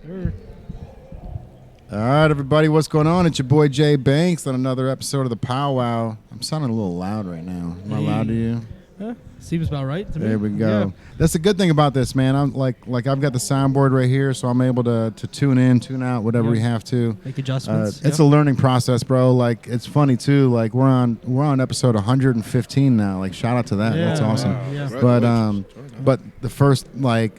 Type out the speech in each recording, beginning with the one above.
Sir. All right, everybody, what's going on? It's your boy Jay Banks on another episode of the PowWow. I'm sounding a little loud right now. Am I loud to you? Seems about right to me. There we go. Yeah. That's the good thing about this, man. I'm like I've got the soundboard right here, so I'm able to tune in, tune out, whatever we have to. Make adjustments. It's a learning process, bro. Like it's funny too. Like we're on episode 115 now. Like shout out to that. Yeah, That's awesome. yeah. But the first the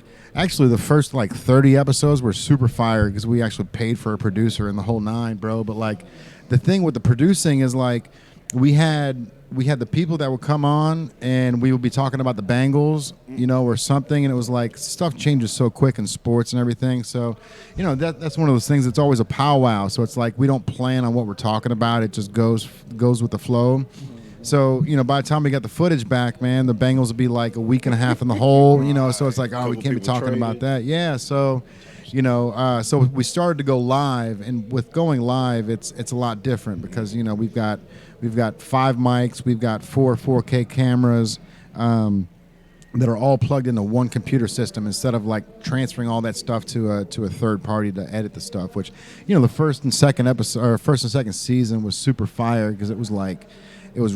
first 30 episodes were super fire because we actually paid for a producer and the whole nine, bro. But like the thing with the producing is like we had the people that would come on and we would be talking about the Bengals, or something, and it was like stuff changes so quick in sports and everything. So, that's one of those things. It's always a powwow. So it's like we don't plan on what we're talking about. It just goes with the flow. So, by the time we got the footage back, man, the Bengals would be like a week and a half in the hole, so it's like, we can't be talking about that. Yeah, so, so we started to go live, and with going live, it's a lot different because, we've got 5 mics, we've got 4 4K cameras that are all plugged into one computer system instead of like transferring all that stuff to a third party to edit the stuff, which, the first and second season was super fire because it was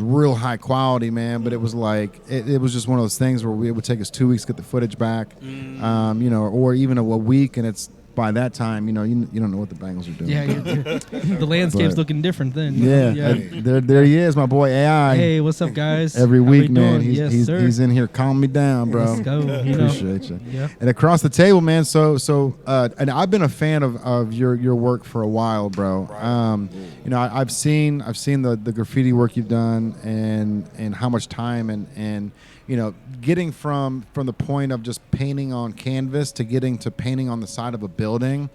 real high quality, man, but it was like it was just one of those things where it would take us 2 weeks to get the footage back, or even a week, and it's by that time, you don't know what the Bengals are doing. Yeah, the landscape's looking different then. Yeah. There he is, my boy AI. Hey, what's up, guys? Every How week, we man, doing? he's in here calming me down, bro. Let's go. Appreciate you. Yeah. And across the table, man. So and I've been a fan of your work for a while, bro. Right. I've seen the graffiti work you've done and how much time and getting from the point of just painting on canvas to getting to painting on the side of a building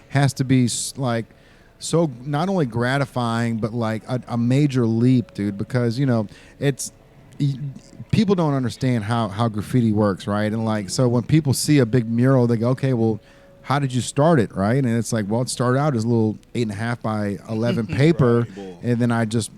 has to be like so not only gratifying but like a major leap, dude, because it's people don't understand how graffiti works, right? And like so when people see a big mural, they go, okay, well, how did you start it, right? And it's like, well, it started out as a little 8.5 by 11 paper, and then I just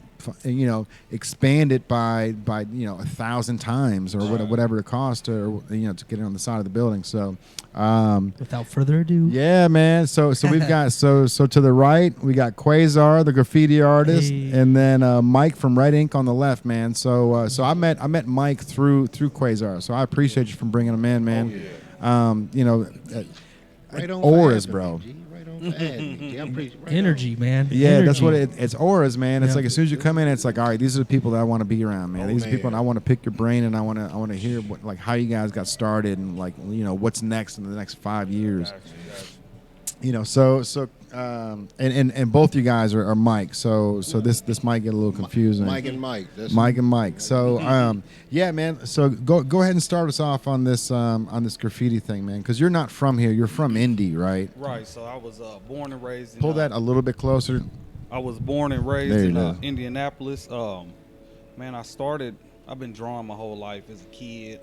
expand it by 1,000 times or whatever it costs to get it on the side of the building. So without further ado, yeah, man. So we've got so to the right we got Kwayzar, the graffiti artist, and then Mike from Red Ink on the left, man. So I met Mike through Kwayzar. So I appreciate you for bringing him in, man. Right on auras, bro. energy, man. Yeah, energy. that's what it's auras, man. It's Yeah. like as soon as you come in, it's like, all right, these are the people that I want to be around, man. These are people that I want to pick your brain, and I want to hear what, how you guys got started, and like what's next in the next 5 years. And both you guys are Mike, so this might get a little confusing. Mike and Mike. Mike and Mike. So yeah, man. So go ahead and start us off on this graffiti thing, man, because you're not from here. You're from Indy, right? Right. So I was born and raised. Pull that a little bit closer. I was born and raised in Indianapolis. Man, I've been drawing my whole life as a kid.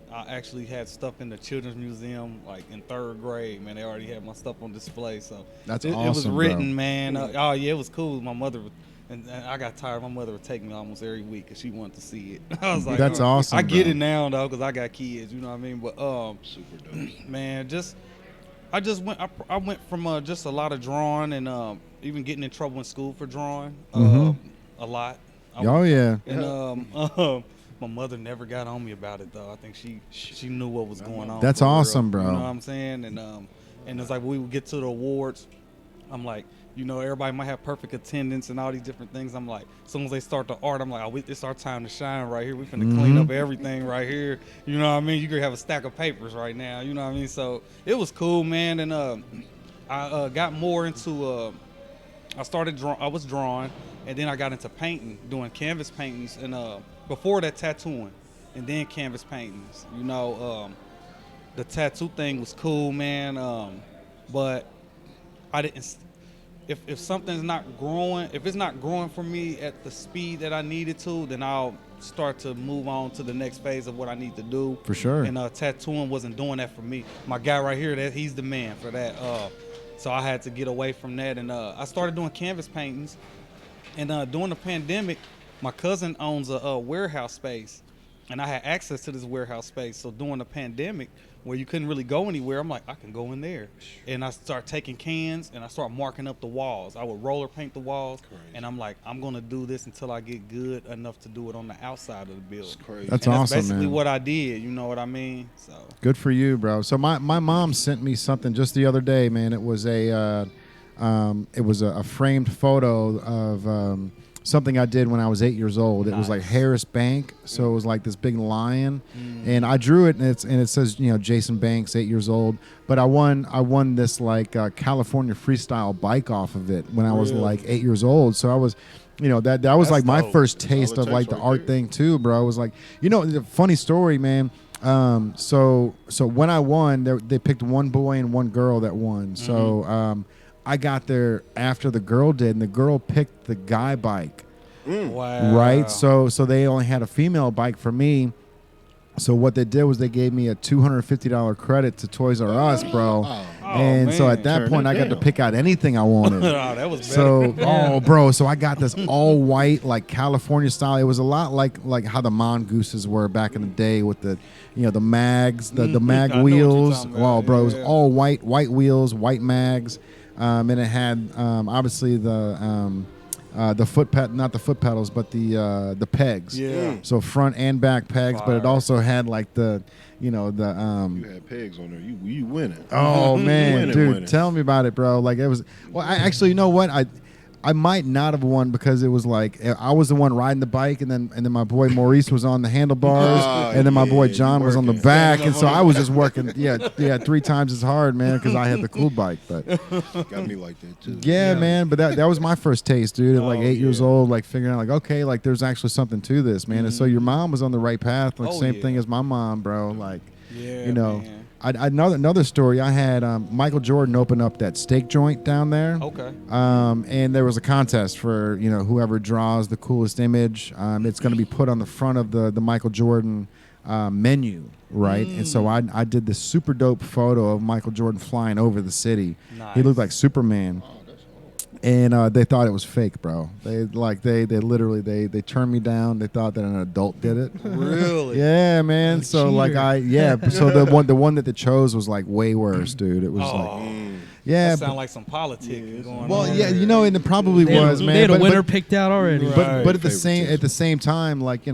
I actually had stuff in the Children's Museum, like in 3rd grade. Man, they already had my stuff on display. So That's it awesome, was written, bro. man. It was cool. My mother, and I got tired. My mother would take me almost every week because she wanted to see it. I was like, That's awesome. I get bro. it now though because I got kids. You know what I mean? But Super dope. man, I went from just a lot of drawing and even getting in trouble in school for drawing a lot. Yeah. And my mother never got on me about it though. I think she knew what was going on. That's for real. awesome, bro. You know what I'm saying? And it's like we would get to the awards. I'm like, everybody might have perfect attendance and all these different things. I'm like, as soon as they start the art, I'm like, it's our time to shine right here. We finna clean up everything right here. You know what I mean? You could have a stack of papers right now. You know what I mean? So it was cool, man. And I got more into. I was drawing, and then I got into painting, doing canvas paintings, and before that tattooing, and then canvas paintings. The tattoo thing was cool, man. But I didn't. If something's not growing, if it's not growing for me at the speed that I needed to, then I'll start to move on to the next phase of what I need to do. For sure. And tattooing wasn't doing that for me. My guy right here, he's the man for that. So I had to get away from that, and I started doing canvas paintings. And during the pandemic, my cousin owns a warehouse space, and I had access to this warehouse space. So during the pandemic, where you couldn't really go anywhere, I'm like, I can go in there. And I start taking cans and I start marking up the walls. I would roller paint the walls. Crazy. And I'm like, I'm going to do this until I get good enough to do it on the outside of the building. It's crazy. That's And awesome, that's basically man. what I did. You know what I mean? So Good for you, bro. So my mom sent me something just the other day, man. It was a framed photo of something I did when I was 8 years old. It was like Nice. Harris Bank, so it was like this big lion, and I drew it, and it says Jason Banks, 8 years old. But I won this like California freestyle bike off of it when I was Really? like 8 years old. So I was. That was That's like my dope. first That's all taste it of takes like the right art there. thing too, bro. It was like, the funny story, man. So when I won, they picked one boy and one girl that won. So I got there after the girl did, and the girl picked the guy bike, wow. right? So they only had a female bike for me. So what they did was they gave me a $250 credit to Toys R Us, bro. And so man. at that Turn point, it I got to down. pick out anything I wanted. Oh, that was better. So, bro, so I got this all white, like California style. It was a lot like how the mongooses were back in the day with the, the mags, the mag I know what you're wheels. talking about. Wow, bro, it was Yeah. all white wheels, white mags, and it had obviously the foot not the foot pedals, but the pegs. Yeah. So front and back pegs, but it Fire. also had like the. You had pegs on there. You winning. Oh man, Winning, dude, winning. tell me about it, bro. Like it was. Well, I actually, you know what? I might not have won because it was like I was the one riding the bike, and then my boy Maurice was on the handlebars, Ah, and then my boy yeah, John you was on the working. back, and so I was just working, 3 times as hard, man, because I had the cool bike. But Got me like that too. yeah, man. But that was my first taste, dude. At like Oh, 8 years yeah. old, like figuring out, like, okay, like there's actually something to this, man. And so your mom was on the right path, like Oh, same yeah. thing as my mom, bro. Like. Yeah, You know, man. another story. I had Michael Jordan open up that steak joint down there. Okay. And there was a contest for whoever draws the coolest image. It's going to be put on the front of the Michael Jordan menu, right? And so I did this super dope photo of Michael Jordan flying over the city. He looked like Superman. And they thought it was fake, bro. They literally they turned me down. They thought that an adult did it. Really? Yeah, man. So like cheater. So the one that they chose was like way worse, dude. It was like yeah. That sound like some politics going Well, on. yeah, and it probably They had- was, man. They had a but, winner picked out already. Right. but at the Favoritism. same time, like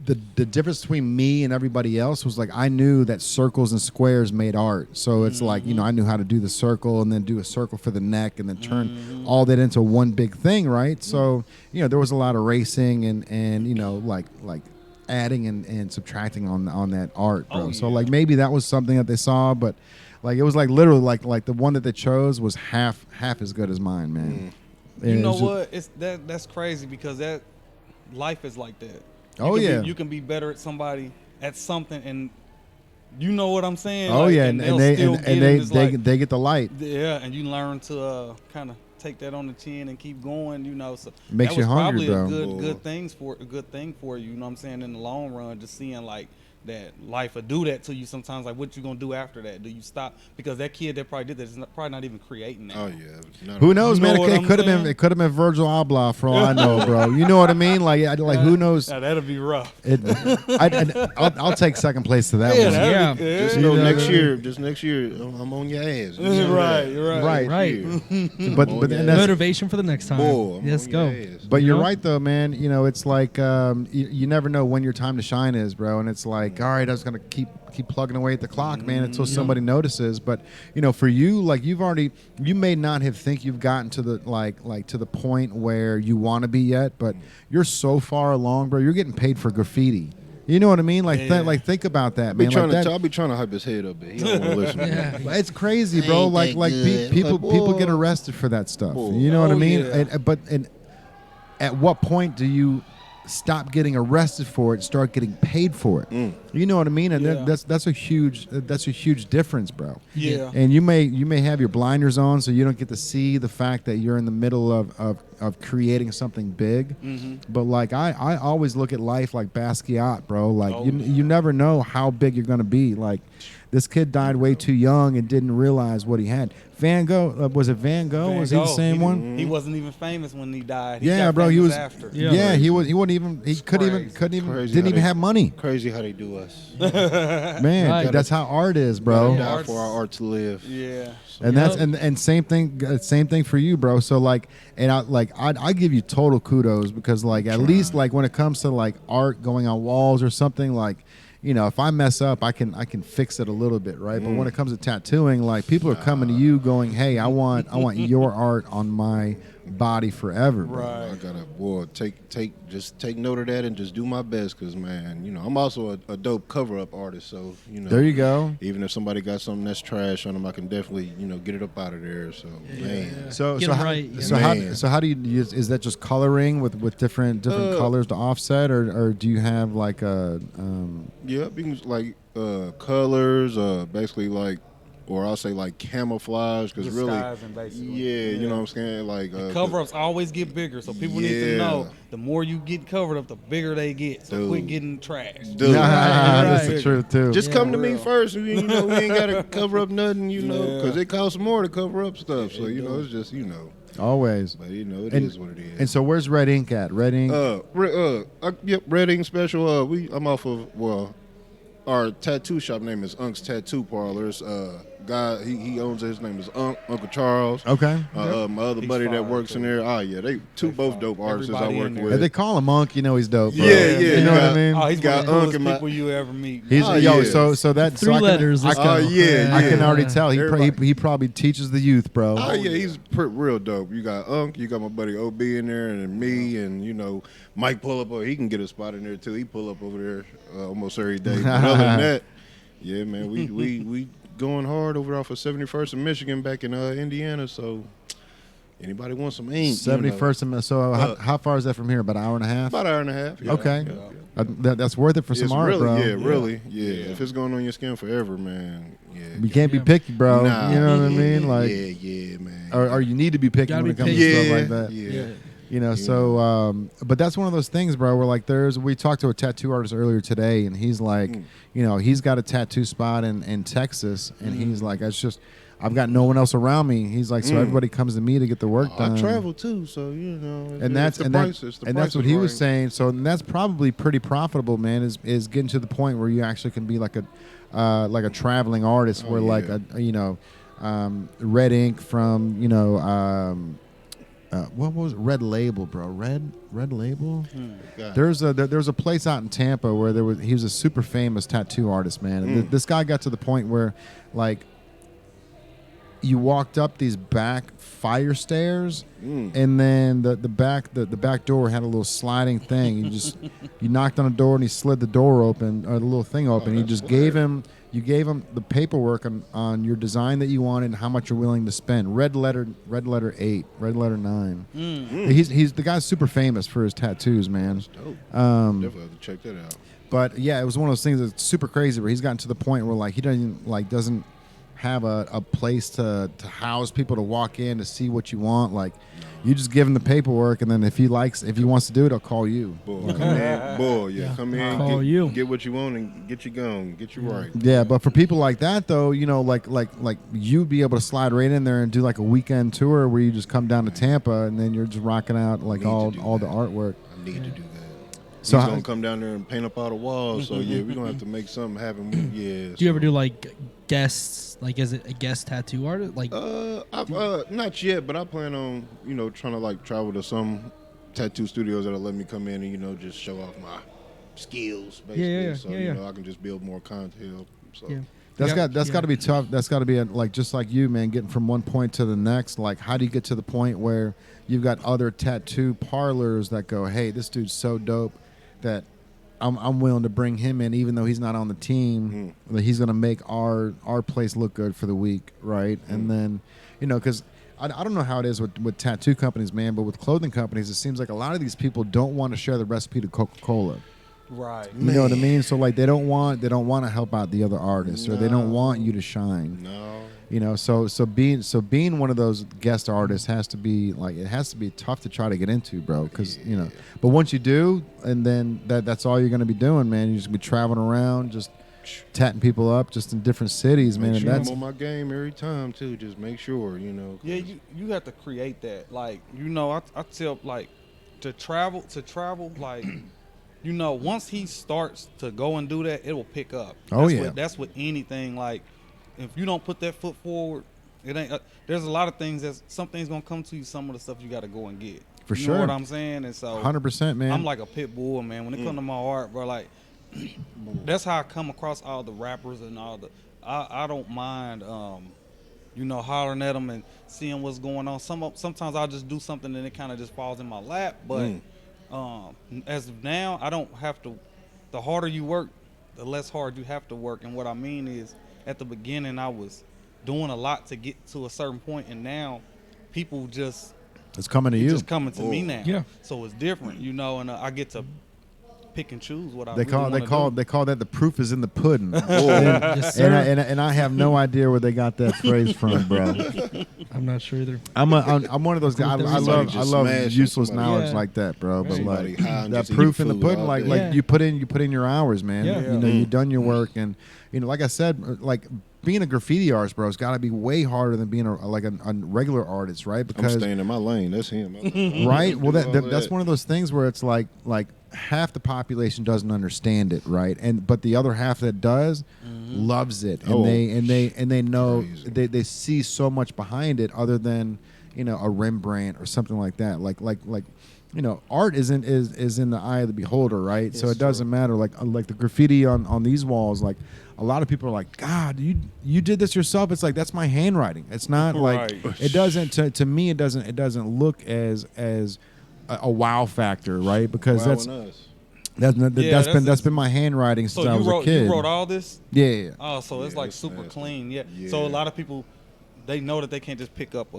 the difference between me and everybody else was like I knew that circles and squares made art. So it's like I knew how to do the circle and then do a circle for the neck and then turn all that into one big thing, right? So there was a lot of racing and like adding and subtracting on that art, bro. Oh, So yeah. like maybe that was something that they saw, but like it was like literally like the one that they chose was half as good as mine, man. You And it know was just- what? It's that's crazy because that life is like that. Oh, yeah. You can be better at somebody at something, and you know what I'm saying. Oh Like, yeah, and and they'll they still and get in they this, they, like, they get the light. yeah, and you learn to kind of take that on the chin and keep going. So Makes that you was hungry, probably bro. a Boy. good thing for you. You know what I'm saying? In the long run, just seeing like that life will do that to you sometimes. Like, what you gonna do after that? Do you stop? Because that kid that probably did that is probably not even creating that. Oh yeah. Who knows, You man? know what It I'm could have been. saying? It could have been Virgil Abloh for all I know, bro. You know what I mean? Like who knows? Now, that'll be rough. I'll take second place to that Yeah, one. that'll Yeah. be good. Just You know know next what I year. Just next year, I'm on your ass. You know Right, that. right. Right. But Oh, and yeah. that's, Motivation for the next time. Boy, I'm Let's on go. your ass. but You you're know? right though, man. It's like you never know when your time to shine is, bro. And it's like, all right, I was gonna keep plugging away at the clock, man, until somebody notices. But for you, like you may not have think you've gotten to the like to the point where you want to be yet, but you're so far along, bro. You're getting paid for graffiti. You know what I mean? Like, Yeah. Think about that, I'll be man. trying Like to. that, I'll be trying to hype his head up, but he don't want to listen. Yeah. it's crazy, bro. Ain't Like that good. people Like, people get boy. arrested for that stuff. Boy. You know what I Oh, mean? yeah. But at what point do you stop getting arrested for it and start getting paid for it? You know what I mean? And Yeah. that's a huge difference, bro. Yeah. And you may have your blinders on, so you don't get to see the fact that you're in the middle of of creating something big. But like I always look at life like Basquiat, bro. Like you never know how big you're gonna be. Like this kid died way too young and didn't realize what he had. Van Gogh, was it Van Gogh? Was he the same one? He wasn't even famous when he died. Yeah, bro. He was after. Yeah, he wasn't even. He couldn't even. Didn't even have money. Crazy how they do us. Man, Right. that's how art is, bro. Die for our art to live. Yeah. And that's and same thing for you, bro. So like, and I give you total kudos because like at least like when it comes to like art going on walls or something, like, you know, if I mess up, I can fix it a little bit, right? But when it comes to tattooing, like people are coming to you going, "Hey, I want your art on my body forever." Bro. Right. I gotta take note of that and just do my best, because man, you know, I'm also a dope cover up artist, so you know, There you go. even if somebody got something that's trash on them, I can definitely, you know, get it up out of there. So man, So Get so 'em how, right, yeah. how do you use? Is that just coloring with different colors to offset, or do you have like a yeah, being like colors, basically like, or I'll say like camouflage, because really, Disguising, basically. yeah, you know what I'm saying, like Cover-ups always get bigger, so people need to know the more you get covered up, the bigger they get. So quit getting trashed. Dude. That's Right. the truth too. Just come to for me real. first. You know, we ain't gotta cover up nothing, you know, because it costs more to cover up stuff. So you know, it's just, you know, Always. but you know, it And- is what it is. And so where's Red Ink at? Red Ink. Yep, Red Ink Special. I'm off of our tattoo shop name is Unk's Tattoo Parlors. Guy, he owns it. His name is Uncle Charles. Okay. My other He's buddy that fine, works in too. there. Yeah, they both dope artists I Everybody work in there. with. If they call him Monk, you know he's dope. Bro. Yeah, yeah, You know what I got- mean? Oh, he's Got one of the coolest Unc in my- people you ever meet. He's Oh, yo. yeah. So that Three I letters. Let's can, go. yeah, I can yeah. already tell Everybody- he probably teaches the youth, bro. Oh yeah, he's real dope. You got Unc, you got my buddy OB in there, and then me, and you know Mike pull up. He can get a spot in there too. He pull up over there almost every day. But other than that, yeah, man, we going hard over off of 71st and Michigan back in Indiana. So anybody want some ink? 71st. So how far is that from here? About an hour and a half. About an hour and a half. Yeah. Okay. Yeah. That's worth it for some It's art, really, bro. really. If it's going on your skin forever, man. Yeah. You can't be Yeah. picky, bro. Nah, You know what I mean? Like, yeah, man. or you need to be picky Gotta when it be comes picky. to stuff like that. Yeah. You know, so but that's one of those things, bro, where like we talked to a tattoo artist earlier today, and he's like, you know, he's got a tattoo spot in Texas, and he's like, I've got no one else around me. He's like, so everybody comes to me to get the work done. I travel too, so you know. And that's price what is he was right. saying. So and that's probably pretty profitable, man. Is getting to the point where you actually can be like a traveling artist, where like Red Ink from what was it? Red Label, bro? Red Label. God. There's a place out in Tampa where he was a super famous tattoo artist, man. And this guy got to the point where like you walked up these back fire stairs, and then the back door had a little sliding thing. You knocked on the door and he slid the door open, or the little thing open. You just gave him the paperwork on your design that you wanted and how much you're willing to spend. Red letter 8, red letter 9. He's the guy's super famous for his tattoos, man. Dope. Definitely have to check that out. But yeah, it was one of those things that's super crazy where he's gotten to the point where like he doesn't have a place to house people to walk in to see what you want. Like you just give him the paperwork, and then if he wants to do it, he'll call you. Come in, come in, Call you. get what you want and get you going, get you right. Yeah, but for people like that though, you know, like you'd be able to slide right in there and do like a weekend tour where you just come down to Tampa and then you're just rocking out like all the artwork. I need to do that. So He's how- gonna come down there and paint up all the walls. So yeah, we're gonna have to make something happen. Yeah. Do you ever do like guests? Like, is it a guest tattoo artist? Like, I've not yet, but I plan on trying to like travel to some tattoo studios that'll let me come in and just show off my skills basically. Yeah, so yeah. I can just build more content. So yeah. That's Yeah. got to be tough. That's got to be like just like you, man, getting from one point to the next. Like, how do you get to the point where you've got other tattoo parlors that go, "Hey, this dude's so dope that I'm willing to bring him in, even though he's not on the team. That he's gonna make our place look good for the week, right?" And then, because I don't know how it is with tattoo companies, man, but with clothing companies, it seems like a lot of these people don't want to share the recipe to Coca-Cola. Right. You know what I mean? So like they don't want to help out the other artists, or they don't want you to shine. No. You know, so being one of those guest artists has to be like, it has to be tough to try to get into, bro. Because you know, but once you do, and then that's all you're gonna be doing, man. You just be traveling around, just tatting people up, just in different cities, man. Make And sure that's I'm on my game every time too. Just make sure, you know. Yeah, you have to create that. Like, you know, I tell like to travel like, you know, once he starts to go and do that, it will pick up. That's with anything. Like, if you don't put that foot forward, it ain't. There's a lot of things some things gonna come to you. Some of the stuff you got to go and get. For you sure. know what I'm saying? And so 100%, man. I'm like a pit bull, man. When it comes to my art, bro, like that's how I come across all the rappers and all the. I don't mind, you know, hollering at them and seeing what's going on. Sometimes I'll just do something and it kind of just falls in my lap. But as of now, I don't have to. The harder you work, the less hard you have to work. And what I mean is, at the beginning, I was doing a lot to get to a certain point, and now people just it's coming to you. Just coming to me now. Yeah. So it's different, you know, and I get to pick and choose what I They call that the proof is in the pudding. Yes, sir. And I have no idea where they got that phrase from, bro. I'm not sure either. I'm one of those guys. I love smashing useless somebody. knowledge Yeah. like that, bro. But Somebody like high on that just proof in eating the food pudding, all like day. like you put in your hours, man. Yeah. You know, you've done your work, and you know, like I said, like being a graffiti artist, bro, it's got to be way harder than being a regular artist, right? I'm Because staying in my lane. That's him. right. Well, Do all that's one of those things where it's like half the population doesn't understand it, right? But the other half that does loves it, and they know crazy. they see so much behind it, other than, you know, a Rembrandt or something like that. Like you know, art is in the eye of the beholder, right? So it doesn't matter. Like the graffiti on these walls, like a lot of people are like, God, you did this yourself. It's like, that's my handwriting. It's not like it doesn't to me. It doesn't look as a wow factor, right? Because that's been my handwriting since I was a kid. You wrote all this? Yeah. Oh, so it's like super clean. Yeah. So a lot of people, they know that they can't just pick up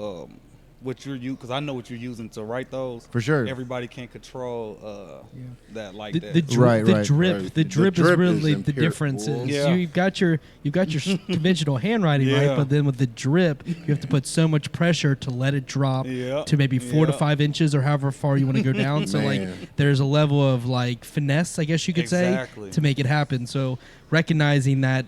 what you're using, because I know what you're using to write those. For sure. Everybody can't control that like that. The drip is really is the difference. Is Yeah. you've got your conventional handwriting, right? But then with the drip, you have to put so much pressure to let it drop to maybe 4 to 5 inches or however far you want to go down. So like there's a level of like finesse, I guess you could say, to make it happen. So recognizing that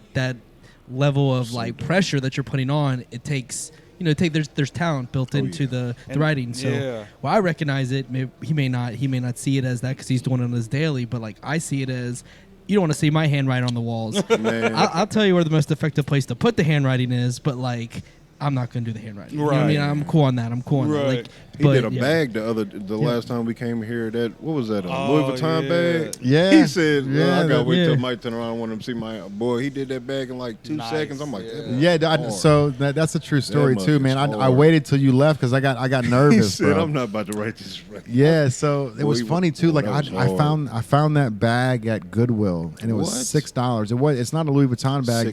level of like pressure that you're putting on, it takes. You know, there's talent built into the writing. So, well, I recognize it. He may not see it as that because he's doing it on his daily. But like I see it as, you don't want to see my handwriting on the walls. I'll tell you where the most effective place to put the handwriting is. But like, I'm not going to do the handwriting. You know what I mean? I'm cool on that. Like, he did a bag the last time we came here. What was that? Louis Vuitton bag? Yeah. He said, I gotta wait till yeah. Mike turn around. I want him to see my boy. He did that bag in like 2 seconds. I'm like, So that's a true story mug too, is man. I hard. waited till you left because I got he nervous, said, bro. I'm not about to write this. Yeah, so it was funny too. Like that was I hard. found that bag at Goodwill, and it was $6. It's not a Louis Vuitton bag,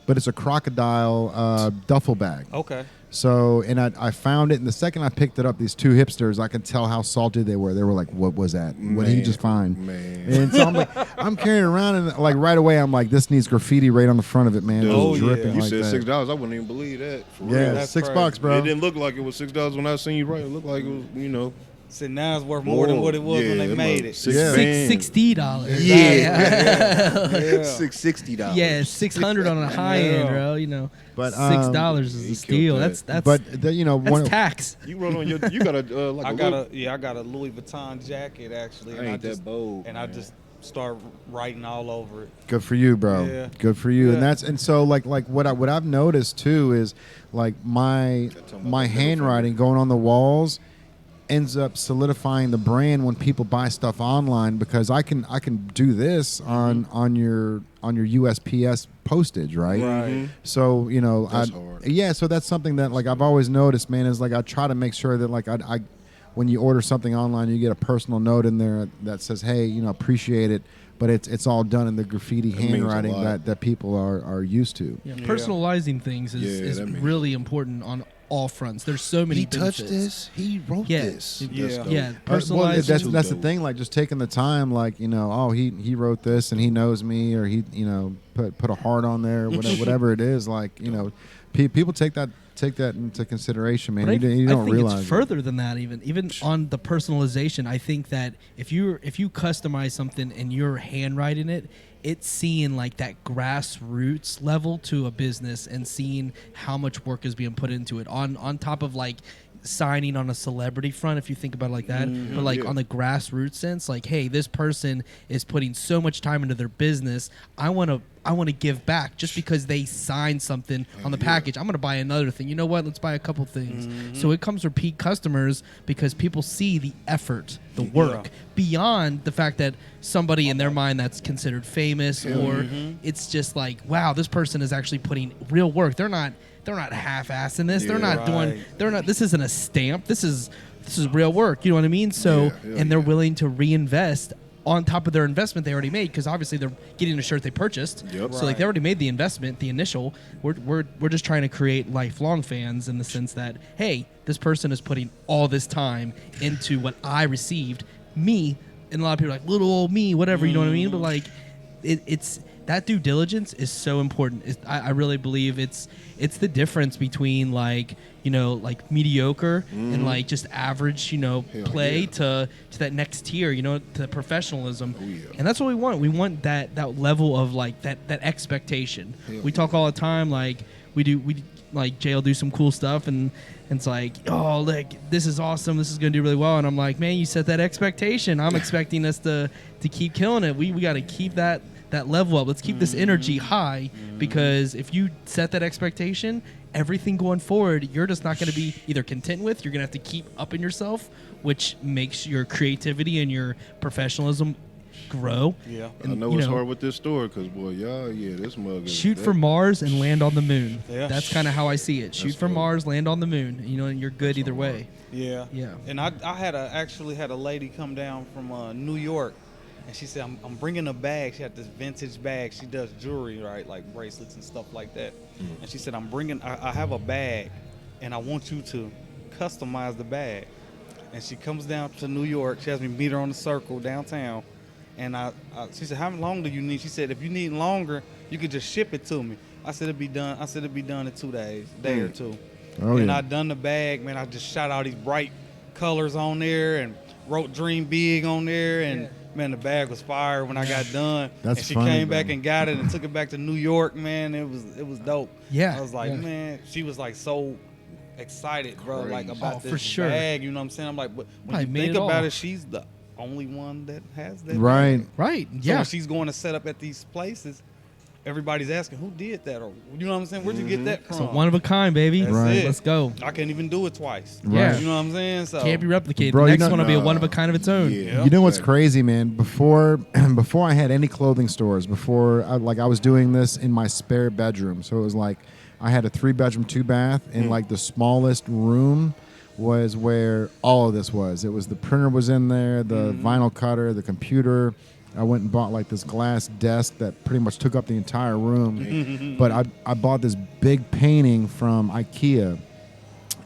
but it's a crocodile duffel bag. Okay. So, and I found it, and the second I picked it up, these two hipsters, I could tell how salty they were. They were like, "What was that? What did you just find?" Man. And so I'm like, I'm carrying it around, and like right away, I'm like, "This needs graffiti right on the front of it, man." It was dripping You like said that. $6. I wouldn't even believe that. For Yeah, real. That's $6, bro. It didn't look like it was $6 when I seen you write. It looked like it was, you know. So now it's worth more than what it was when they made it. $60. $660. Yeah, $600 on a high end, bro. You know, But, $6 is a steal. that. That's But tax. You wrote on you got a like I got a Louis Vuitton jacket actually. I ain't that bold. And I just start writing all over it. Good for you, bro. Yeah. Good for you. Yeah. And so like what I've noticed too is like my handwriting going on the walls ends up solidifying the brand when people buy stuff online, because I can do this on your USPS postage, right? Right. So, you know, That's hard. yeah, so that's something that like I've always noticed, man, is like I try to make sure that like I when you order something online, you get a personal note in there that says, "Hey, you know, appreciate it," but it's all done in the graffiti means a handwriting lot. that people are used to. Yeah, personalizing things is that means- really important on all fronts. There's so many. He benefits. touched this. He wrote this. Yeah. Well, Personalized. that's the thing. Like just taking the time, like he wrote this and he knows me, or he put a heart on there, whatever it is. Like people take that into consideration, man. You don't realize it's further than that. Even on the personalization, I think that if you customize something and you're handwriting it, it's seeing like that grassroots level to a business and seeing how much work is being put into it on top of like signing on a celebrity front, if you think about it like that. But like on the grassroots sense, like, hey, this person is putting so much time into their business. I want to give back just because they signed something on the package. I'm going to buy another thing. You know what? Let's buy a couple things. So it comes repeat customers because people see the effort, the work, beyond the fact that somebody in their mind that's considered famous or it's just like, wow, this person is actually putting real work. They're not half-assing this. They're not doing. They're not. This isn't a stamp. This is real work. You know what I mean? So and they're willing to reinvest on top of their investment they already made, because obviously they're getting a shirt they purchased. So like they already made the investment, the initial. We're just trying to create lifelong fans in the sense that, hey, this person is putting all this time into what I received. Me, and a lot of people are like, little old me, whatever. You know what I mean? But like it's that due diligence is so important. I really believe it's the difference between like mediocre and like just average play to that next tier, to professionalism. And that's what we want. We want that level of like that expectation. We talk all the time, like we like Jay will do some cool stuff and it's like, oh, like this is awesome, this is gonna do really well, and I'm like, man, you set that expectation. I'm expecting us to keep killing it. We got to keep that level up. Let's keep this energy high, because if you set that expectation, everything going forward, you're just not going to be either content with. You're going to have to keep upping yourself, which makes your creativity and your professionalism grow. Yeah, and I know it's hard with this store because, boy, this mug is... Shoot for Mars and land on the moon. Yeah. That's kind of how I see it. Shoot for Mars, land on the moon. And you're good either way. Yeah. Yeah. And I actually had a lady come down from New York. And she said, I'm bringing a bag. She had this vintage bag. She does jewelry, right, like bracelets and stuff like that. And she said, I have a bag, and I want you to customize the bag. And she comes down to New York. She has me meet her on the Circle downtown. And she said, how long do you need? She said, if you need longer, you could just ship it to me. I said, it'd be done in 2 days, day or two. And I done the bag, man. I just shot all these bright colors on there and wrote Dream Big on there, and man, the bag was fire when I got done. That's and she funny, came back and got it and took it back to New York, man. It was dope. Yeah. I was like, man, she was like so excited, bro, like about this for sure. bag. You know what I'm saying? I'm like, but when you think about it, she's the only one that has that. Right. Bag. Right. So yeah. when she's going to set up at these places, everybody's asking, who did that? Or, you know what I'm saying? Where'd you get that from? It's a one of a kind, baby. That's Right. it. Let's go. I can't even do it twice. Yeah. You know what I'm saying? So Can't be replicated. Bro, the you next know- one will be a one of a kind of its own. Yeah. You know what's crazy, man? Before I had any clothing stores, I was doing this in my spare bedroom. So it was like I had a 3-bedroom, 2-bath, and like the smallest room was where all of this was. It was the printer was in there, the vinyl cutter, the computer. I went and bought like this glass desk that pretty much took up the entire room. But I bought this big painting from IKEA,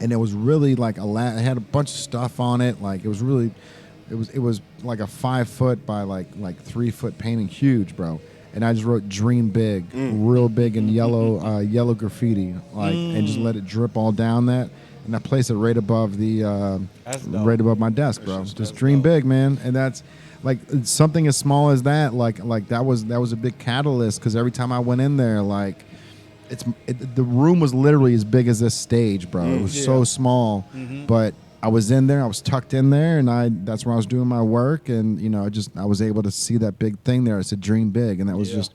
and it was really like it had a bunch of stuff on it. Like it was like a 5-foot by like 3-foot painting, huge, bro. And I just wrote "Dream Big," real big in yellow graffiti, and just let it drip all down that. And I placed it right above right above my desk, bro. Just dream big, man. And that's like something as small as that. Like that was a big catalyst, because every time I went in there, like the room was literally as big as this stage, bro. It was so small, but I was in there. I was tucked in there, and that's where I was doing my work. And I was able to see that big thing there. I said "Dream Big," and that was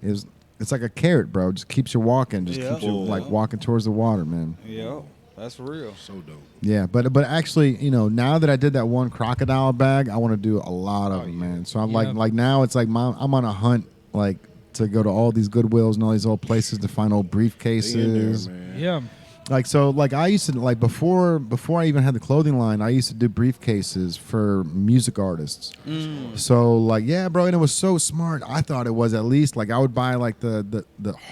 it's like a carrot, bro. It just keeps you walking. Just keeps you like walking towards the water, man. Yeah. That's real. So dope. Yeah, but actually, now that I did that one crocodile bag, I want to do a lot of them, man. So I'm like now it's like I'm on a hunt, like to go to all these Goodwills and all these old places to find old briefcases. There, Yeah. Like I used to before I even had the clothing line, I used to do briefcases for music artists. So bro, and it was so smart. I thought it was, at least like I would buy like the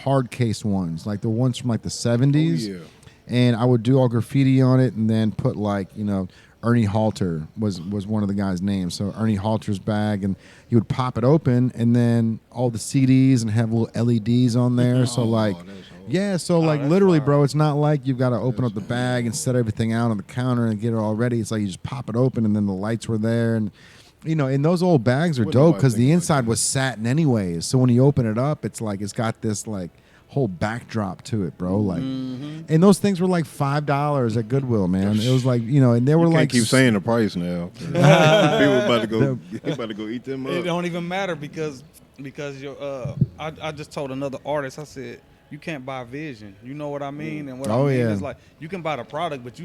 hard case ones, like the ones from like the 70s. and I would do all graffiti on it, and then put like Ernie Halter was one of the guys' names. So Ernie Halter's bag, and you would pop it open, and then all the CDs and have little LEDs on there. So like, yeah, so like literally, bro, it's not like you've got to open up the bag and set everything out on the counter and get it all ready. It's like you just pop it open, and then the lights were there, and and those old bags are dope because the inside was satin anyways. So when you open it up, it's like it's got this like whole backdrop to it, bro. Like, and those things were like $5 at Goodwill, man. It was like and they were like keep saying the price now. People about to go eat them up. It don't even matter because I just told another artist, I said, you can't buy vision. You know what I mean? And what I mean is like you can buy the product, but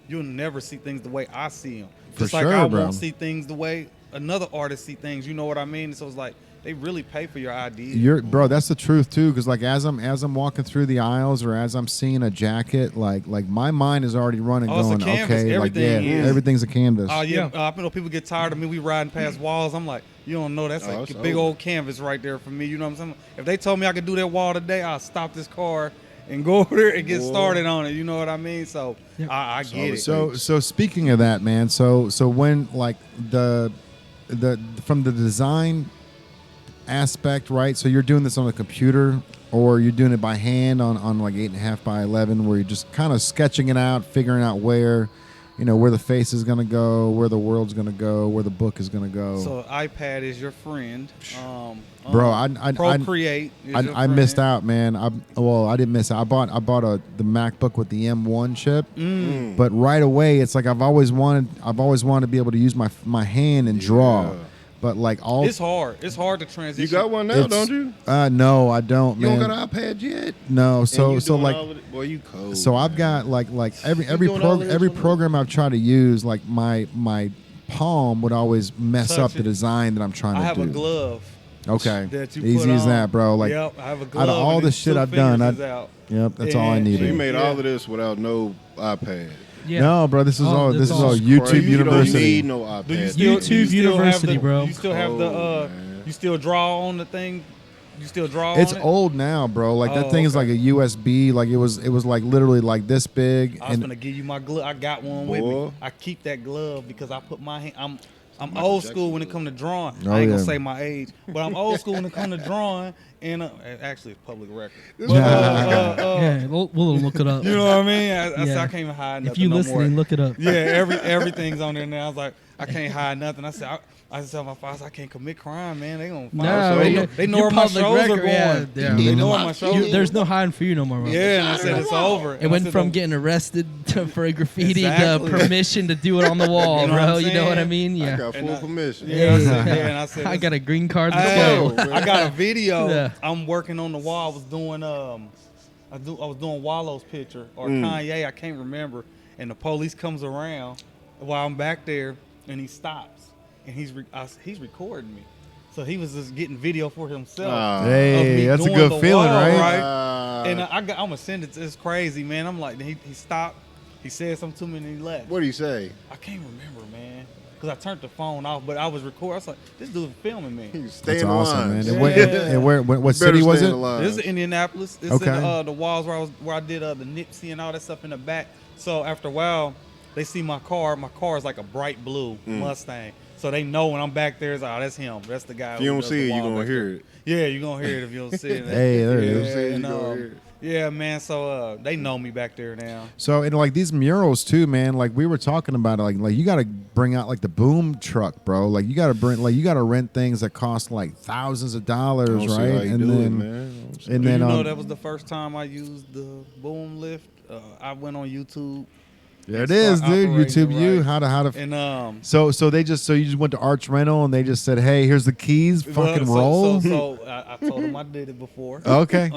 you'll never see things the way I see them. Just like I won't see things the way another artist see things. You know what I mean? So it's like they really pay for your ideas. Bro, that's the truth too. Because like as I'm walking through the aisles or as I'm seeing a jacket, like my mind is already running, going, okay, everything's a canvas. Oh yeah, I know people get tired of me. We riding past walls. I'm like, you don't know, that's like a big old canvas right there for me. You know what I'm saying? If they told me I could do that wall today, I'll stop this car and go over there and get started on it. You know what I mean? So I get it. So speaking of that, man. So when like the from the design aspect, right? So you're doing this on a computer, or you're doing it by hand on like 8.5 by 11, where you're just kind of sketching it out, figuring out where the face is gonna go, where the world's gonna go, where the book is gonna go. So iPad is your friend. Bro, Procreate. I missed out, man. I didn't miss out. I bought the MacBook with the M1 chip, but right away it's like I've always wanted to be able to use my hand and draw. But like it's hard. It's hard to transition. You got one now, don't you? No, I don't, man. You don't got an iPad yet? No. So like, boy, you cold. So I've got like every program I've tried to use, like my palm would always mess up the design that I'm trying to do. I have a glove. Okay. That you easy as that, bro. Like, yep, I have a glove. Out of all the shit I've done, that's all I needed. So you made all of this without no iPad. Yeah. No, bro, this is all YouTube University. You don't need no iPad. YouTube University, bro. You still have you still draw on the thing? You still draw It's on it? old now, bro. Like that thing is like a USB. Like it was like literally like this big. I was gonna give you my glove. I got one with me. I keep that glove because I put my hand. I'm old school when it comes to drawing. I ain't gonna say my age, but I'm old school when it comes to drawing. And actually, it's public record. We'll look it up. You know what I mean? I can't even hide nothing. If you listening, look it up. Yeah, everything's on there now. I was like, I can't hide nothing. I tell my father, I can't commit crime, man. They gonna find they know where my shows are going. They know where my shows. There's no hiding for you no more, bro. Yeah, and I said it's over. It went from getting arrested for a graffiti to permission to do it on the wall, bro. You know what I mean? Yeah. I got full permission. And I said, I got a green card. Let's go. I got a video. Yeah. I'm working on the wall. I was doing Wallow's picture or Kanye. I can't remember. And the police comes around while I'm back there, and he stops. And he's recording me, so he was just getting video for himself. Hey, that's a good feeling, right? And I'm gonna send it. It's crazy, man. I'm like, he stopped. He said something to me and he left. What did he say? I can't remember, man, because I turned the phone off. But I was recording. I was like, this dude's filming me. He's That's staying awesome, man. Yeah. And what city was it? This is Indianapolis. It's in the walls where I did the Nipsey and all that stuff in the back. So after a while, they see my car. My car is like a bright blue Mustang. So they know when I'm back there, it's like, oh, that's him. That's the guy. If you don't see it, you're going to hear it. Yeah, you're going to hear it if you don't see it. Hey, there it is. Yeah, man. So they know me back there now. So, and like these murals too, man, like we were talking about it, like you got to bring out like the boom truck, bro. Like you got to rent things that cost like thousands of dollars, right? And then that was the first time I used the boom lift. I went on YouTube. There it is, dude. YouTube right. how to and so you just went to Arch Rental and they just said, hey, here's the keys, fucking roll. So I told them I did it before. Okay.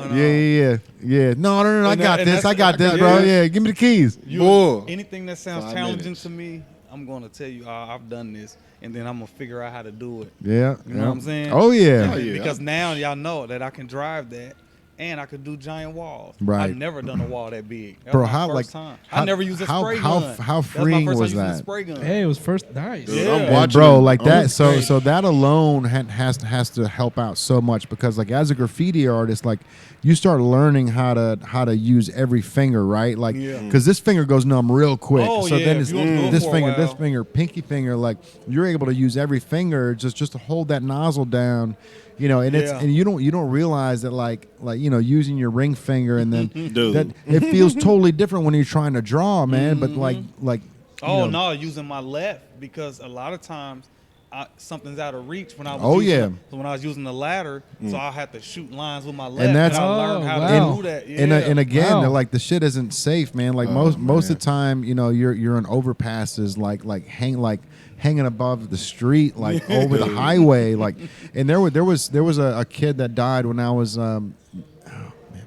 Yeah. No. I got this, bro. Yeah, give me the keys. Anything that sounds challenging to me, I'm gonna tell you I've done this, and then I'm gonna figure out how to do it. Yeah. You know what I'm saying? Oh yeah. Because now y'all know that I can drive that. and I could do giant walls. Right. I've never done a wall that big. That Bro, was my how first like time. how, I never used a how, spray how, gun. How That's my freeing first was time using a that? spray gun. Hey, it was first nice. Dude, Yeah. I'm And watching bro, them. like that. That's So great. so that alone has to help out so much because like as a graffiti artist, like you start learning how to use every finger, right? Like Yeah. because this finger goes numb real quick. Oh, so yeah, then if it's you don't do it this for a finger, this while. finger, pinky finger. Like you're able to use every finger just to hold that nozzle down. You know, and it's Yeah. and you don't realize that like using your ring finger and then Dude. that it feels totally different when you're trying to draw, man. But like you Oh know, no, using my left because a lot of times something's out of reach when I was Oh, using yeah. so when I was using the ladder, so I had to shoot lines with my left. And that's- I learned how wow. to do that. Yeah. And again, Wow. like the shit isn't safe, man. Like Oh, most of man. the time, you know, you're in overpasses, hanging above the street, like over the highway, like. And there was a kid that died when I was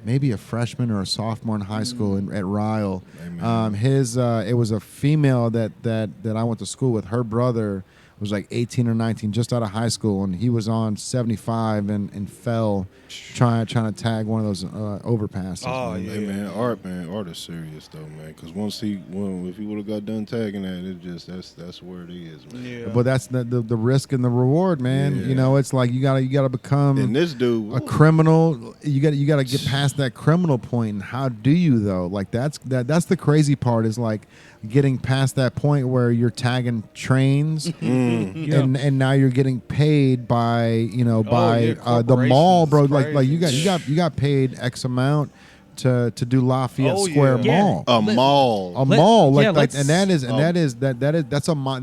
maybe a freshman or a sophomore in high school at Ryle. It was a female that I went to school with. Her brother was like 18 or 19, just out of high school, and he was on 75 and fell trying to tag one of those overpasses. Oh, man. yeah. Hey man, art is serious though, man. Because if he would have got done tagging that, it just that's where it is, man. Yeah. But that's the risk and the reward, man. Yeah. You know, it's like you gotta become And this dude, a criminal. You gotta get past that criminal point. And how do you though? Like that's the crazy part is like getting past that point where you're tagging trains Yeah. and now you're getting paid by yeah, the mall, bro. corporations. Like you Crazy. got paid X amount to do Lafayette Oh, Square yeah. Mall. a mall. A Let- mall, yeah, like let's- and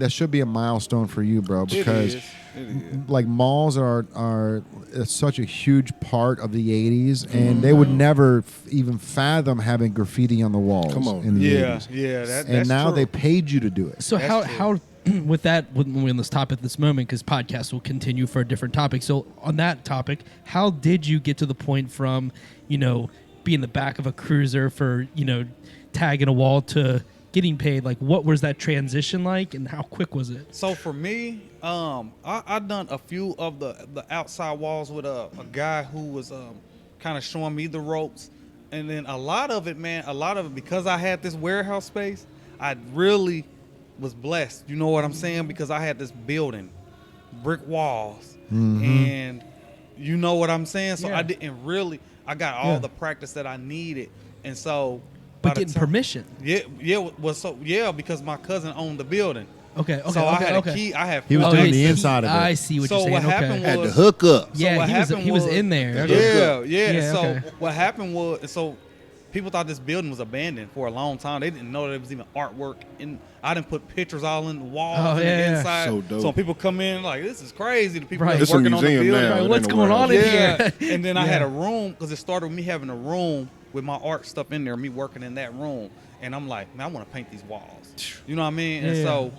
that should be a milestone for you, bro, because It is. like malls are such a huge part of the 80s, and they would never even fathom having graffiti on the walls Come on. in the Yeah, 80s. yeah. And That's now true. they paid you to do it. So That's how with that when we're on this topic at this moment, because podcasts will continue for a different topic. So on that topic, how did you get to the point from being in the back of a cruiser for tagging a wall to getting paid? Like what was that transition like, and how quick was it? So for me, I done a few of the outside walls with a guy who was kind of showing me the ropes, and then a lot of it because I had this warehouse space, I really was blessed. You know what I'm saying? Because I had this building, brick walls, and you know what I'm saying. So Yeah. I got all Yeah. the practice that I needed, and so. But by the getting time- permission. because my cousin owned the building. Okay. So I had a key. I had. He was full doing keys. the inside of it. I see what So you're saying. what happened Okay. Had was- to hook up. Yeah, what he was happened in there. Yeah. Okay. Yeah. So okay. what happened was, people thought this building was abandoned for a long time. They didn't know there was even artwork in. I didn't put pictures all in the walls Oh, and yeah. the inside. So dope. So people come in like, this is crazy. The people Right. that's It's a working on the museum building. now. Right, It what's ain't a going on in warehouse. here? And then I had Yeah. a room because it started with me having a room with my art stuff in there, me working in that room. And I'm like, man, I want to paint these walls. You know what I mean? And Yeah. so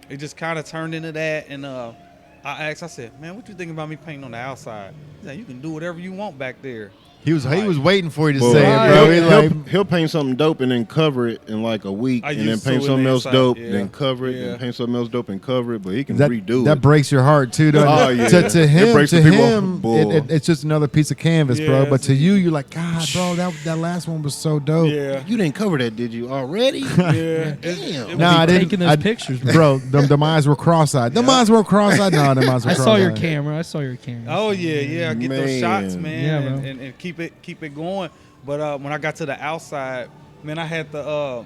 it just kind of turned into that. And I said, man, what you think about me painting on the outside? He said, you can do whatever you want back there. He was waiting for you to Well, say Right. it, bro. He's like, he'll paint something dope and then cover it in like a week, I and then used to paint in something the else inside, dope, yeah. then cover it, Yeah. then paint something else dope and cover it. But he can that redo that it. breaks your heart too, doesn't Oh, it? yeah. To It him, breaks to the people- him, Boy. it's just another piece of canvas, bro. Yeah, But to it's- you, you're like, God, bro, that last one was so dope. Yeah. You didn't cover that, did you already? Yeah. Damn. No, I didn't. taking those pictures, bro. Them eyes were cross-eyed. Them eyes were cross-eyed. No, them eyes were I cross-eyed. saw your camera. I saw your camera. Oh yeah. Get those Man. shots, man, Yeah, bro. and keep it going. But when I got to the outside, man, I had the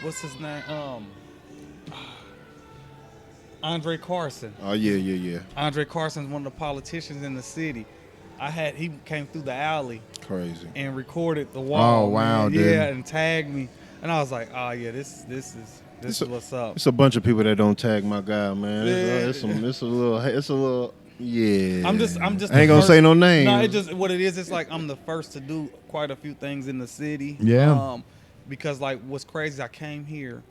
what's his name? Andre Carson. Oh yeah. Andre Carson's one of the politicians in the city. He came through the alley Crazy. and recorded the wall. Oh, wow, man. dude. Yeah, and tagged me, and I was like, oh yeah, this is what's up. It's a bunch of people that don't tag my guy, man. Yeah. It's a little. Yeah. I'm just. I ain't the gonna first- say no names. No, it just what it is. It's like I'm the first to do quite a few things in the city. Yeah. Because like what's crazy, I came here,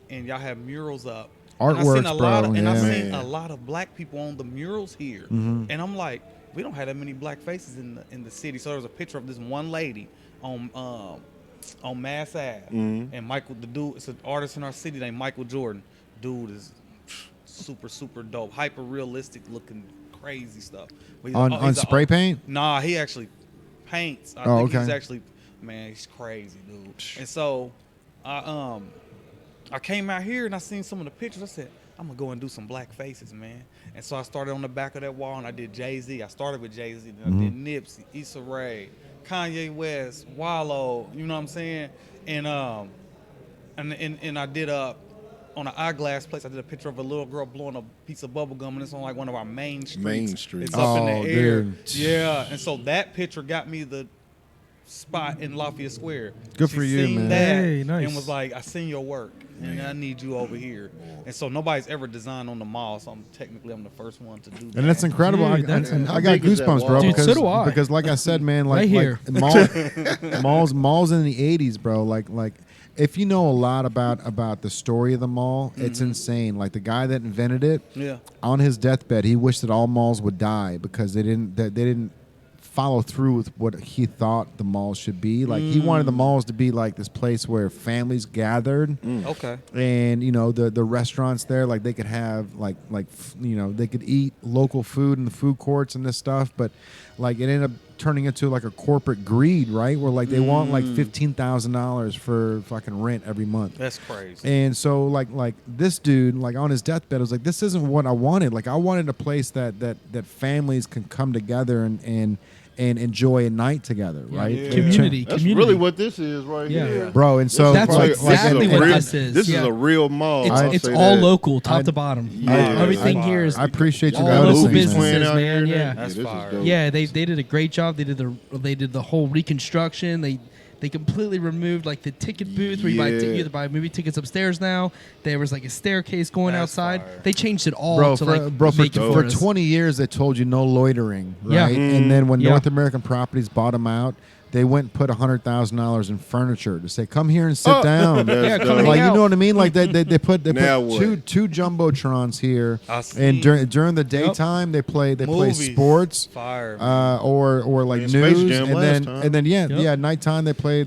and y'all have murals up. Artworks, and I seen a lot bro, of, and I yeah. seen Man. a lot of black people on the murals here, Mm-hmm. and I'm like, we don't have that many black faces in the city. So there's a picture of this one lady on Mass Ave, Mhm. and Michael, the dude, it's an artist in our city named Michael Jordan. Dude is super dope, hyper realistic looking, crazy stuff. But On he's spray paint? Nah, he actually paints. I Oh, think okay. he's actually, man, he's crazy, dude. And so, I came out here and I seen some of the pictures. I said, I'm gonna go and do some black faces, man. And so I started on the back of that wall and I did Jay-Z. I started with Jay-Z, then I did Nipsey, Issa Rae, Kanye West, Wallow. You know what I'm saying? And I did on an eyeglass place. I did a picture of a little girl blowing a piece of bubble gum, and it's on like one of our main streets. Main street. It's up in the air. Dude. Yeah, and so that picture got me the spot in Lafayette Square. Good She for you, seen man. That Hey, nice. And was like, I seen your work, and I need you over here. And so nobody's ever designed on the mall, so I'm the first one to do that. And that's incredible. Dude, that's- I got How big is that goosebumps, bro. wall? Dude, because, so do I. Because, like I said, man, like, Right here. malls in the '80s, bro. Like, if you know a lot about the story of the mall, it's insane. Like the guy that invented it, Yeah. on his deathbed, he wished that all malls would die because they didn't follow through with what he thought the malls should be. Like he wanted the malls to be like this place where families gathered. Okay. And the restaurants there, like they could have they could eat local food in the food courts and this stuff, but like it ended up turning into like a corporate greed, right? Where like they want like $15,000 for fucking rent every month. That's crazy. And so like this dude, like on his deathbed, was like, this isn't what I wanted. Like I wanted a place that families can come together and enjoy a night together, right? Yeah. Community. That's community. really what this is right Yeah. here. Bro, and so That's Probably- exactly this is a what real- this is. This Yeah. is a real mall. I'll It's say all that. local, top to bottom. Yeah, Everything that's here is I appreciate you all guys. local movies businesses, playing out man. here, Yeah. That's this is fire. dope. Yeah, they did a great job. They did the whole reconstruction. They completely removed like the ticket booth where you Yeah. either buy movie tickets upstairs now. There was like a staircase going That's outside. fire. They changed it all Bro, to for, like bro, for, make it for us. 20 years they told you no loitering, Yeah. right? And then when Yeah. North American Properties bought them out, they went and put $100,000 in furniture to say, "Come here and sit down." That's Yeah, dope. come hang Like you out. know what I mean? Like they put Now what? two jumbotrons here, I and see. during the daytime they play Movies. sports, Fire. Man. or like Playing Space news, Jam and last then time. and then Yep. nighttime they play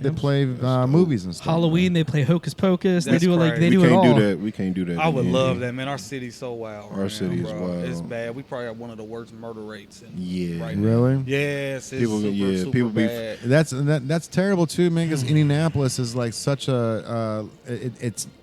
movies and stuff. Halloween. They play Hocus Pocus. They That's do like crazy. they We do it can't all. do that. We can't do that. I would Yeah. love that, man. Our city's so wild. Our right city now, is bro. wild. It's bad. We probably have one of the worst murder rates. Yeah. Right now. Really? Yes. It's People- super, yeah, super people be- bad. That's terrible too, man. Because Indianapolis is like such a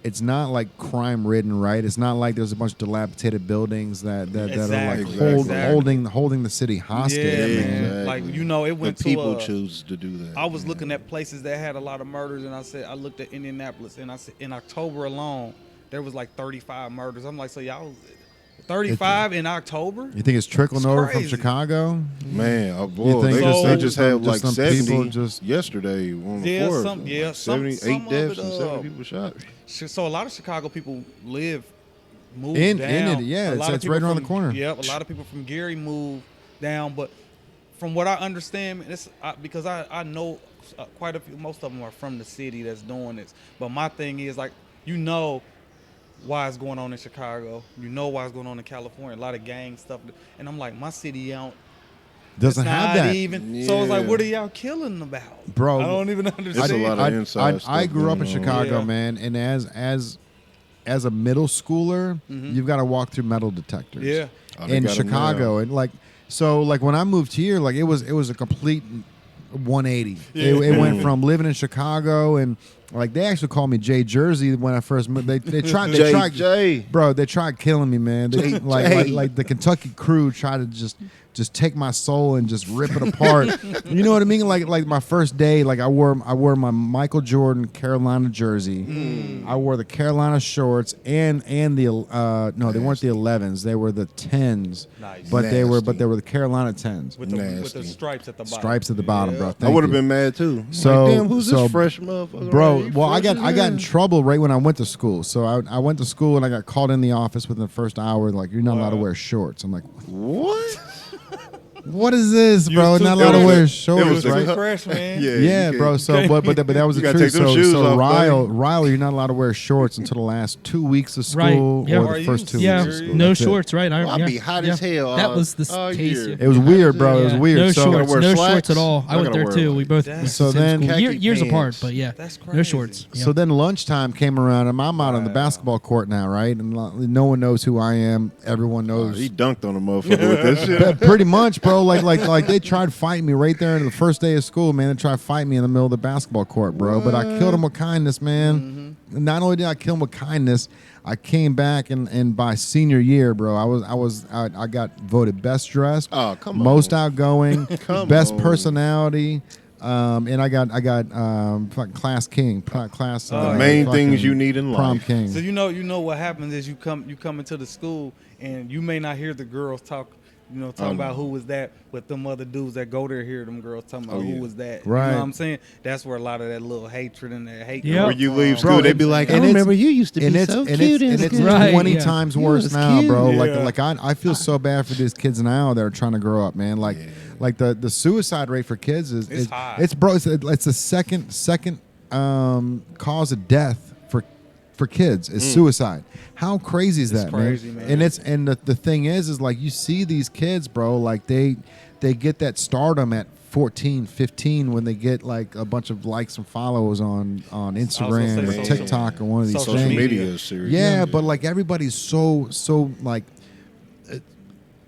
it's not like crime ridden, right? It's not like there's a bunch of dilapidated buildings that are like Exactly. holding the city hostage. Yeah, man. man. Exactly. Like it went The to people choose to do that. I was looking at places that had a lot of murders, and I looked at Indianapolis, and I said in October alone there was like 35 murders. I'm like, so y'all 35 in October? You think it's trickling It's over from crazy. Chicago? Man, oh You boy, think they it's just some- had like some 70 people just- yesterday. One Yeah, before. some- yeah, Like some 78 of deaths it, and 70 people shot. So a lot of Chicago people move In down. it, yeah, A lot of it's people right around the from- corner. Yep, a lot of people from Gary moved down, but from what I understand, because I know quite a few, most of them are from the city that's doing this. But my thing is like, why it's going on in Chicago, why it's going on in California, a lot of gang stuff, and I'm like, my city Doesn't it's have not that, even. So it's like, Yeah. what are y'all killing about, bro. I don't even understand. a lot of inside I stuff grew up in going on. Chicago, Yeah. man, and as a middle schooler, you've got to walk through metal detectors. Yeah. Oh, they in got 'em Chicago, now. and like when I moved here, like it was a complete 180. It went from living in Chicago, and like they actually called me Jay Jersey when I first moved. They tried Jay. bro, they tried killing me, man. They, like the Kentucky crew tried to just take my soul and just rip it apart. You know what I mean? Like my first day, like I wore my Michael Jordan Carolina jersey. I wore the Carolina shorts and the no, they weren't the 11s. They were the 10s. Nice. But they were Nasty. the Carolina 10s. with the Nasty. stripes at the bottom. Stripes at the bottom, bro. I Thank would have you. been mad too. So- Like, damn, who's so- this fresh motherfucker? Bro, Right? well, I Fresh got in as trouble right when I went to school. So I went to school and I got called in the office within the first hour. Like, you're not allowed to wear shorts. I'm like, hell. What? what is this, bro? was too Not allowed to fresh. wear It shorts, was right? too fresh, man. Yeah, you bro. can't- So, but that was You the gotta truth. take them So, shoes so off, Riley, you're not allowed to wear shorts until the last 2 weeks of Right, school yeah. or Are the you first 2 Yeah, weeks of school. no That's it. shorts, right? I'd be hot as hell That all- was the all case. year. It was weird, bro. It was Yeah. weird. No So, shorts, wear no slacks? shorts at all. I I went gotta there wear too. like We both that. went to So the same then- school. Khaki Years apart, pants. but yeah, That's no crazy. shorts. Yeah. So then lunchtime came around, and I'm out on the basketball court now, right? And no one knows who I am. Everyone knows. He dunked on a motherfucker with that shit. Pretty much, bro. bro. Like they tried fighting me right there in the first day of school, man. They tried to fight me in the middle of the basketball court, bro. But I killed them with kindness, man. Not only did I kill them with kindness, I came back and by senior year, bro, I got voted best dressed, most outgoing, best personality. And I got class king, class. The main things you need in life. Prom king. So you know what happens is you come into the school and you may not hear the girls talk about who was that, but them other dudes that go there hear them girls talking about who was that. Right. You know what I'm saying? That's where a lot of that little hatred and that hate. When you leave school, they be like, I remember you used to be so cute. And it's Right, 20 times worse now, cute. bro. Yeah. Like I feel so bad for these kids now that are trying to grow up, man. Like the suicide rate for kids is high. It's the second cause of death for kids is suicide. How crazy is that, crazy, man? And the thing is like you see these kids, bro, like they get that stardom at 14, 15 when they get like a bunch of likes and follows on Instagram or TikTok or one of these social things. media is serious. Yeah, but like everybody's so like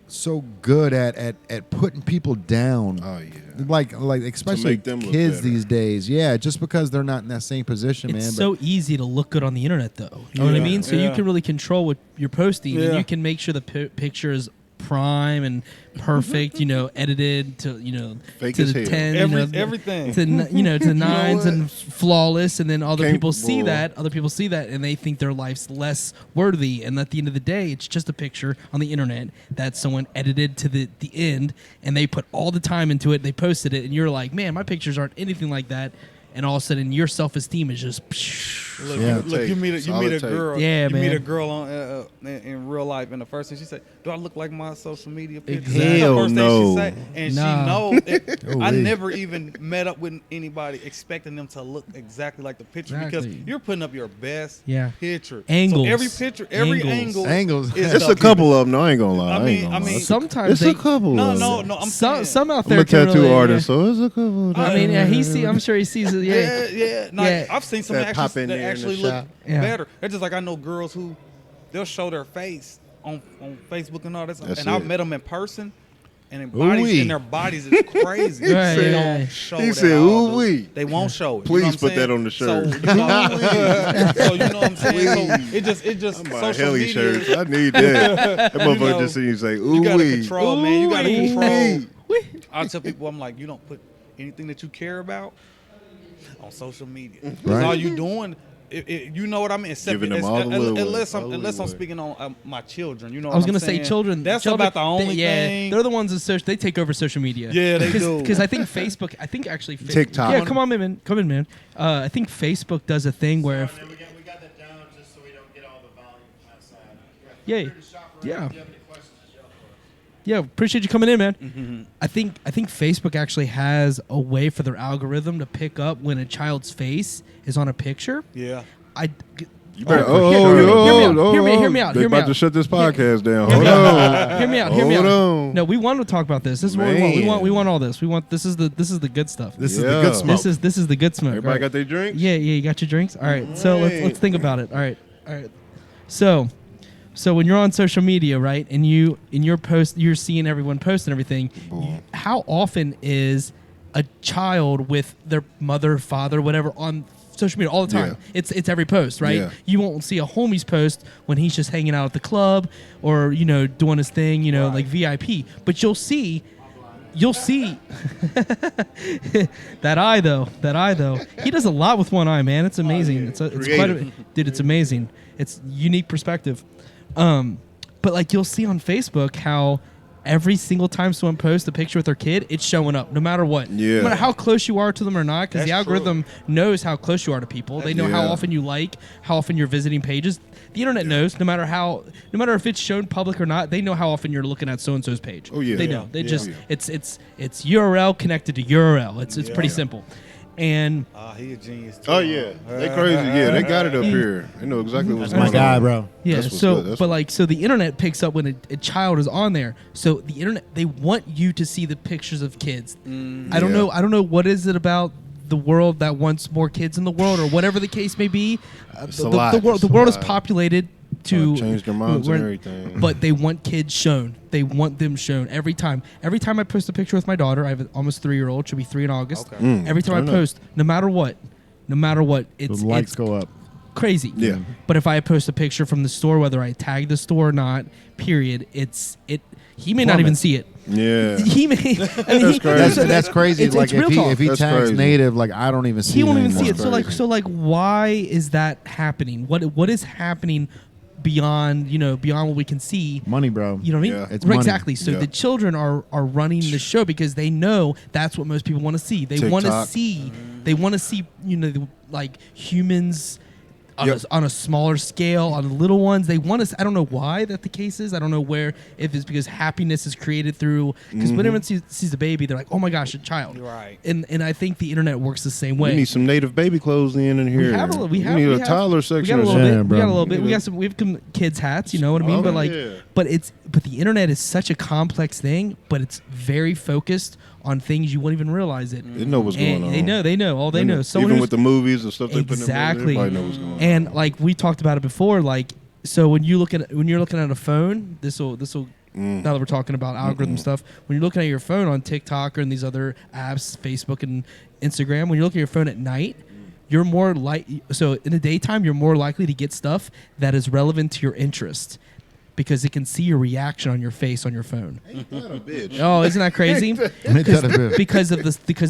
so good at putting people down. Oh yeah. Like especially them look kids better. these days. Yeah, just because they're not in that same position, man. It's so easy to look good on the internet, though. You know what I mean? So you can really control what you're posting, and you can make sure the picture is prime and perfect. Edited to Fake to as the hell. 10, Everything. to to nines what? and flawless, and then other people see Capable. that. Other people see that, and they think their life's less worthy. And at the end of the day, it's just a picture on the internet that someone edited to the end, and they put all the time into it. They posted it, and you're like, man, my pictures aren't anything like that. And all of a sudden, your self-esteem is just. Look, you meet a girl. Yeah, you man. meet a girl on in real life, and the first thing she said, "Do I look like my social media picture?" Exactly. Hell That's the first no. thing she say, and Nah. she know. I never even met up with anybody expecting them to look exactly like the picture because Exactly. you're putting up your best picture. So every picture, every Angles. is It's a couple of them. No, I ain't gonna lie. I mean, Sometimes it's a couple. No, of no, them. no. I'm some out I'm there a can tattoo really, artist, so it's a couple. Of them. I mean, I'm sure he sees it. Yeah. Yeah. No, Yeah. I've seen some That pop that in there in the actually look shop. Yeah. better. It's just like I know girls who they'll show their face on Facebook and all that stuff. That's And I've it. met them in person, and Ooh-wee. in their bodies is crazy. Right, They yeah. don't show He that said, all, dude. "Ooh-wee." They won't show it. Please you know what put I'm that saying? on the shirt. So you know what I'm saying? So it just I'm buying social heli media. shirts. I need that. That motherfucker know, just see you say, You "Ooh gotta wee." control, man. You gotta Ooh-wee. control. I tell people, I'm like, you don't put anything that you care about on social media. That's Right. all you doing. You know what I mean? Except Giving them all the leeway. unless I'm Leeway. speaking on my children. You know, I was going to say children. That's children, about the only thing. They're the ones that they take over social media. Yeah, they do. Because I think Facebook. I think actually TikTok. Yeah, come on, man. I think Facebook does a thing where if we got that down just so we don't get all the volume outside. Yeah. If you Yeah. have any questions, just yell for us. yeah, appreciate you coming in, man. Mm-hmm. I think Facebook actually has a way for their algorithm to pick up when a child's face is on a picture. Yeah. You better, Hear me out. They Hear me about out. to shut this podcast down. Hear Hold me on. out. Hear me out. Hold on. No, we want to talk about this. This is what we want. Man. We want all this. This is the good stuff. This is the Yeah. good smoke. This is the good smoke. Everybody right? got their drinks? Yeah, you got your drinks. All right, so let's think about it. All right. So when you're on social media, right, and in your post, you're seeing everyone post and everything. How often is a child with their mother, father, whatever on social media all the time? Yeah. It's every post, right? Yeah. You won't see a homie's post when he's just hanging out at the club or doing his thing, like VIP. But you'll see that eye though. He does a lot with one eye, man. It's amazing. It's quite dude. It's amazing. It's unique perspective. But like you'll see on Facebook how every single time someone posts a picture with their kid, it's showing up no matter what. Yeah. No matter how close you are to them or not, because the That's algorithm knows how close you are to people. They know how Yeah. often you like, how often you're visiting pages. The internet knows no matter if it's shown public or not, they know how often you're looking at so and so's page. Oh, yeah. They know. They Yeah. just Yeah. it's URL connected to URL. It's pretty simple. And He a genius too. Oh, yeah. They crazy. Yeah, they got it up here. They know exactly what's That's going my on. guy, bro. yeah, That's what's so good. That's but like so the internet picks up when a child is on there. So the internet, they want you to see the pictures of kids. I don't know what is it about the world that wants more kids in the world or whatever the case may be. It's a lot. It's The a world is lot. populated to change their minds and we're- everything. But they want kids shown. They want them shown every time. Every time I post a picture with my daughter, I have an almost 3-year-old. She'll be 3 in August. Okay. Every time I turn up. post, no matter what, The it's likes go up. crazy. Yeah. But if I post a picture from the store, whether I tag the store or not, period, he may not even see it. Yeah. He may. I mean, That's crazy. That's crazy. It's Like real talk. if he That's tags crazy. native, like I don't even see. he won't it even see anymore. it. So like, why is that happening? What is happening beyond what we can see? Money, bro. You know what I mean? Yeah. It's Right, money. exactly. So Yeah. the children are running the show because they know that's what most people want to see. They want to TikTok. see. They want to see. Like humans. Yep. On a smaller scale, on the little ones, they want us. I don't know why that the case is. I don't know if it's because happiness is created through. Because when everyone sees a baby, they're like, "Oh my gosh, a child!" Right. And I think the internet works the same way. We need some native baby clothes in here. We need a toddler section. We got a or little something. bit. bro. We got a little bit. We have some kids hats. You know what I mean? Oh, But yeah. but the internet is such a complex thing. But it's very focused on things you wouldn't even realize it. They know what's And going on. They know. All they know. Someone Even who's- with the movies and stuff they put in Exactly. everybody knows what's going on. And like we talked about it before, like so when you're looking at a phone, this will now that we're talking about algorithm stuff, when you're looking at your phone on TikTok or in these other apps, Facebook and Instagram, when you're looking at your phone at night, you're more so in the daytime you're more likely to get stuff that is relevant to your interest. Because it can see your reaction on your face on your phone. Ain't that a bitch? Oh, isn't that crazy? Ain't that a bit? because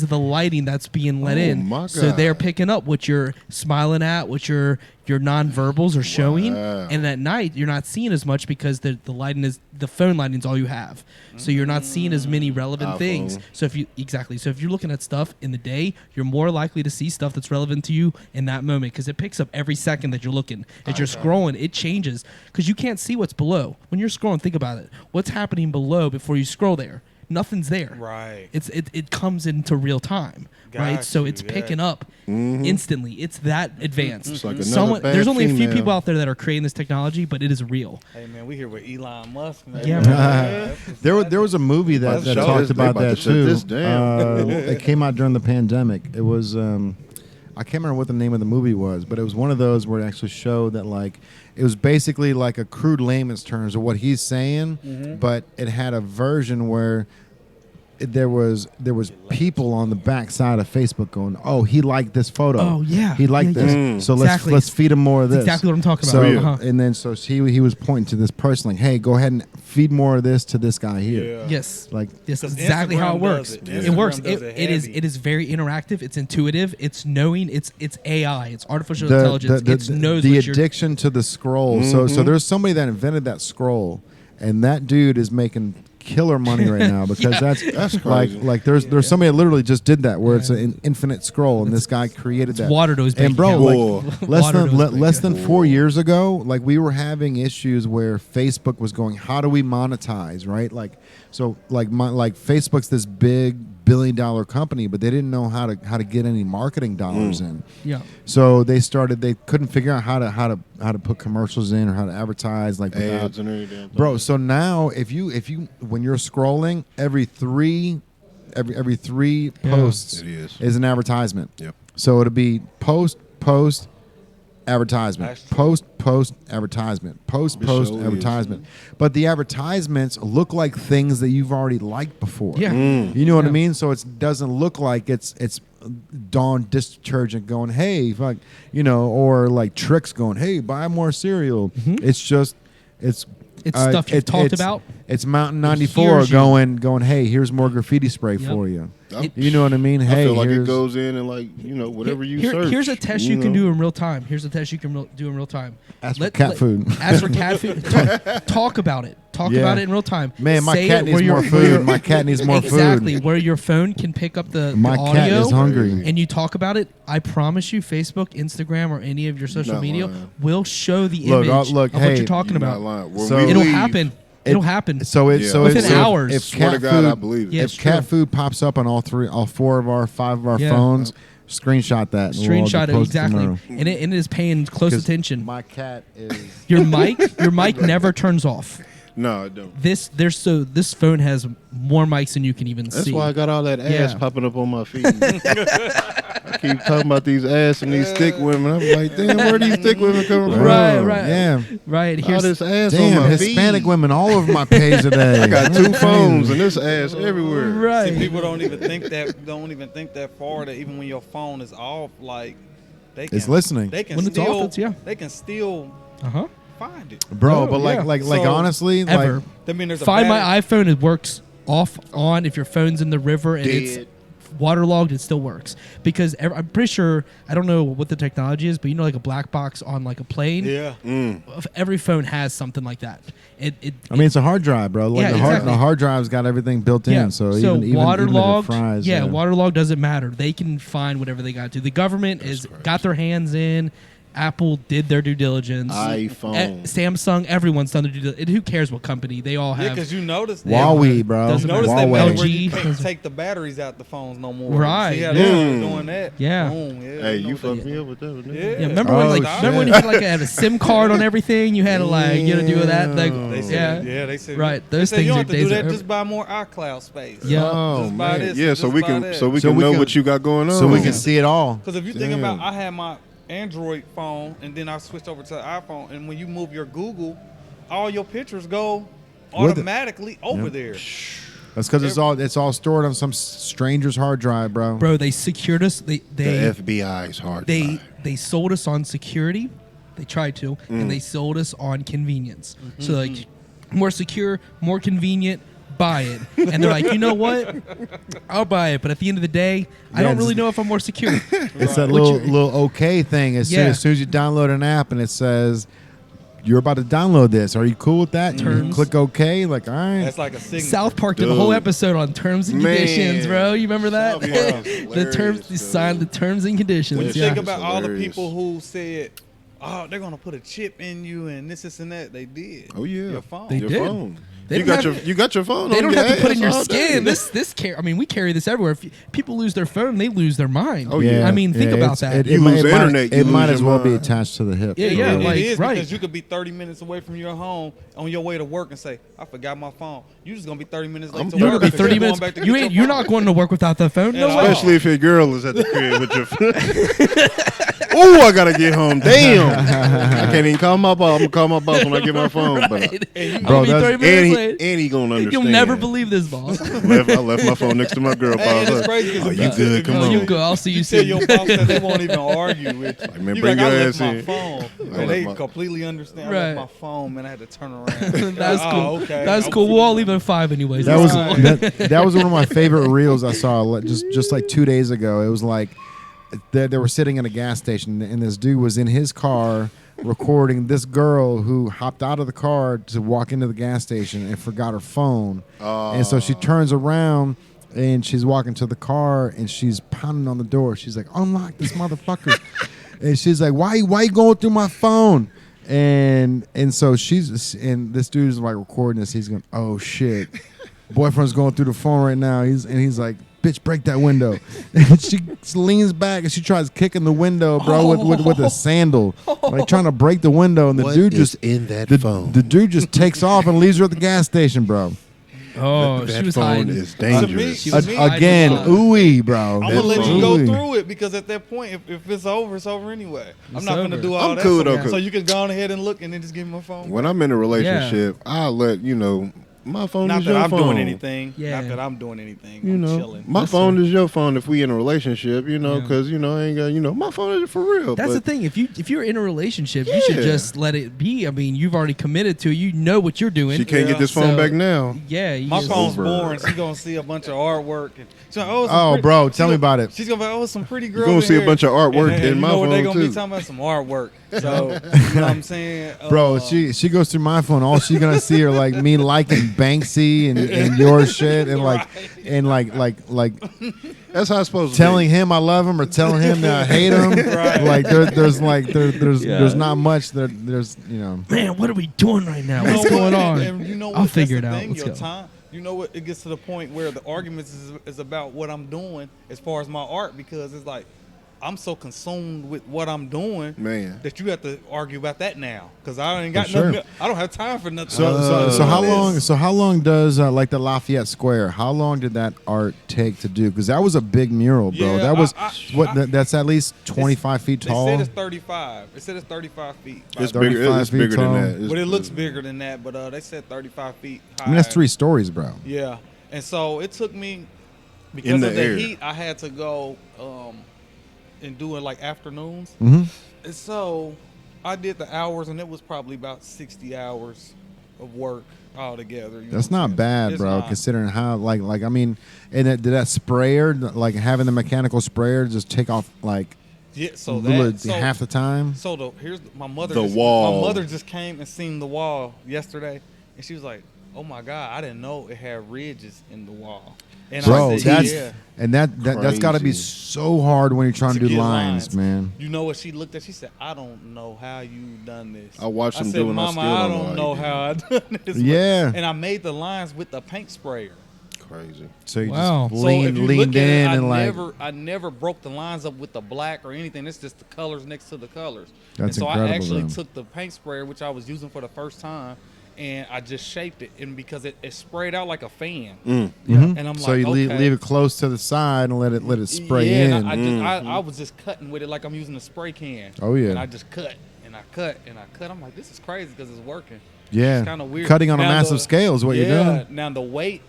of the lighting that's being let Oh, in. my So God. they're picking up what you're smiling at, what your nonverbals are showing, Wow. and at night you're not seeing as much because the phone lighting is all you have. So you're not seeing as many relevant iPhone. things. So if you're looking at stuff in the day, you're more likely to see stuff that's relevant to you in that moment because it picks up every second that you're looking. As you're scrolling, it changes because you can't see what's below. When you're scrolling, think about it. What's happening below before you scroll there? Nothing's there. Right. It comes into real time, right? Got So you, it's yeah. picking up instantly. It's that advanced. It's like another bad There's only a few female. people out there that are creating this technology, but it is real. Hey man, we here with Elon Musk. Man. Yeah, man. There was a movie that Let's show talked this- they about about to that shut too. this down. It came out during the pandemic. It was I can't remember what the name of the movie was, but it was one of those where it actually showed that like it was basically like a crude layman's terms of what he's saying, but it had a version where there was people on the backside of Facebook going, "Oh, he liked this photo. Oh, yeah. he liked Yeah, this. yeah. So Exactly. let's feed him more of That's this." exactly what I'm talking So about. Uh-huh. and then so he was pointing to this person like, "Hey, go ahead and feed more of this to this guy here." Yeah. Yes. Like Yes, that's 'Cause exactly how Instagram it works. does it. It Instagram works. does it It is heavy. it is very interactive. It's intuitive. It's knowing. It's AI. It's artificial intelligence. It knows the what you're. addiction to the scroll. So there's somebody that invented that scroll, and that dude is making killer money right now because that's crazy. like there's somebody that literally just did that where it's an infinite scroll, and this guy created that. Water to his bank And bro, account. like Whoa. less Water to his than bank less than account. 4 years ago, like we were having issues where Facebook was going, how do we monetize, right? Like so like Facebook's this big billion-dollar company, but they didn't know how to get any marketing dollars in. Yeah. So they couldn't figure out how to put commercials in or how to advertise like without, Ads and everything. bro. So now if you when you're scrolling every three posts It is. is an advertisement. Yep. So it'll be post advertisement, That's true. post advertisement, post It sure is. advertisement. But the advertisements look like things that you've already liked before. Yeah. You know what I Yeah. mean? So it doesn't look like it's Dawn dish detergent going, hey, fuck, or like Tricks going, hey, buy more cereal. It's just it's stuff you've talked about. It's Mountain 94 hears you. going, hey, here's more graffiti spray Yep. for you. It- You know what I mean? I Hey, feel like it here's- goes in and like whatever you search. Here's a test you can do in real time. Here's a test you can do in real time. Ask for cat food. Ask for cat food. Talk about it. Talk Yeah. about it in real time. Man, my Say cat it needs where more your- food. where your- My cat needs more exactly, food. where your phone can pick up the My audio. cat is hungry. And you talk about it. I promise you, Facebook, Instagram, or any of your social Not media lying. will show the Look, image look, of hey, what you're talking You're not about. lying. When So- we It'll leave, happen. It'll happen. So it Yeah. so Within it's, hours. If Swear to cat God, I food, believe it. Yeah, if it's cat true. food pops up on all 4 of our 5 of our Yeah. phones, screenshot that. and we'll all Screenshot it post exactly, tomorrow. and it is paying close 'Cause attention. My cat is. Your mic never turns off. No, I don't. This phone has more mics than you can even That's see. why I got all that ass Yeah. popping up on my feed. I keep talking about these ass and these thick women. I'm like, damn, where these thick women coming from? Right. Yeah. Right. All Here's this ass on Damn, my Hispanic feed. women all over my page today. I got 2 phones and this ass everywhere. right. See, people don't even think that far. That even when your phone is off, like they can, It's listening. They can When it's still, off, it's- yeah. They can still Uh-huh. find it. Bro, Oh, but yeah. like So, honestly, Ever. like I mean, there's a Find battery- My iPhone. It works off on if your phone's in the river and Dead. it's waterlogged. It still works because I'm pretty sure, I don't know what the technology is, but you know, like a black box on like a plane. Yeah. Every phone has something like that. I mean, it's a hard drive, bro. Like Yeah, the hard drive's got everything built in. So even if it waterlogged, fries, waterlogged doesn't matter. They can find whatever they got to. The government got their hands in. Apple did their due diligence. iPhone. Samsung, everyone's done their due diligence. Who cares what company? They all Yeah, have. because you notice Huawei, bro. Doesn't Notice matter. that Huawei. made where you LG can't doesn't- take the batteries out the phones no more. Right. See how Yeah. they were doing that? Yeah. Boom, yeah. Hey, know you what they- fucked me up with that one. didn't you? Yeah. Yeah, remember Oh, when shit. remember when you had like had a SIM card on everything? You had to like do with that. Like, They said, yeah. yeah, they said, Right, They those said things you are don't have to do days that. are Just buy more iCloud space. Yeah. Oh Just buy man, this, yeah. just So we buy can, that. so we So can we know can- what you got going on. So we can see it all. Because if you think Damn. about, I had my Android phone and then I switched over to the iPhone, and when you move your Google, all your pictures go With it. automatically over there. That's because it's all stored on some stranger's hard drive, bro. Bro, they secured us. the They FBI's hard. they drive. they sold us on security. They tried to, and they sold us on convenience. So like, more secure, more convenient. Buy it, and they're like, you know what? I'll buy it, but at the end of the day, I don't really know if I'm more secure. It's that What little okay thing. As Yeah. soon as you download an app and it says you're about to download this, are you cool with that? You Terms. click okay. Like, all right. That's like a signal. South Park did a whole Dude. episode on terms and Man. conditions, bro. You remember that? South Park is The terms, hilarious, they signed the dude. terms and conditions. When you yeah. think about all the Hilarious. people who said, "Oh, they're gonna put a chip in you and this and that," they did. Oh yeah, Your phone. They Your did. phone. They You don't got have- you got your phone. They on don't your have to put in ass your all day. skin. I mean, we carry this everywhere. If people lose their phone, they lose their mind. Oh, yeah. I mean, think about that. You lose the internet, you It might lose as your well be mind. attached to the hip. Yeah, It yeah, is, like, it is right. because you could be 30 minutes away from your home on your way to work and say, "I forgot my phone." You just gonna be 30 minutes late to You're work. gonna be because 30 you're going minutes. back to You get ain't. your You're phone. not going to work without that phone. No At way. all. Especially if your girl is at the crib with your. Oh, I gotta get home. Damn, I can't even call my boss. I'm gonna call my boss when I get my phone. But I'll Bro, be that's- 30 minutes late. and he gonna understand. You'll never believe this, boss. I left my phone next to my girl. Hey, and boss. it's crazy because Oh, you good? Come Oh, on. you go. I'll see you You tell soon. your boss that they won't even argue with you. man, You bring like, I your left ass my in. phone, left and they my- completely understand. I Right. left my phone, man. I had to turn around. That's Oh, cool. okay. That's I'm cool. We'll all cool. leave at 5 anyways. That That's was cool. that was one of my favorite reels I saw just like 2 days ago. It was like they were sitting at a gas station and this dude was in his car recording this girl who hopped out of the car to walk into the gas station and forgot her phone. And so she turns around and she's walking to the car and she's pounding on the door. She's like, "Unlock this motherfucker." And she's like, why you going through my phone? And so and this dude's like recording this. He's going, "Oh shit, boyfriend's going through the phone right now." He's like, "Bitch, break that window." And she leans back and she tries kicking the window, bro, with a sandal, like trying to break the window. And the What dude is just in that the, phone? the dude just takes off and leaves her at the gas station, bro. Oh, that she was phone hiding. is dangerous. She was Again, hiding. ooey, bro. I'm gonna let you go Ooey. through it because at that point, if it's over anyway. I'm not gonna over. do all I'm that. cool, so, though, 'cause- so you can go on ahead and look and then just give me my phone. When I'm in a relationship, I'll let my phone Not is that your I'm phone. doing anything. Yeah. Not that I'm doing anything. You I'm know, chilling. my Yes, phone sir. is your phone if we in a relationship. Because I ain't got. My phone is for real. That's but the thing. If you're in a relationship, you should Yeah. just let it be. I mean, you've already committed to it. You know what you're doing. She can't Yeah. get this phone So- back now. Yeah. You My just- phone's over. boring. She's gonna see a bunch of artwork. And she's like, some Oh, pretty- bro, she's tell me gonna- about it. She's gonna be, oh, some pretty girls. gonna in see a here. bunch of artwork And in you my know what they phone, gonna be too. talking about? Some artwork. So you know what I'm saying, Bro, she goes through my phone. All she's gonna see are like me liking Banksy and your shit and like That's how it's supposed to telling him I love him or telling him that I hate him. Right. Like there's not much. There's Man, what are we doing right now? You What's know going what? on? And you know what? I'll That's figure the it out. thing, Let's your go. time. You know what? It gets to the point where the arguments is about what I'm doing as far as my art because it's like I'm so consumed with what I'm doing, Man. that you have to argue about that now, because I ain't got For sure. nothing. I don't have time for nothing. So how long? So how long does like the Lafayette Square? How long did that art take to do? Because that was a big mural, bro. Yeah, that was that's at least 25 feet tall. They said it's 35. It said it's 35 feet. It's 35 bigger. It's feet bigger tall. than that. But it looks bigger than that. But they said 35 feet high. I mean, that's 3 stories, bro. Yeah, and so it took me, because of the air. heat, I had to go and do it like afternoons. Mm-hmm. And so I did the hours, and it was probably about 60 hours of work altogether. You know That's what I'm not saying? bad, It's bro. not. Considering how like I mean, and did that sprayer, like having the mechanical sprayer, just take off like Yeah, so literally that so, half the time? So my mother. The just, wall. My mother just came and seen the wall yesterday, and she was like, "Oh my God, I didn't know it had ridges in the wall." And Bro, I said, that's "Yeah." and that's got to be Crazy. so hard when you're trying to do get lines, man. You know what she looked at? She said, "I don't know how you done this." I watched them said, do it, and I Mama, still I don't know don't how know you how I done this. Yeah. And I made the lines with the paint sprayer. Crazy. So you Wow. just So if leaned you in look at it, and I never broke the lines up with the black or anything. It's just the colors next to the colors. That's and so incredible, I actually man. took the paint sprayer, which I was using for the first time, and I just shaped it. And because it sprayed out like a fan. Mhm. And I'm So like, you okay. leave it close to the side and let it spray yeah, in. and I was just cutting with it like I'm using a spray can. Oh, yeah. And I just cut and I cut and I cut. I'm like, this is crazy because it's working. Yeah. It's kind of weird. Cutting on a Now massive scale is what you're doing. Now the weight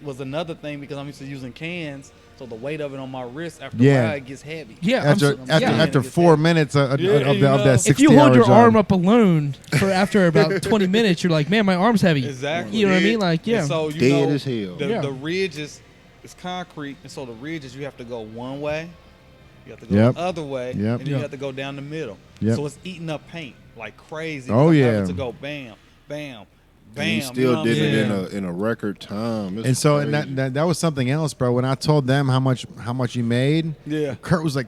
was another thing because I'm used to using cans. So the weight of it on my wrist after Yeah. a while it gets heavy. Yeah, After 4 minutes of Yeah, that you know, 60 if you hold your job. arm up alone for after about 20 minutes, you're like, man, my arm's heavy. Exactly. You know what I mean? Like, yeah. And so you Dead know, as hell. Yeah. the ridge is concrete, and so the ridges you have to go one way, you have to go Yep. the other way, Yep. and you have to go down the middle. Yep. So it's eating up paint like crazy. Oh, I'm yeah. having to go bam, bam, bam. And he you still know what did I'm it saying? in a record time. It's And so crazy. and that was something else, bro. When I told them how much you made, Yeah. Kurt was like,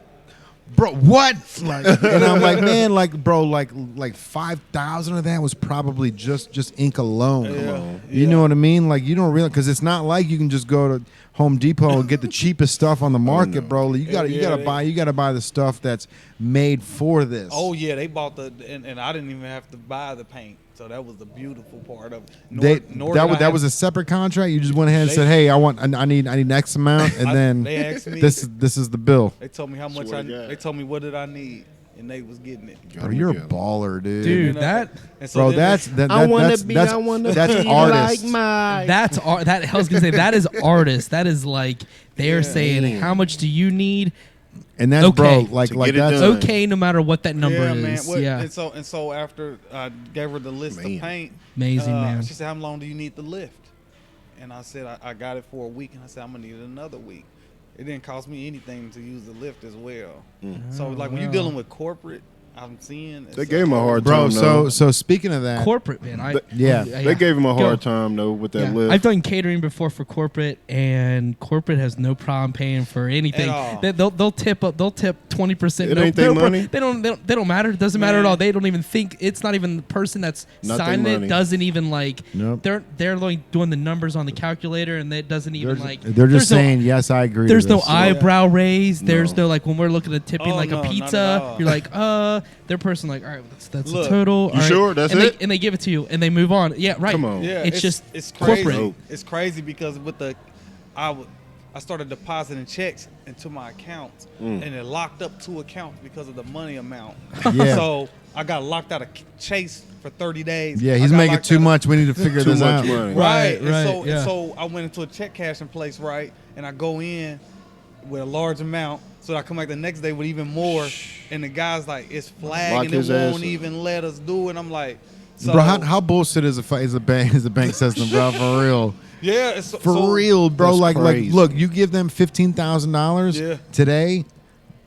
"Bro, what?" Like, and I'm like, "Man, like, bro, like 5,000 of that was probably just ink alone. Yeah. You know what I mean? Like, you don't realize because it's not like you can just go to Home Depot and get the cheapest stuff on the market, bro. You gotta buy the stuff that's made for this. Oh yeah, they bought and I didn't even have to buy the paint, so that was the beautiful part of it. That was a separate contract. You just went ahead and said, "Hey, I need X amount," and then they asked me. this is the bill. They told me how much Swear to God. They told me what did I need, and they was getting it. Bro, you're a baller, dude. Dude, You know? that And so Bro, then that's they- that, I want that's to be. that's I want to that's be artist. like my. that's art. That I was gonna say that is artist. That is like they're Yeah. saying how much do you need? And that's Okay. bro, like To like get it that's done. Okay, no matter what that number yeah, is. man. What, Yeah, And so after I gave her the list Man. of paint, amazing, man. she said, "How long do you need the lift?" And I said, "I got it for a week." And I said, "I'm gonna need it another week." It didn't cost me anything to use the lift as well. So like when you're wow. dealing with corporate, I'm seeing They gave him a hard bro. time. though. So speaking of that, Corporate, man. yeah. They gave him a Go. hard time though with that Yeah. lift. I've done catering before for corporate, and corporate has no problem paying for anything. At all. They'll tip 20%. It ain't their money. They don't matter. It doesn't matter at Man. all. They don't even think it's not even the person that's Not their signing it money. doesn't even like. Nope. They're like doing the numbers on the calculator, and it doesn't even like. they're just there's no- saying yes, I agree. There's to no this. eyebrow raise. There's No. no like when we're looking at tipping Oh, like no, a not at pizza. all. You're like, their person like, all right, that's Look, the total. you all sure? That's and it? and they give it to you, and they move on. Yeah, right. Come on. Yeah, It's just it's crazy. corporate. It's crazy because with I started depositing checks into my accounts, and it locked up 2 accounts because of the money amount. Yeah. So I got locked out of Chase for 30 days. Yeah, I he's got making locked too out of- much. We need to figure Too this much out. money. Right, And right, so, yeah. and so I went into a check cashing place, right? And I go in with a large amount. So I come back the next day with even more. And the guy's like, it's Lock flagging. his It ass won't up. even let us do it. I'm like, so, Bro, how bullshit is a bank system, bro? For real. yeah, it's For real, bro. That's Like crazy. look, you give them $15,000 Yeah. today.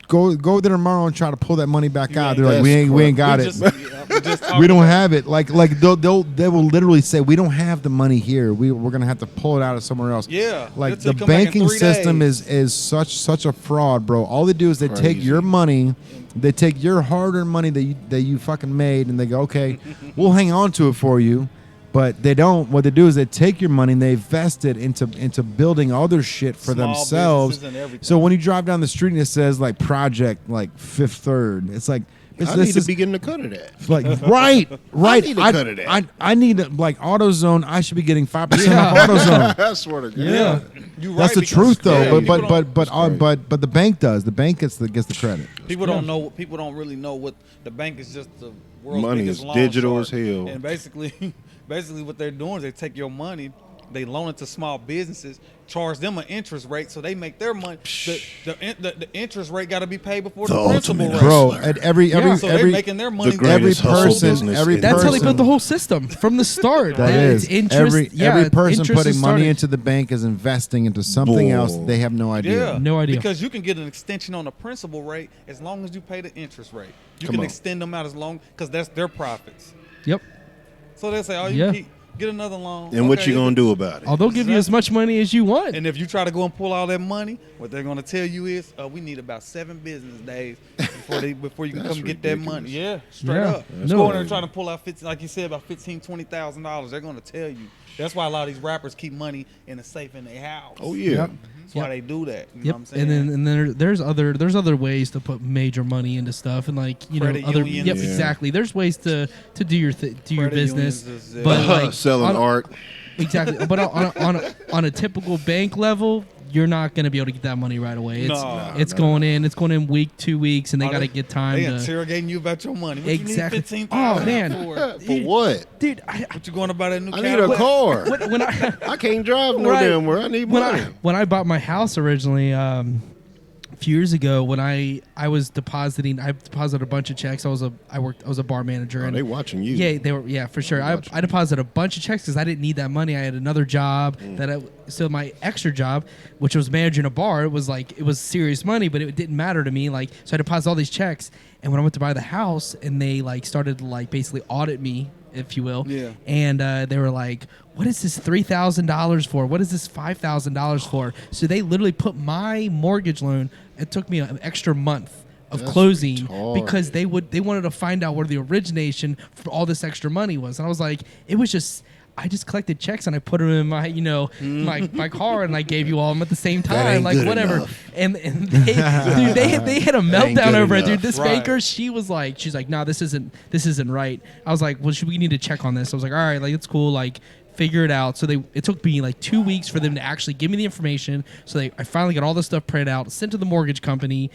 Go there tomorrow and try to pull that money back You out. ain't- They're like, we That's ain't got we it. just- we just talked We don't about have it. Like they will literally say we don't have the money here. We're gonna have to pull it out of somewhere else. Yeah, Like it'll the come back in banking 3 system days. is such a fraud, bro. All they do is they take Crazy. your money, they take your hard-earned money that you fucking made, and they go, okay, we'll hang on to it for you, But they don't. What they do is they take your money and they invest it into building other shit for Small themselves. businesses and everything. So when you drive down the street and it says like Project like Fifth Third, it's like I need to be getting a cut of that. like right. I need a cut of that. I need to, like AutoZone. I should be getting 5% off AutoZone. I swear to God. Yeah. You're right, That's the because- truth though. yeah, but people don't- but the bank does. The bank gets the credit. People don't know. People don't really know what the bank is. Just the world's Money biggest is loan digital shark. as hell. And basically, what they're doing is they take your money, they loan it to small businesses, charge them an interest rate, so they make their money. The interest rate got to be paid before the principal rate. Bro, at every so they're every making their money. The greatest every hustle person- business every in That's how they person- built the whole system from the start. That It's is interest. every person interest putting is money started. into the bank is investing into something Bull. else. They have no idea. Yeah, No idea. Because you can get an extension on the principal rate as long as you pay the interest rate. You Come can on. extend them out as long because that's their profits. Yep. So they say, "Oh, you Yeah. get another loan." And what Okay, you gonna do about it? Oh, they'll give you as much money as you want. And if you try to go and pull all that money, what they're going to tell you is, we need about 7 business days before you can That's come get that ridiculous. money. Yeah, straight Yeah. up. That's Go in there crazy. and trying to pull out, like you said, about $15,000-$20,000. They're going to tell you. That's why a lot of these rappers keep money in a safe in their house. Oh yeah. Yep. That's why they do that. You know Yep. what I'm saying? And then there's other ways to put major money into stuff, and like Credit other unions. yep Yeah. exactly. There's ways to do your Credit business, unions is, but like selling on- art. exactly. But on a typical bank level, you're not going to be able to get that money right away. It's going in week, 2 weeks, and they Oh, got to get time They to interrogating you about your money. What exactly. You need $15,000 Oh man, for? For what? dude, What you going to buy that new I need a Cadillac? car. when I I can't drive no Right. damn where. I need money. when I bought my house originally, a few years ago, when I deposited a bunch of checks. I was a bar manager, Oh, and they watching you. yeah, they were. Yeah, for sure. I deposited a bunch of checks because I didn't need that money. I had another job so my extra job, which was managing a bar, it was serious money, but it didn't matter to me. Like, so I deposited all these checks, and when I went to buy the house, and they started to basically audit me, if you will. Yeah. And they were like, "What is this $3,000 for? What is this $5,000 for?" So they literally put my mortgage loan. It took me an extra month of That's closing retarded. because they wanted to find out where the origination for all this extra money was. And I was like, I just collected checks and I put them in my, my car, and I gave you all them at the same time, ain't like good whatever. enough. And they had a meltdown good over it, dude. enough. This Right. banker, she's like, "No, this isn't right." I was like, "Well, we need to check on this." I was like, "All right, it's cool, figure it out." So it took me 2 weeks for them to actually give me the information. So I finally got all this stuff printed out, sent to the mortgage company.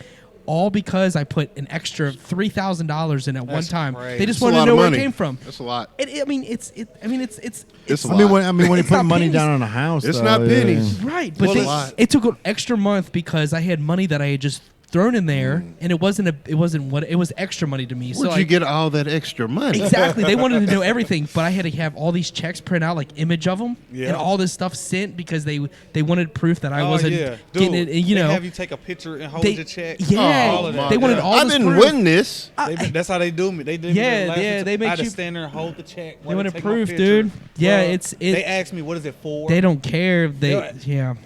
All because I put an extra $3,000 in at one That's time. crazy. They just That's a wanted lot to know of where it money. came from. That's a lot. It's It's a I mean, lot. when you It's put not money pennies. down on a house, It's though, not yeah. pennies. right, but Well, they, it's a lot. it took an extra month because I had money that I had just thrown in there, and it wasn't extra money to me. Where'd so you get all that extra money? Exactly. They wanted to know everything, but I had to have all these checks print out, image of them, Yeah. and all this stuff sent because they wanted proof that I wasn't Dude, getting it. they have you take a picture and hold They- your check. yeah, all of that. they wanted God. all I this didn't proof. win this. That's how they do me. They did Yeah, me last yeah, time. they make I had to you- stand there and hold the check. They wanted take my proof, picture. dude. Yeah, Well, it's- They asked me, "What is it for?" They don't care. They'll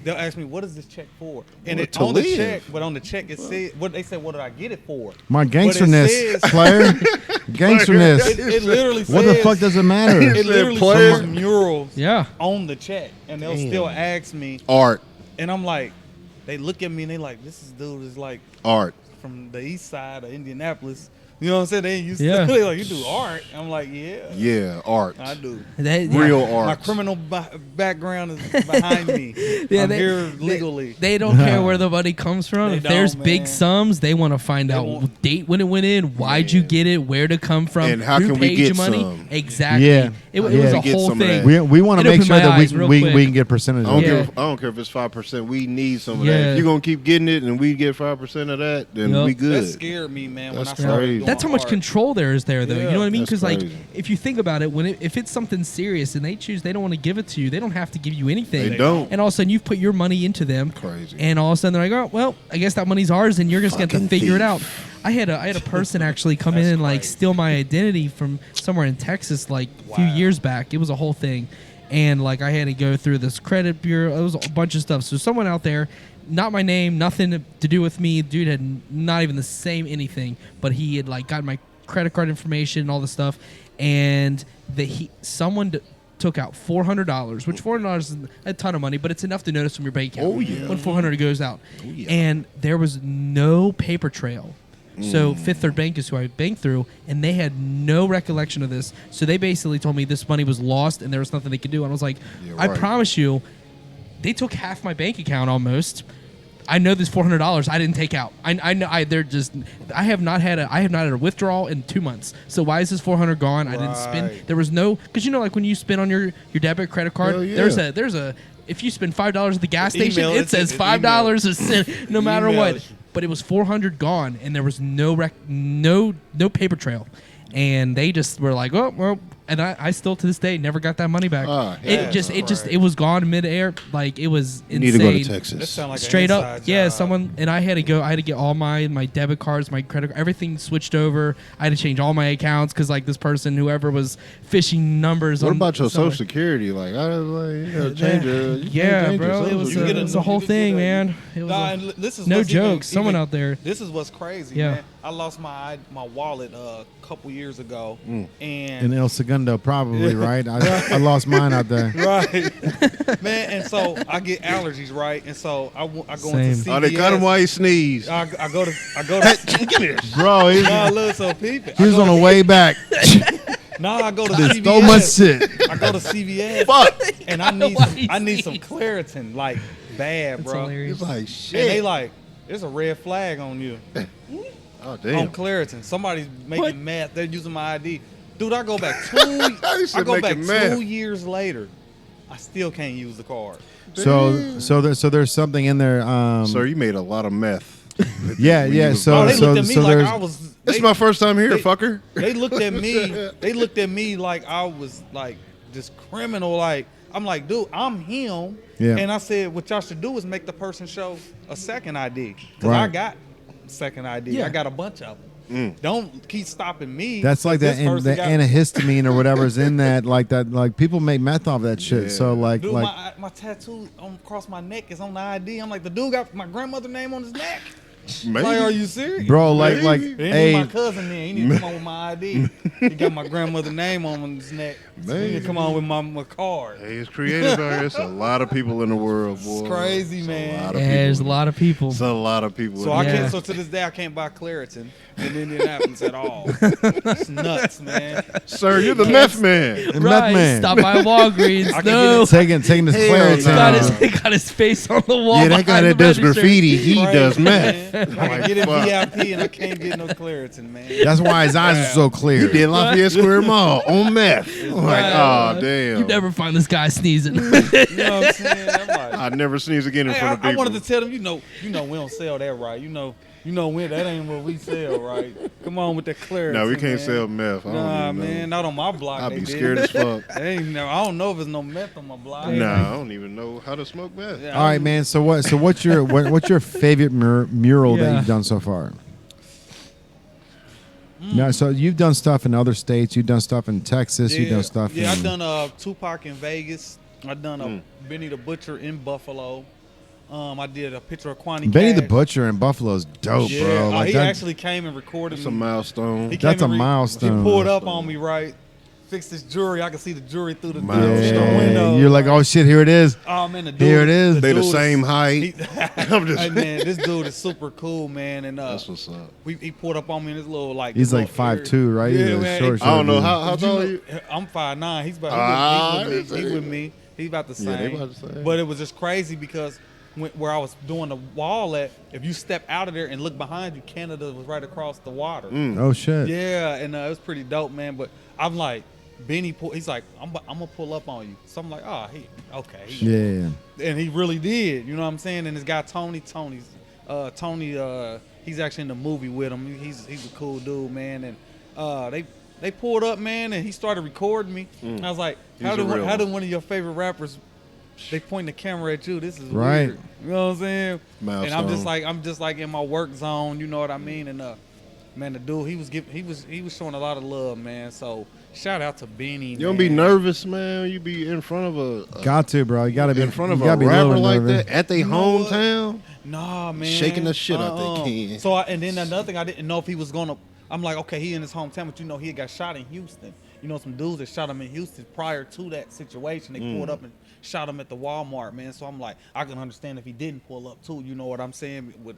ask me, "What is this check for?" And Well, it, to on the live. check, but on the check it said, "What they said? What did I get it for?" My But it gangsterness, says- player. Gangsterness. It literally says. What the fuck does it matter? It literally player? says murals Yeah. on the check, and they'll Damn. still ask me, Art. and I'm like, they look at me and they like, "This dude is Art. from the east side of Indianapolis." You know what I'm saying? They ain't used Yeah. to. They like, "You do art?" I'm like, "Yeah, Yeah, art. I do." Real art. My criminal background is behind me. I'm here legally. They don't care where the money comes from. They If there's don't, big man. sums, they want to find out won't- date when it went in, why'd you get it, where to come from, And how who can we paid get you money. some? Exactly. Yeah. It Yeah. was a Get whole some of thing. that. We want It to make opened sure my that eyes real we quick. can get percentage. I don't, of it. Yeah. I don't care if it's 5%. We need some of Yeah. that. If you're gonna keep getting it and we get 5% of that, then Yup. we good. That scared me, man. When That's I started crazy. doing That's how much art. control there is there, though. You know what I mean? That's Because crazy. if you think about it, if it's something serious and they don't want to give it to you, they don't have to give you anything. They don't. And all of a sudden, you've put your money into them. Crazy. And all of a sudden, they're like, "Oh, well, I guess that money's ours," and you're just going to have to Fucking figure it thief. out. I had a person actually come in and steal my identity from somewhere in Texas a few years back. It was a whole thing, and I had to go through this credit bureau. It was a bunch of stuff. So someone out there, not my name, nothing to do with me. Dude had not even the same anything, but he had got my credit card information and all this stuff, and someone took out $400, which $400 is a ton of money, but it's enough to notice from your bank account when $400 goes out. And there was no paper trail. So Fifth Third Bank is who I banked through, and they had no recollection of this. So they basically told me this money was lost and there was nothing they could do. And I was like, I promise you, they took half my bank account almost. I know this $400 I didn't take out. I know I have not had a withdrawal in 2 months. So why is this $400 gone? I didn't spend. There was no, because like when you spend on your debit credit card, there's a if you spend $5 at the gas station, it says $5 a cent no matter what. But it was $400 gone, and there was no paper trail, and they just were like, oh well. And I still to this day never got that money back. It was gone midair. Like it was insane. You need to go to Texas. Like straight up, yeah. I had to get all my debit cards, my credit, everything switched over. I had to change all my accounts because like this person, whoever was phishing numbers. What about your Social Security? Like I change it. Yeah, bro. It was a whole thing, man. It was no jokes. Someone out there. This is what's crazy, man. I lost my wallet a couple years ago, and in El Segundo, probably right. I lost mine out there, right, man. And so I get allergies, right, and so I go into CVS. Oh, they cut him while he sneezed. I go to Give me this, bro. He was on the way back. No, I go to CVS. So much shit. I go to CVS. Fuck. And I need some Claritin, like bad, bro. It's like shit. And they like, there's a red flag on you. Oh damn. On Claritin. Somebody's making meth. They're using my ID. Dude, I go back 2 years later. I still can't use the card. So there's something in there. Sir, you made a lot of meth. Yeah. So they looked at me like I was. This is my first time here, fucker. They looked at me. They looked at me like I was like this criminal. Like I'm like, dude, I'm him. Yeah. And I said, what y'all should do is make the person show a second ID because I got second ID. Yeah. I got a bunch of them. Don't keep stopping me. That's like that, and the antihistamine or whatever's in that, like people make meth off that shit. Yeah. So dude, my tattoo across my neck is on the ID. I'm like, the dude got my grandmother's name on his neck. Maybe. Like, are you serious? Bro, hey, my cousin there. He need to come on with my ID. He got my grandmother's name on his neck. So he need to come on with my card. Hey, it's creative out here. It's a lot of people in the world, boy. It's crazy, man. There's a lot of people. It's a lot of people. So I can't. So to this day, I can't buy Claritin in Indianapolis at all. It's nuts, man. Sir, you're the meth man. Right. Meth man. Stop by Walgreens. No. Taking this Claritin. He got his face on the wall. Yeah, that guy that does graffiti, he does meth. I can get in VIP and I can't get no Claritin, man. That's why his eyes are so clear. He did Lafayette Square Mall on meth. Like, oh, damn. You never find this guy sneezing. You know what I'm saying? I'm like, I never sneeze again in front of people. I wanted to tell them, you know, we don't sell that right. You know, that ain't what we sell, right? Come on with that Claritin. No, we can't sell meth. Nah, man, not on my block. I'd be scared as fuck. I don't know if there's no meth on my block. Nah, I don't even know how to smoke meth. Yeah, all right, man. So what's your favorite mural that you've done so far? No, so you've done stuff in other states. You've done stuff in Texas. You've done stuff. Yeah, I've done Tupac in Vegas. I've done Benny the Butcher in Buffalo. I did a picture of Kwani. Benny the Butcher in Buffalo is dope, bro. Like he actually came and recorded. That's a milestone. That's a milestone. He pulled up on me, right? Fixed this jewelry. I could see the jewelry through the window. You're like, oh shit, here it is. Oh man, the dude, here it is. They the same height. Hey man, this dude is super cool, man. And that's what's up. He pulled up on me in his little like. He's like 5'2", right? Yeah, man. Short, I don't know how tall are you. I'm 5'9". He's about. He with me. He's about the same. Yeah, they about the same. But it was just crazy because where I was doing the wall at, if you step out of there and look behind you, Canada was right across the water. Oh shit. Yeah, and it was pretty dope, man. But I'm like. Benny, he's like, I'm gonna pull up on you. So I'm like, okay. Yeah. And he really did. You know what I'm saying? And this guy Tony, he's actually in the movie with him. He's a cool dude, man. And they pulled up, man, and he started recording me. And I was like, how do one of your favorite rappers? They point the camera at you. This is right. Weird. You know what I'm saying? Milestone. And I'm just like in my work zone. You know what I mean? And man, the dude, he was showing a lot of love, man. So shout out to Benny. You don't be nervous, man. You be in front of a got to, bro. You gotta be in front of a rapper like that at their hometown. Nah, man, shaking the shit out their can. So and then another thing, I didn't know if he was gonna. I'm like, okay, he in his hometown, but he got shot in Houston. some dudes that shot him in Houston prior to that situation. They pulled up and shot him at the Walmart, man. So I'm like, I can understand if he didn't pull up too. You know what I'm saying? With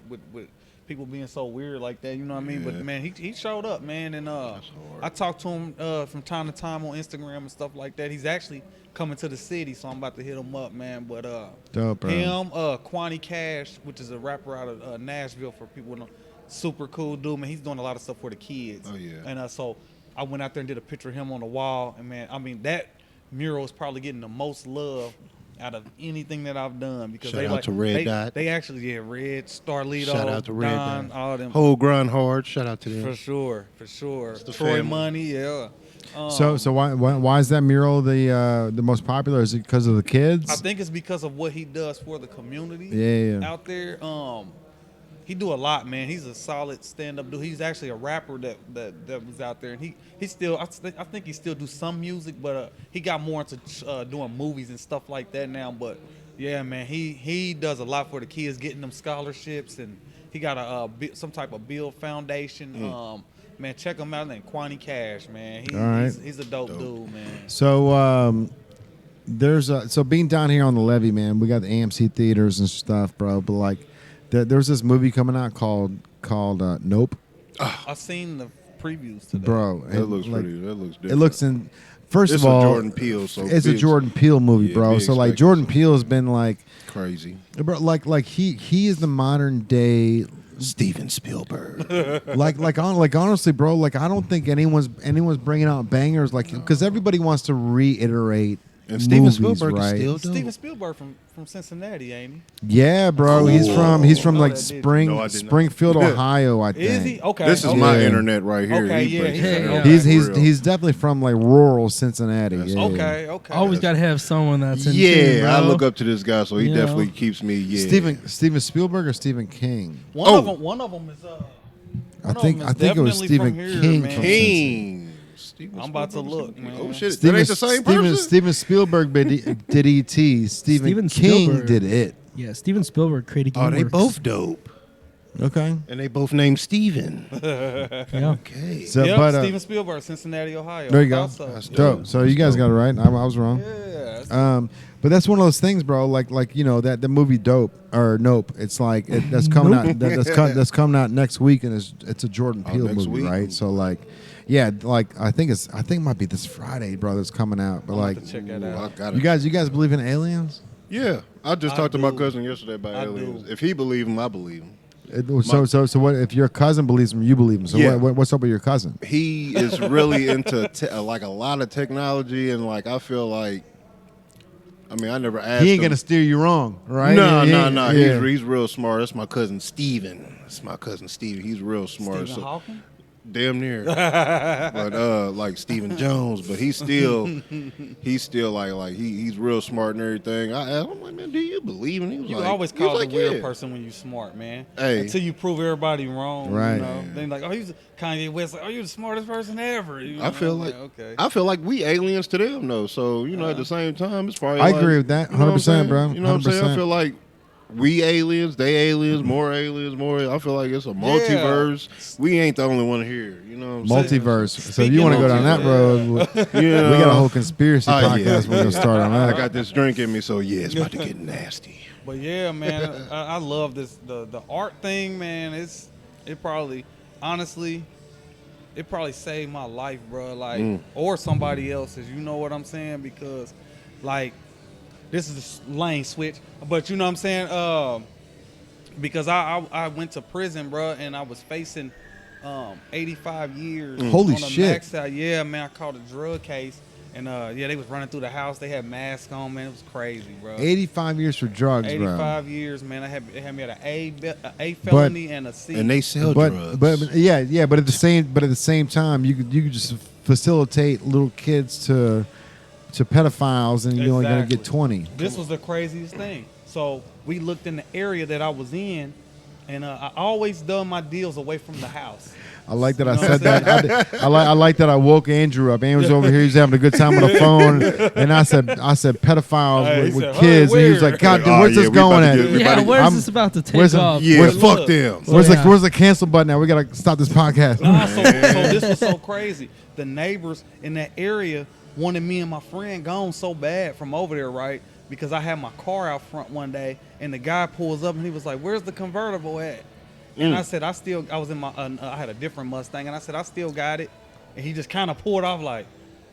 people being so weird like that, you know what I mean? But man, he showed up, man, and I talked to him from time to time on Instagram and stuff like that. He's actually coming to the city, so I'm about to hit him up, man. But dope, bro. him, Kwani Cash, which is a rapper out of Nashville, for people who know, super cool dude, man. He's doing a lot of stuff for the kids. Oh yeah. And so I went out there and did a picture of him on the wall, and man, I mean that mural is probably getting the most love out of anything that I've done, because Shout they out like to Red Dot. They actually Red, Starlito, Shout out to Red Don, Dot. all them. Whole Grind Hard. Shout out to them. For sure. the Troy family. Money, yeah. So why is that mural the most popular? Is it because of the kids? I think it's because of what he does for the community Yeah. out there. He do a lot, man. He's a solid stand-up dude. He's actually a rapper that was out there, and he still I think he still do some music, but he got more into doing movies and stuff like that now. But yeah, man, he does a lot for the kids, getting them scholarships, and he got some type of Bill Foundation. Man, check him out, named Kwani Cash, man. He's a dope dude, man. So so being down here on the levee, man, we got the AMC theaters and stuff, bro. But like, there's this movie coming out called Nope. I seen the previews today, bro. That looks pretty. That looks different. It looks in. First It's of all, a Jordan Peele, so it's a Jordan Peele movie, bro. big So like expectations. Jordan Peele has been like, crazy. bro, like he is the modern day Steven Spielberg. like honestly, bro, like I don't think anyone's bringing out bangers like, because everybody wants to reiterate And Steven movies, Spielberg right? is still dope. Steven Spielberg from Cincinnati, ain't he? Yeah, bro. Oh. He's from Oh, like that did- No, I did not. Springfield, Ohio, I think. Is he? Okay. This is okay. my Yeah. internet right here. Okay, He yeah, breaks yeah, it yeah. down. He's Real. he's definitely from like rural Cincinnati. Yeah. Okay. Always got to have someone that's in tune, Yeah, I bro. look up to this guy, so he You know. definitely keeps me. Yeah, Steven Spielberg or Stephen King? One of them is I think it was Stephen King from King. Steven I'm about to Spielberg. look, man. Oh shit, that ain't the same person. Steven Spielberg did E.T. Stephen King Spielberg. did it. Yeah, Steven Spielberg created Oh, they DreamWorks. both dope, Okay. and they both named Steven. Yeah. Okay. So, Yep, but Steven Spielberg, Cincinnati, Ohio. there you go. So. That's Dope. So you guys got it right. I was wrong. Yeah. But that's one of those things, bro. Like you know that the movie Dope or Nope. It's like that's coming out. That's coming out next week, and it's a Jordan Peele next movie, week? right? So like, yeah, like I think it might be this Friday, bro. That's coming out. But I'll have like, to check that Ooh, out. I got you guys believe in aliens? Yeah, I just I talked to my do. cousin yesterday about I aliens. do. If he believe him, I believe him. So what if your cousin believes him? You believe him? So Yeah. what's up with your cousin? He is really into like a lot of technology, and like I feel like, I mean, I never asked. He ain't him. gonna steer you wrong, right? No. Yeah. He's real smart. That's my cousin Steven. That's my cousin Steven. He's real smart. Stephen Hawking? Damn near. But like Stephen Jones, but he's still like he's real smart and everything. I asked him, like, man, do you believe? And he was You like, always he was call like, the weird yeah. person when you smart, man. Hey. Until you prove everybody wrong. Right. You know? Then like, oh, he's Kanye West. Like, oh, you're the smartest person ever. You know? I feel like okay. I feel like we aliens to them though. So you know, at the same time, it's probably. I like, agree with that, you know what I'm 100%, saying? bro. You know what I'm saying? I 100%. feel like we aliens, they aliens, more aliens, more. I feel like it's a multiverse. We ain't the only one here. You know what I'm saying? Multiverse. So if you want to go down that road, Yeah. we got a whole conspiracy Oh, podcast yeah. we're gonna start on I that. got this drink in me, so yeah, it's about to get nasty. But yeah, man, I love this the art thing, man. It probably honestly, it probably saved my life, bro. Like or somebody else's. You know what I'm saying? Because like this is a lane switch, but you know what I'm saying? Because I went to prison, bro, and I was facing 85 years. Holy on the shit. max out. Yeah, man, I caught a drug case. And yeah, they was running through the house. They had masks on, man. It was crazy, bro. 85 years for drugs, 85 years, man. They had me at an A felony and a C. And they sell bro. drugs. But yeah. But at the same time, you could just facilitate little kids to pedophiles, and you're only gonna get Exactly. 20. This was the craziest thing. So we looked in the area that I was in, And I always done my deals away from the house. I like that I said that. I like that I woke Andrew up. Andrew's over here. He's having a good time on the phone. And I said pedophiles with kids. And he was like, God, dude, where's this going at? Where's this about to take off? Yeah, fuck them. Where's the cancel button now? We got to stop this podcast. So this was so crazy. The neighbors in that area wanted me and my friend gone so bad from over there, right? Because I had my car out front one day, and the guy pulls up, and he was like, where's the convertible at? And I said, I was in my, I had a different Mustang, and I said, I still got it. And he just kind of pulled off like,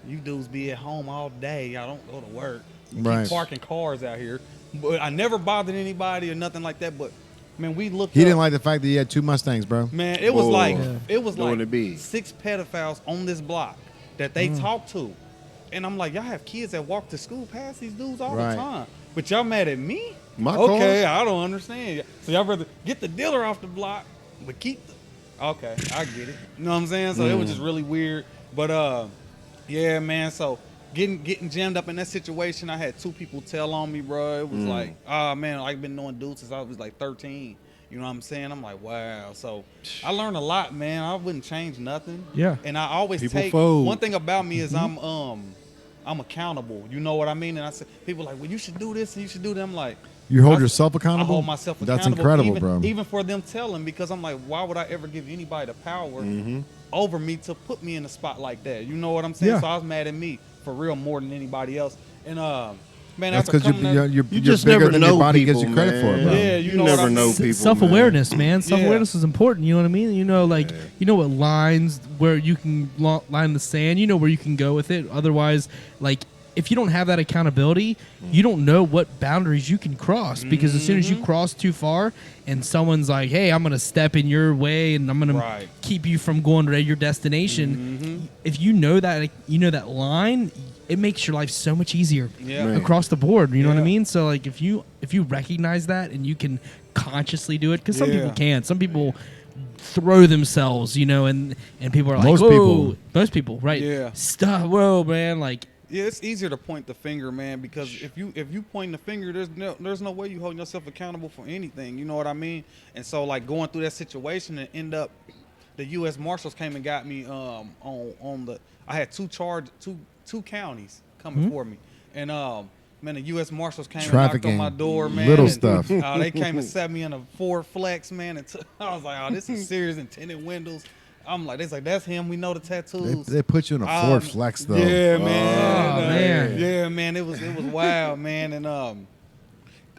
you dudes be at home all day. I don't go to work. You keep parking cars out here. But I never bothered anybody or nothing like that. But, man, we looked He didn't like the fact that he had 2 Mustangs, bro. Man, it was like 6 pedophiles on this block that they talked to. And I'm like, y'all have kids that walk to school past these dudes all the time. But y'all mad at me? Okay, I don't understand. So y'all rather get the dealer off the block, but keep the... Okay, I get it. You know what I'm saying? So it was just really weird. But, yeah, man, so getting jammed up in that situation, I had 2 people tell on me, bro. It was like, oh, man, I've been knowing dudes since I was like 13. You know what I'm saying? I'm like, wow. So I learned a lot, man. I wouldn't change nothing. Yeah. And I always one thing about me is I'm accountable. You know what I mean? And I said, people are like, well, you should do this and you should do that. I'm like, you hold yourself accountable? I hold myself accountable. That's incredible, bro. Even for them telling, because I'm like, why would I ever give anybody the power over me to put me in a spot like that? You know what I'm saying? Yeah. So I was mad at me for real more than anybody else. And man, that's because you're just bigger than your body gives you credit for, bro. Yeah, you never know people. Self-awareness, man. Self-awareness is important. You know what I mean? You know, like you know what lines where you can line the sand. You know where you can go with it. Otherwise, like if you don't have that accountability, you don't know what boundaries you can cross. Because as soon as you cross too far, and someone's like, "Hey, I'm gonna step in your way, and I'm gonna keep you from going to your destination," if you know that line. It makes your life so much easier across the board. You know what I mean? So like if you recognize that and you can consciously do it, because some people can't. Some people throw themselves, you know, and people are like, most people, right? Yeah. Stop, whoa, man, like. Yeah, it's easier to point the finger, man, because if you point the finger, there's no way you holding yourself accountable for anything. You know what I mean? And so like going through that situation and end up, the U.S. Marshals came and got me on the. I had two counties coming for me, and man, the U.S. Marshals came and knocked on my door, man. Little stuff. They came and sat me in a Ford Flex, man, and I was like, oh, this is serious, and tinted windows. I'm like, that's him. We know the tattoos. They put you in a Ford Flex though. Yeah, man. Oh, man. Yeah, man. It was wild, man. And I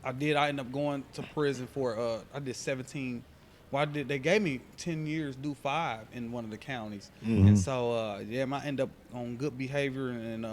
ended up going to prison for I did 17. Well, they gave me 10 years, do 5 in one of the counties. And so, I end up on good behavior and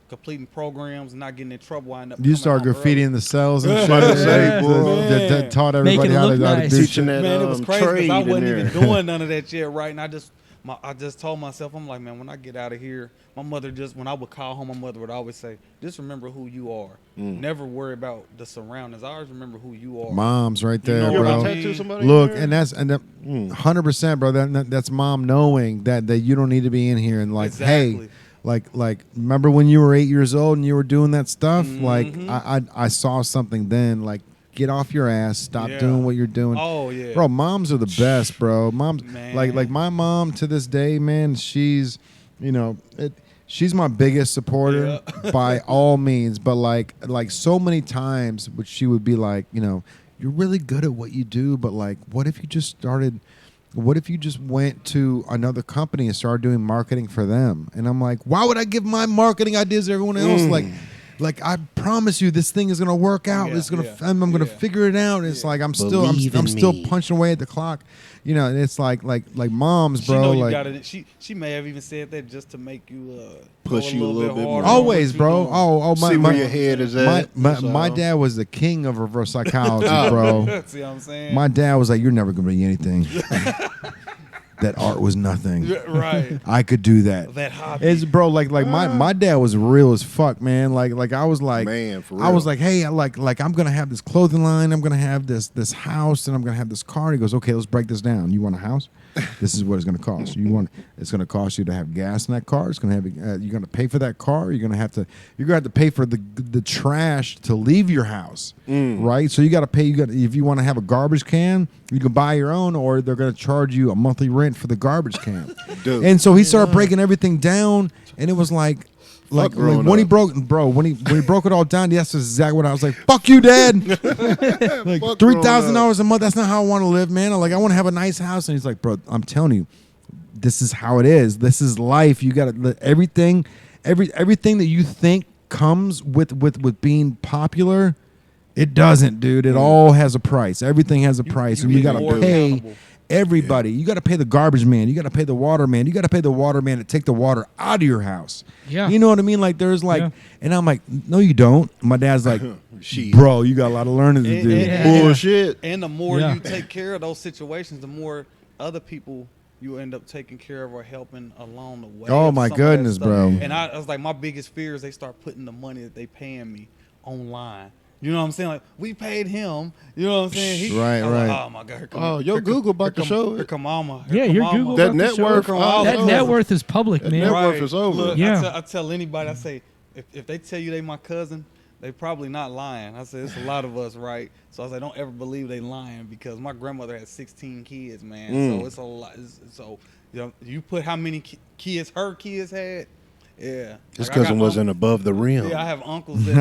completing programs and not getting in trouble. I end up you start graffitiing the cells and shit. That taught everybody how to do shit. Man, it was crazy because I wasn't even doing none of that shit right. And I just told myself, I'm like, man, when I get out of here, my mother when I would call home, my mother would always say, just remember who you are. Never worry about the surroundings. I always remember who you are. Mom's right there, you bro. tattoo somebody Look, and that's 100%, bro. That's mom knowing that you don't need to be in here and like, hey, like remember when you were 8 years old and you were doing that stuff? Like I saw something then, like get off your ass, stop doing what you're doing. Oh yeah. Bro, moms are the best, bro. Moms like my mom to this day, man, she's she's my biggest supporter by all means, but like so many times which she would be like, you're really good at what you do, but like what if you just went to another company and started doing marketing for them? And I'm like, why would I give my marketing ideas to everyone else? Like I promise you, this thing is gonna work out. I'm gonna figure it out. It's like I'm still punching away at the clock, And it's like moms, bro. She know like you got it. She may have even said that just to make you push you a little bit more. Always, bro. See where your head is at. My dad was the king of reverse psychology, bro. See what I'm saying? My dad was like, "You're never gonna be anything." that art was nothing. Right. I could do that. That hobby. It's bro, like my dad was real as fuck, man. Like I was like, Man, for real. I was like, hey, like I'm gonna have this clothing line, I'm gonna have this house, and I'm gonna have this car. And he goes, okay, let's break this down. You want a house? This is what it's gonna cost. It's gonna cost you to have gas in that car. It's gonna have you're gonna pay for that car. You're gonna have to pay for the trash to leave your house, right? So you got to pay. If you want to have a garbage can, you can buy your own, or they're gonna charge you a monthly rent for the garbage can. Dude. And so he started breaking everything down, and it was like when he broke it all down, that's exactly what I was like. Fuck you, Dad. Like $3,000 a month. That's not how I want to live, man. I want to have a nice house. And he's like, bro, I'm telling you, this is how it is. This is life. You got to everything that you think comes with being popular. It doesn't, dude. It all has a price. Everything has a price, and you got to pay. Everybody, you got to pay the garbage man. You got to pay the water man. You got to pay the water man to take the water out of your house. Yeah, you know what I mean. Like there's like, and I'm like, no, you don't. My dad's like, bro, you got a lot of learning to do. Bullshit. And the more you take care of those situations, the more other people you end up taking care of or helping along the way. Oh my goodness, bro. And I was like, my biggest fear is they start putting the money that they paying me online. You know what I'm saying? Like, we paid him. You know what I'm saying? Right. Like, oh my God! Here come, your Google about to show it. Here come Mama. Your Google. That net worth. That net worth is public, man. Net worth is over. Look, Yeah. I tell anybody, I say, if they tell you they my cousin, they probably not lying. I said, it's a lot of us, right? So I said, don't ever believe they lying, because my grandmother had 16 kids, man. So it's a lot. So you put how many kids her kids had. Yeah. His cousin wasn't above the rim. Yeah, I have uncles that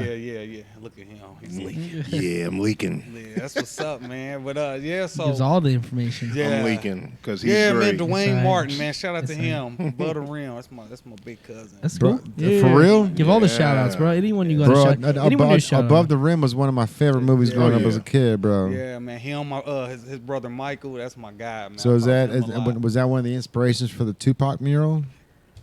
yeah. Look at him. He's leaking. Yeah, I'm leaking. Yeah, that's what's up, man. But so Gives all the information. Yeah. I'm leaking because he's man, great. Dwayne right. Martin, man. Shout out That's to him. Butter Rim. That's my big cousin. That's Bro, cool. for real? Give all the shout outs, bro. Anyone you got to shout out. Above the Rim was one of my favorite movies growing up as a kid, bro. Yeah, man. Him, his brother Michael. That's my guy, man. So was that one of the inspirations for the Tupac mural?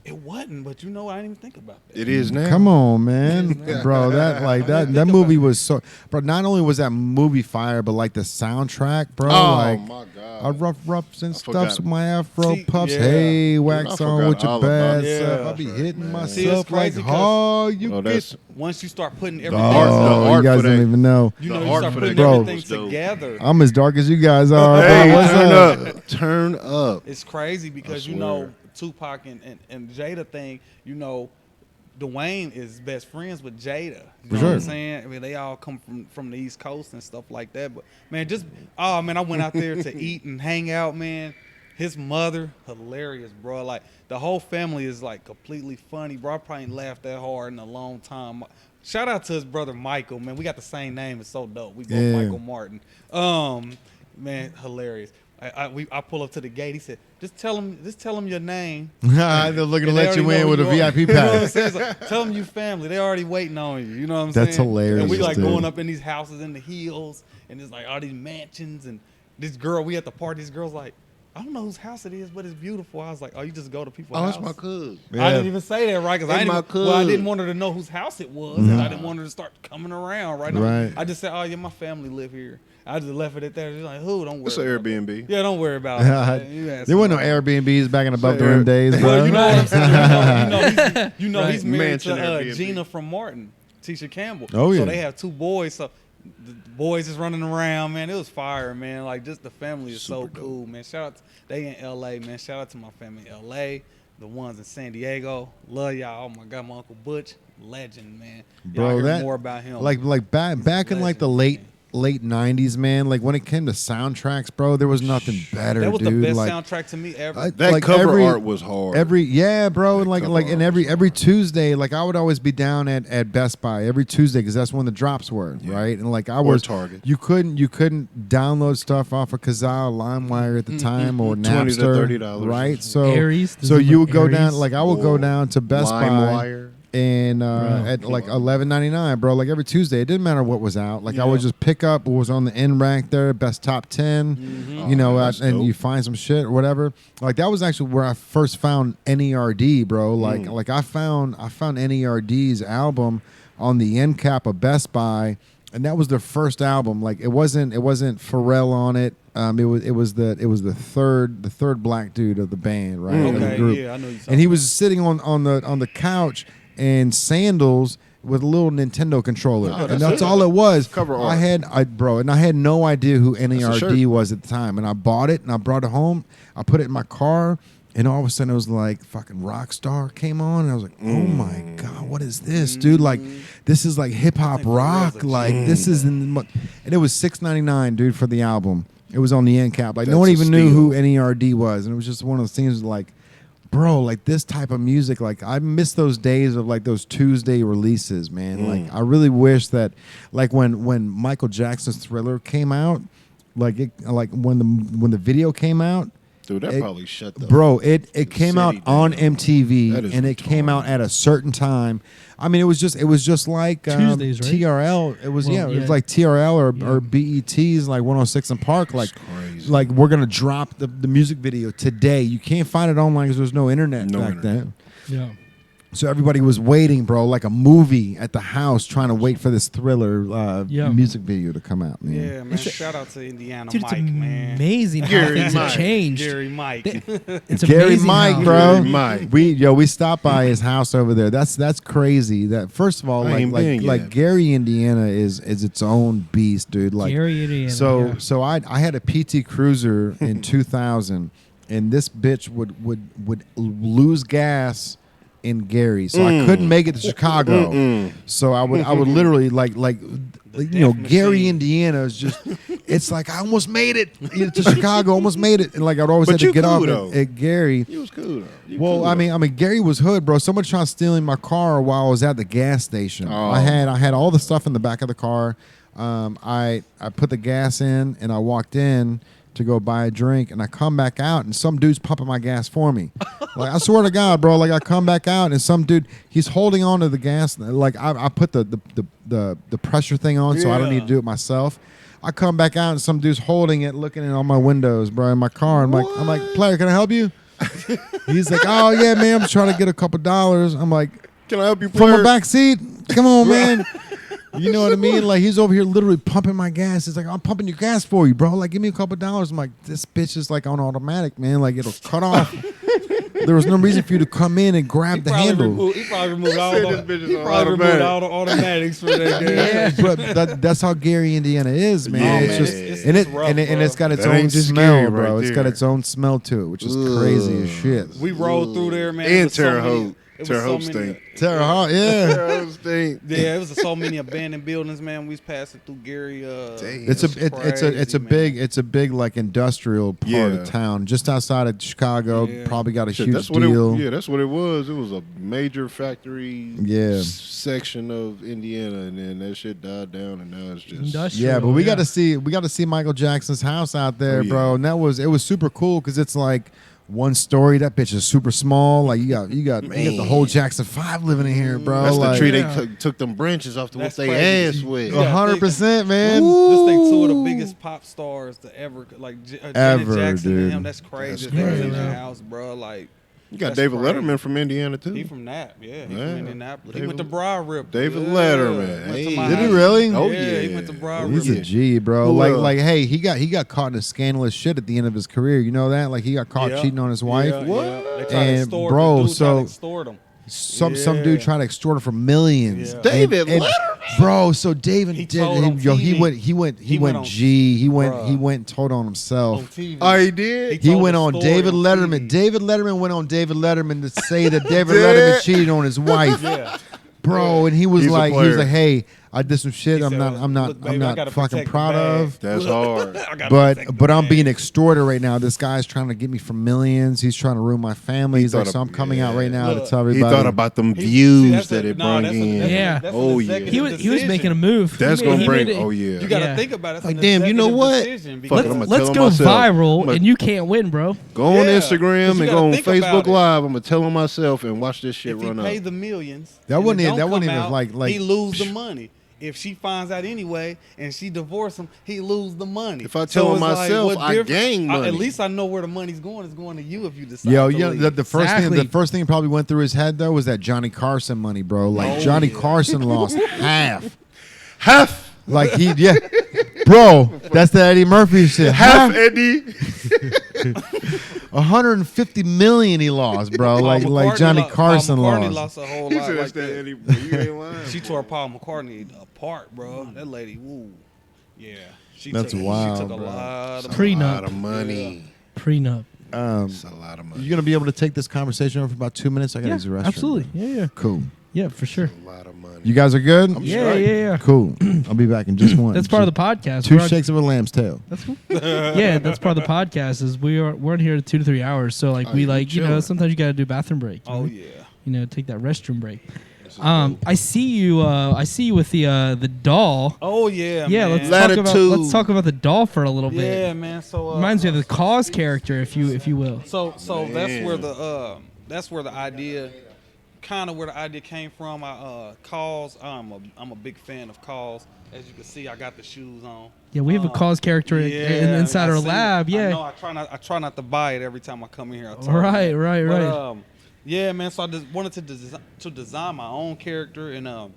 It wasn't, but I didn't even think about that. It is now. Come on, man, bro. That movie was so. Bro, not only was that movie fire, but like the soundtrack, bro. Oh like, my God. I rough and forgot. stuffs with my afro See, puffs. yeah. Hey, wax I on forgot with your all bad about stuff. that. I be hitting Man. myself See, it's like, crazy oh, you Oh, get. that's Once you start putting everything, Oh, you guys for don't that- even know. you the know, you art start for putting that Bro. everything was dope. together. I'm as dark as you guys are. Hey, bro. What's turn up? up. Turn up. It's crazy because I swear. Tupac and Jada thing, Dwayne is best friends with Jada. You know what I'm saying? I mean, they all come from the East Coast and stuff like that. But man, I went out there to eat and hang out, man. His mother, hilarious, bro. Like the whole family is like completely funny, bro. I probably ain't laughed that hard in a long time. Shout out to his brother Michael, man. We got the same name. It's so dope. We both Michael Martin. Man, hilarious. I pull up to the gate. He said, just tell him your name. They're looking to And they let you already in know with a who you are. VIP You know what I'm pass. saying? It's like, tell them you family. They already waiting on you. You know what I'm saying? That's hilarious, And we like dude. going up in these houses in the hills, and there's like all these mansions. And this girl, we at the party. This girl's like, I don't know whose house it is, but it's beautiful. I was like, oh, you just go to people's Oh, house. that's my cousin. Yeah. I didn't even say that, right? Because That's I didn't want her to know whose house it was, and I didn't want her to start coming around, right? Right. I just said, oh yeah, my family live here. I just left it at that. She's like, who? Don't worry. It's an about Airbnb. that. Yeah, don't worry about it. You ask There me weren't no about it. Airbnbs back in above the Say rim days, bro. Well, you know what I'm saying? You know, he's married Mansion to Airbnb. Gina from Martin, Tisha Campbell. Oh, yeah. So they have 2 boys. So the boys is running around, man. It was fire, man. Like just the family is so cool, man. Shout out, they in LA, man. Shout out to my family in LA, the ones in San Diego. Love y'all. Oh my God, my Uncle Butch, legend, man. Y'all Bro, hear that more about him. like back in like the Legend, late 90s, man. Like when it came to soundtracks, bro, there was nothing better, that was dude. the best like, soundtrack to me ever. That cover art was hard. Bro, and like cover and art every Tuesday, like I would always be down at Best Buy every Tuesday because that's when the drops were, right? And like I was Target. You couldn't download stuff off of Kazaa, LimeWire at the time, or $20 to Napster, $30, right? So Aries. so you would go down, Aries. like I would go down to Best Buy. LimeWire. And at like $11.99, bro. Like every Tuesday, it didn't matter what was out. Like I would just pick up what was on the end rack there, best top 10. You know, that's and dope. you find some shit or whatever. Like that was actually where I first found NERD, bro. Like I found NERD's album on the end cap of Best Buy, and that was their first album. Like it wasn't Pharrell on it. It was the third black dude of the band, right? Of the Okay, group. yeah, I know you. And he was sitting on the couch in sandals with a little Nintendo controller, and that's all it was. Cover art. I had no idea who a NERD shirt. was at the time, and I bought it and I brought it home. I put it in my car, and all of a sudden it was like fucking Rockstar came on, and I was like, oh my god, what is this, dude? Like, this is like hip hop rock. Like this is, and it was $6.99, dude, for the album. It was on the end cap. Like no one That's a even knew who steal. NERD was, and it was just one of those things like, bro, like this type of music, like I miss those days of like those Tuesday releases, man. Like I really wish that, like when Michael Jackson's Thriller came out, like when the video came out, Dude, that probably shut the it came out city on down. MTV, That is and it came out at a certain time. I mean, it was just like Tuesdays, right? TRL. It was Well, it was like TRL or BET's like 106 in Park. Like, crazy. like we're gonna drop the music video today. You can't find it online because there was no internet No back internet. then. Yeah. So everybody was waiting, bro, like a movie at the house, trying to wait for this Thriller music video to come out, man. Yeah, man. Shout out to Indiana Dude, Mike, it's man. amazing how Gary things have Mike. changed. Gary Mike. It's Gary amazing Mike, how- bro. Gary Mike. We stopped by his house over there. That's crazy. That first of all, I ain't been like yet. Gary, Indiana is its own beast, dude. Like Gary, Indiana. so I had a PT Cruiser in 2000, and this bitch would lose gas in Gary, so I couldn't make it to Chicago. So I would literally like Gary, Indiana is just, it's like I almost made it to Chicago, almost made it, and like I'd always But had to you get cool, off though. at Gary. He was cool though. You Well, cool, I though. mean, Gary was hood, bro. Someone tried stealing my car while I was at the gas station. Oh. I had all the stuff in the back of the car. I put the gas in and I walked in to go buy a drink, and I come back out and some dude's pumping my gas for me. Like I swear to God, bro. Like I come back out and some dude, he's holding on to the gas. Like I put the pressure thing on, so I don't need to do it myself. I come back out and some dude's holding it, looking in on my windows, bro, in my car. I'm like, player, can I help you? He's like, oh yeah, man, I'm just trying to get a couple dollars. I'm like, Can I help you, from player? the back seat? Come on, man. You know what I mean? Like he's over here literally pumping my gas. He's like, I'm pumping your gas for you, bro. Like, give me a couple dollars. I'm like, this bitch is like on automatic, man. Like it'll cut off. There was no reason for you to come in and grab the handle. He probably removed all Said the, this bitch is he on probably removed automatic. all the automatics for that game. Yeah, but that's how Gary, Indiana is, man. Yeah, It's man, just it's and rough, and bro. it's got its That own ain't just smell, Gary bro. right It's got there. its own smell to it, which is crazy as shit. We rode through there, man. And It was so Terre many- Haute. it was Terre so Haute many- stink. Terre Haute, yeah. Terre Haute stink. Yeah, it was so many abandoned buildings, man. We was passing through Gary. It's a big like industrial part Yeah. of town, just outside of Chicago. Yeah. Probably got a Shit, huge that's what deal. that's what it was. It was a major factory section of Indiana, and then that shit died down, and now it's just Industrial. Yeah, but we got to see Michael Jackson's house out there, Oh, yeah. bro. And it was super cool because it's like one story. That bitch is super small. Like you got the whole Jackson 5 living in here, bro. That's like, the tree they took them branches off to whip That's their crazy. ass with. Yeah. 100%, man. This thing two of the biggest pop stars to ever, like Janet Ever, Jackson dude. and him. That's crazy. That's That was in crazy. your house, bro. Like You got That's David crazy. Letterman from Indiana too. he from Nap, yeah. He Yeah. from Indianapolis. He David- went to Broad Rip. David yeah. Letterman. Went to Hey. my Did he house. really? Oh yeah, yeah, he went to Broad He's Rip. a G, bro. Who Like, else? like, hey, he got caught in a scandalous shit at the end of his career. You know that? Like, he got caught Yeah. cheating on his wife. Yeah, What? yeah. They tried to And, extort bro, the dude tried to so- extort him. Some Yeah. dude tried to extort her for millions. Yeah. David And- Letterman? bro. So David He did. told on Yo, he TV. went He went on- G. He Bruh. went and told on On himself. TV. Oh, he did. He told went the on story David on Letterman. TV. David Letterman went on David Letterman to say that David Did? Letterman cheated on his wife, Yeah. bro. And he was He's a like, player. hey, I did some shit. He I'm said, not "Look, baby, I gotta fucking protect the proud bag." of. That's hard. I gotta protect the But I'm bag. being extorted right now. This guy's trying to get me for millions. He's trying to ruin my family. He's like, thought so I'm coming out right now Look, to tell He everybody. thought about them He- views see, that's that a- it nah, brought that's a- in. that's a- Yeah. that's an Oh, yeah. executive He was decision. making a move. That's He gonna made bring. it- Oh yeah. You got to Yeah. think about it. It's Like, an damn, you know executive what? decision Fuck it, because- I'ma Let's tell go myself. viral, I'ma- and you can't win, bro. Go on Yeah, 'cause Instagram you and gotta go on think about Facebook it. Live. I'm gonna tell on myself and watch this shit if he run pay up. the millions, That and wasn't it even- don't that wasn't come even out, like- he lose the money. If she finds out anyway and she divorce him, he lose the money. If I tell him it's like, myself, what I difference- gain money. At least I know where the money's going. It's going to you if you decide. Yo, to you know, leave. the first Exactly. thing, the first thing probably went through his head though was that Johnny Carson money, bro. Like Oh, Johnny yeah. Carson lost half. Half. Like he, yeah, Bro, that's the Eddie Murphy shit. Half Eddie. 150 million he lost, bro. like Johnny Carson Paul McCartney lost. lost a whole He lot. said Like that's that that. Eddie. Bro. You ain't lying. She bro. tore Paul McCartney apart, bro. That lady, woo. Yeah. That's wild, She took a bro. lot of Prenup. A lot of money. Prenup. It's a lot of money. You gonna be able to take this conversation over for about 2 minutes? I gotta Yeah, use the restroom. absolutely. Yeah. Cool. Yeah, for sure. A lot of money. You guys are good? Yeah. Cool. I'll be back in just one. That's part of the podcast. 2 We're on- shakes of a lamb's tail. That's cool. Yeah, that's part of the podcast. Is we're in here 2 to 3 hours. So like we like chilling. sometimes you gotta do a bathroom break. Oh right? yeah. Take that restroom break. I see you with the doll. Oh yeah. Yeah, man. let's talk about the doll for a little bit. Yeah, man. So Reminds me of the Cause character, if you will. So that's where the idea came from. Cause I'm a big fan of Cause. As you can see, I got the shoes on. Yeah, we have a Cause character inside I our seen lab. it. Yeah. I know. I try not to buy it every time I come in here. Right. Yeah, man. So I just wanted to design my own character, and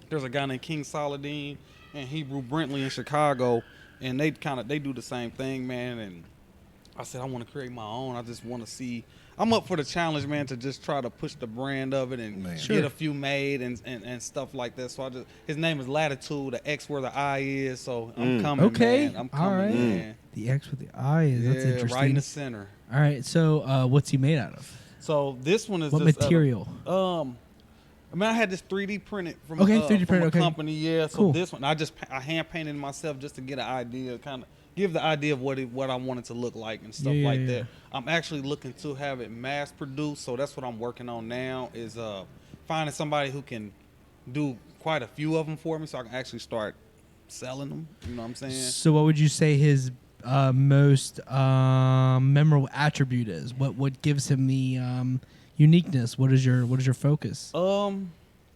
there's a guy named King Saladin and Hebrew Brentley in Chicago, and they do the same thing, man. And I said I want to create my own. I just want to see. I'm up for the challenge, man, to just try to push the brand of it and get a few made and stuff like that. So his name is Latitude, the X where the I is. So I'm coming, Okay. man. I'm coming, All right. man. The X with the I is that's Yeah, interesting. right in the center. All right. So what's he made out of? So this one is What just material? I had this 3D printed from 3D from printed, a company. Yeah. So Cool. this one I hand painted myself just to get an idea, kind of give the idea of what I want it to look like and stuff like that. I'm actually looking to have it mass produced, so that's what I'm working on now. Is finding somebody who can do quite a few of them for me, so I can actually start selling them. You know what I'm saying? So what would you say his most memorable attribute is? What gives him the uniqueness? What is your focus?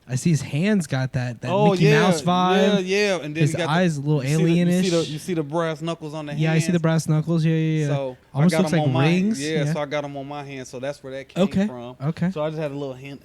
I see his hands got that Mickey Mouse vibe. Yeah. And then his eyes a little alienish. You see the brass knuckles on the hands. Yeah, I see the brass knuckles. Yeah. So almost I got looks them like on my rings. Yeah, so I got them on my hand. So that's where that came from. Okay. So I just had a little hint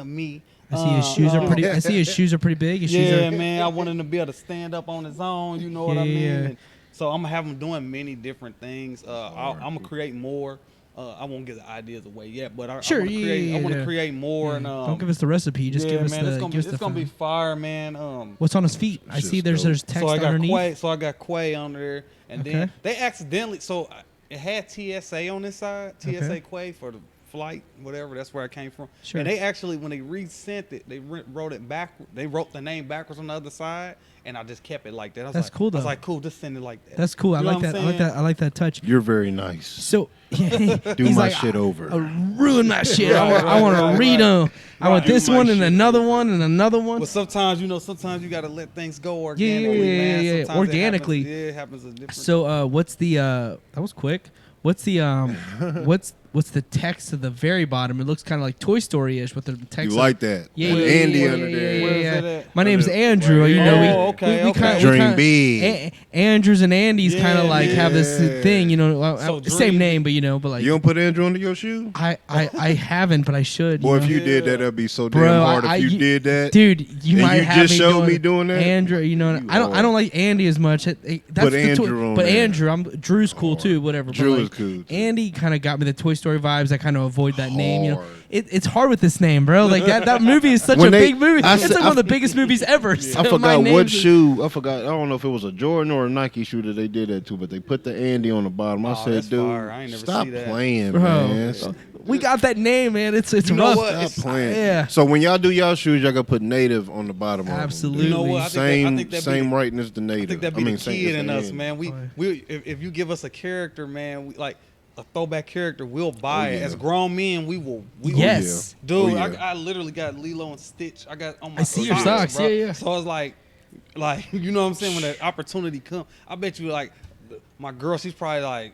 of me. I see his shoes are pretty. I see his shoes are pretty big. His shoes are, man. I want him to be able to stand up on his own. You know what I mean? Yeah. And so I'm gonna have him doing many different things. I'm gonna create more. I won't give the ideas away yet, but I want to create more. And don't give us the recipe. Just give us man, the. it's gonna be fire, man. What's on his feet? I see there's text so I got underneath. I got Quay on there, and then they accidentally. So it had TSA on this side. TSA Quay for the flight, whatever. That's where I came from. Sure. And they actually, when they resent it, they wrote it back. They wrote the name backwards on the other side, and I just kept it like that. That's cool, though. I was like, cool, just send it like that. That's cool. You I know like what that. I'm I like that. I like that touch. You're very nice. So Do he's my like, shit over. Ruin my shit. I want to read them. I want this one and another one and another one. But sometimes, you got to let things go organically, man. Yeah. Sometimes Organically. it happens a different. So what's the that was quick. What's the what's the text at the very bottom? It looks kind of like Toy Story-ish with the text. You like that? Yeah, With yeah, Andy yeah, under yeah, there. yeah, Where is yeah. it at? My name's Under- Andrew. You know, Oh, okay, okay. Dream big. Andrews and Andy's kind of like have this Yeah. thing, you know, So same Dream- name, but like You don't put Andrew under your shoe? I haven't, but I should. Boy, you know? if you did that, that'd be so damn Bro, hard. If you did that, dude, you and might you have just me showed doing me doing that? Andrew, You I don't like Andy as much. That's Put the Andrew on but there. Andrew, Drew's cool too. Whatever. Drew but is like, cool, too. Andy kind of got me the Toy Story vibes. I kind of avoid that name. You know, Hard. it's hard with this name, bro. Like that movie is such When a they- big movie. I It's said- like one of the biggest movies ever. I So my forgot name's- what shoe. I forgot. I don't know if it was a Jordan or a Nike shoe that they did that to, but they put the Andy on the bottom. I Oh, said, that's dude, fire. I ain't never stop see that. playing, Bro, man. we got that name, man. It's You know rough. what? Stop It's- playing. yeah. So when y'all do y'all shoes, y'all gotta put native on the bottom. of them. Absolutely. You know what? I Same think that'd same be- writing as the native. I think that'd be the same kid as in the us, Andy. man. We if you give us a character, man, we like a throwback character, we'll buy it. yeah. As grown men, we will. Yes. Dude, Oh, yeah. I literally got Lilo and Stitch. I got on my I see your socks. bro. Yeah. So it's like you know what I'm saying, when that opportunity comes, I bet you like my girl, she's probably like,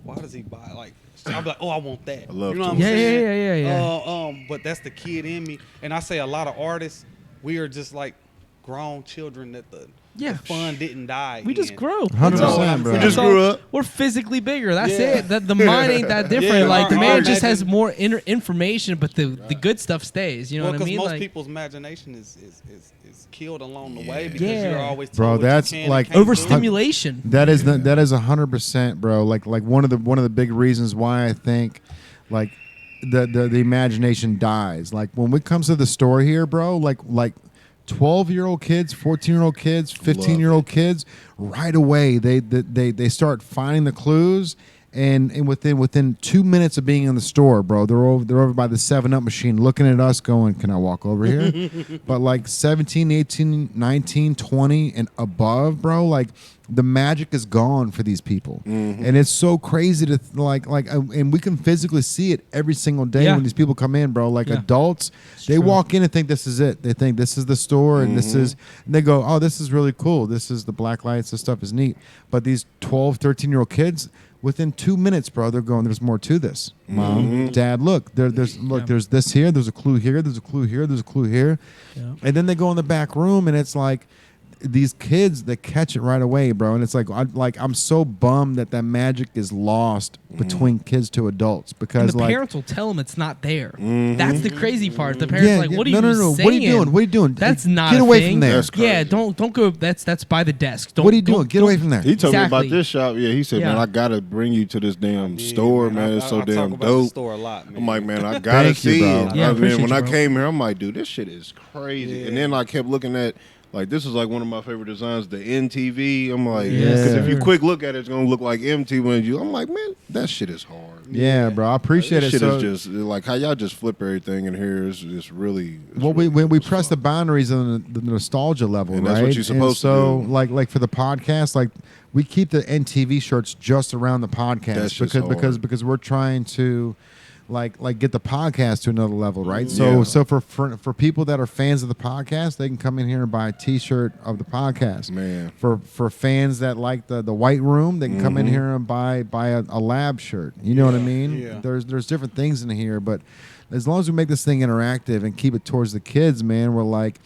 why does he buy like I'll be like, oh, I want that. I love you know what I'm to. saying? Yeah. But that's the kid in me. And I say a lot of artists, we are just like grown children that Yeah. the fun didn't die. We just grow. 100%, bro. We just grew up. We're physically bigger. That's Yeah. it. The mind ain't that different. Yeah, like the our man just has imagine- more information, but the good stuff stays. You know Well, what I because mean? most Like people's imagination is killed along the way because Yeah. you're always told Bro, what that's you can like and can't do. overstimulation. That is 100%, bro. Like one of the big reasons why I think like the imagination dies. Like when it comes to the store here, bro, like 12-year-old kids, 14-year-old kids, 15-year-old kids, right away they start finding the clues. And within 2 minutes of being in the store, bro, they're over by the 7-Up machine looking at us going, can I walk over here? But like 17, 18, 19, 20 and above, bro, like the magic is gone for these people. And it's so crazy to and we can physically see it every single day Yeah. when these people come in, bro. Like Yeah. adults, they true. walk in and think this is it. They think this is the store and and they go, oh, this is really cool. This is the black lights. This stuff is neat. But these 12, 13-year-old kids, within 2 minutes, bro, they're going, there's more to this. Mom, Dad, look, there's this here, there's a clue here, there's a clue here, there's a clue here. Yeah. And then they go in the back room and it's like these kids that catch it right away, bro. And it's like I'm so bummed that magic is lost between kids to adults And because the like parents will tell them it's not there. That's the crazy part. The parents what are no, you no. saying? What are you doing? What are you doing? That's not Get a away thing. from there. That's crazy. Yeah, don't go. That's by the desk. Don't, What are you doing? don't- Get away from there. He told me Exactly. about this shop. Yeah, he said, Yeah. man, I gotta bring you to this damn Yeah, store, man. It's so I damn talk about the dope. store a lot, man. I'm like, man, I gotta Thank you, see bro. it. Yeah, I appreciate mean, when you, I bro. came here, I'm like, dude, this shit is crazy. Yeah. And then I kept looking at, like, this is like one of my favorite designs, the NTV. I'm like, Yes, because if you sir. quick look at it, it's gonna look like MT when you. I'm like, man, that shit is hard. Yeah, bro. I appreciate This it. shit So, is just like how y'all just flip everything in here is just really. it's well, really we cool press the stuff. boundaries on the nostalgia level, And right? that's what you're supposed to so, do. like for the podcast, like we keep the NTV shirts just around the podcast That's just because we're trying to like get the podcast to another level, right? Yeah. So for people that are fans of the podcast, they can come in here and buy a T-shirt of the podcast. Man. For fans that like the White Room, they can come in here and buy a lab shirt. You know what I mean? yeah. There's different things in here, but as long as we make this thing interactive and keep it towards the kids, man, we're like,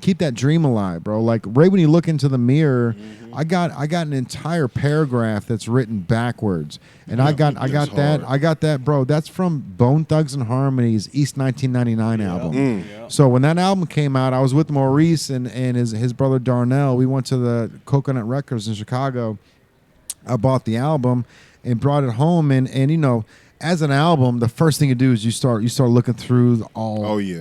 keep that dream alive, bro. Like right when you look into the mirror, I got an entire paragraph that's written backwards, and I got that, bro. That's from Bone Thugs and Harmony's East 1999 album. Yeah. So when that album came out, I was with Maurice and his brother Darnell. We went to the Coconut Records in Chicago. I bought the album and brought it home, and as an album, the first thing you do is you start looking through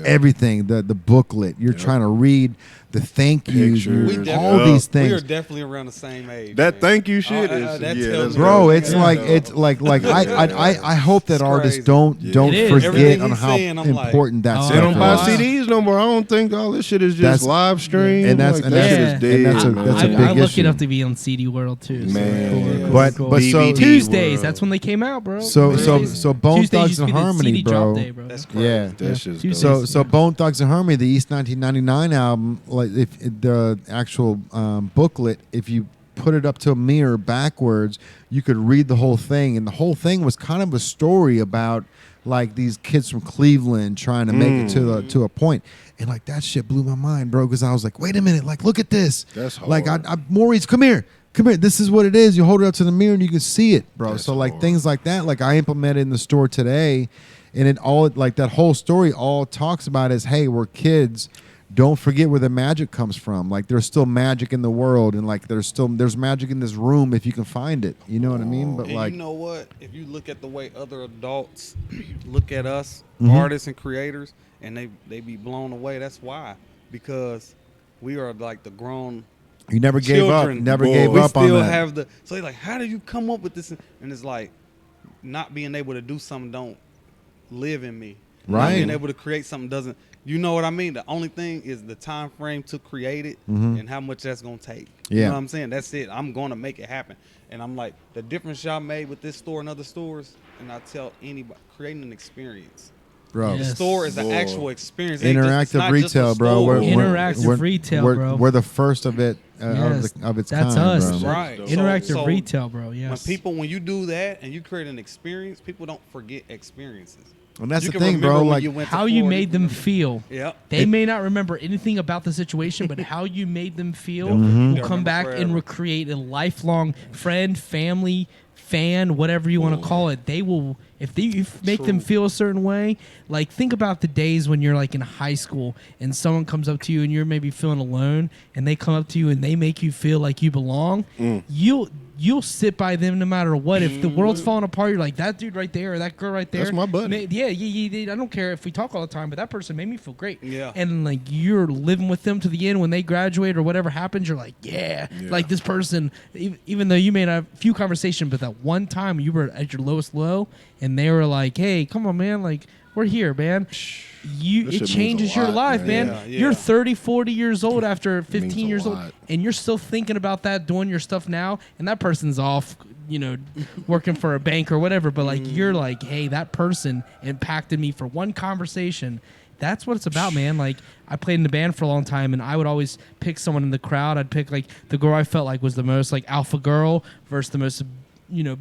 everything, the booklet. You're trying to read the thank yous, Pictures. all these things. We are definitely around the same age. That man. thank you shit that is tells that's me Bro, dope. it's Yeah. like Yeah. I hope that It's artists crazy. don't It is. forget Everything on he's how saying, I'm like, important that oh, They stuff don't buy Wow. is. CDs no more. I don't think all this shit is just That's- live stream. and that's- like, and that that's- shit is and dead. that's a- man. that's a I'm big lucky issue. enough to be on CD World too. So Man. cool. But Cool. so DVD Tuesdays, world. that's when they came out, bro. So Tuesdays Bone used Thugs to and be the Harmony, CD drop bro. day, bro. That's crazy. Yeah. That shit's Tuesdays. dope. So Bone Thugs and Harmony, the East 1999 album, like if the actual booklet, if you put it up to a mirror backwards, you could read the whole thing, and the whole thing was kind of a story about like these kids from Cleveland trying to make it to a point, and like that shit blew my mind, bro, because I was like, wait a minute, like look at this, That's hard. like Maurice, come here. This is what it is. You hold it up to the mirror and you can see it, bro. That's so like hard. things like that, like I implemented in the store today, and it all like that whole story all talks about is, hey, we're kids. Don't forget where the magic comes from. Like there's still magic in the world, and like there's magic in this room if you can find it. You know what I mean? But And like, you know what? If you look at the way other adults look at us, Mm-hmm. artists and creators, and they be blown away. That's why, because we are like the grown you never gave up. children. Never Boy, gave we up on still that. have the. So they're like, how do you come up with this? And it's like, not being able to do something don't live in me. Not Right. being able to create something doesn't. You know what I mean? The only thing is the time frame to create it and how much that's gonna take. You Yeah. know what I'm saying? That's it. I'm gonna make it happen. And I'm like, the difference y'all made with this store and other stores, and I tell anybody, creating an experience. Bro. Yes. The store is an Boy. actual experience. It ain't just- it's Interactive not just a retail, bro. store. Interactive retail, bro. We're the first of it Yes, of its that's kind, us. bro. Right. Interactive So retail, bro. Yes. when you do that and you create an experience, people don't forget experiences. And that's You the can thing, remember bro. when Like you went to how you Florida, made them feel. Yep. They may not remember anything about the situation, but how you made them feel They'll will remember come back and forever. recreate a lifelong friend, family, fan, whatever you want to call it. They will, if you make them feel a certain way. Like, think about the days when you're like in high school and someone comes up to you and you're maybe feeling alone, and they come up to you and they make you feel like you belong. You'll sit by them no matter what. If the world's falling apart, you're like, that dude right there or that girl right there. That's my buddy. Yeah, I don't care if we talk all the time, but that person made me feel great. Yeah. And like, you're living with them to the end when they graduate or whatever happens, you're like, like this person, even though you may not have a few conversations, but that one time you were at your lowest low and they were like, hey, come on, man, like, we're here, man. This It shit changes means a your lot, life, man. man. Yeah. You're 30, 40 years old after means 15 a years old, lot. and you're still thinking about that, doing your stuff now, and that person's off, working for a bank or whatever, but like, you're like, hey, that person impacted me for one conversation. That's what it's about, man. Like, I played in the band for a long time, and I would always pick someone in the crowd. I'd pick like the girl I felt like was the most like alpha girl versus the most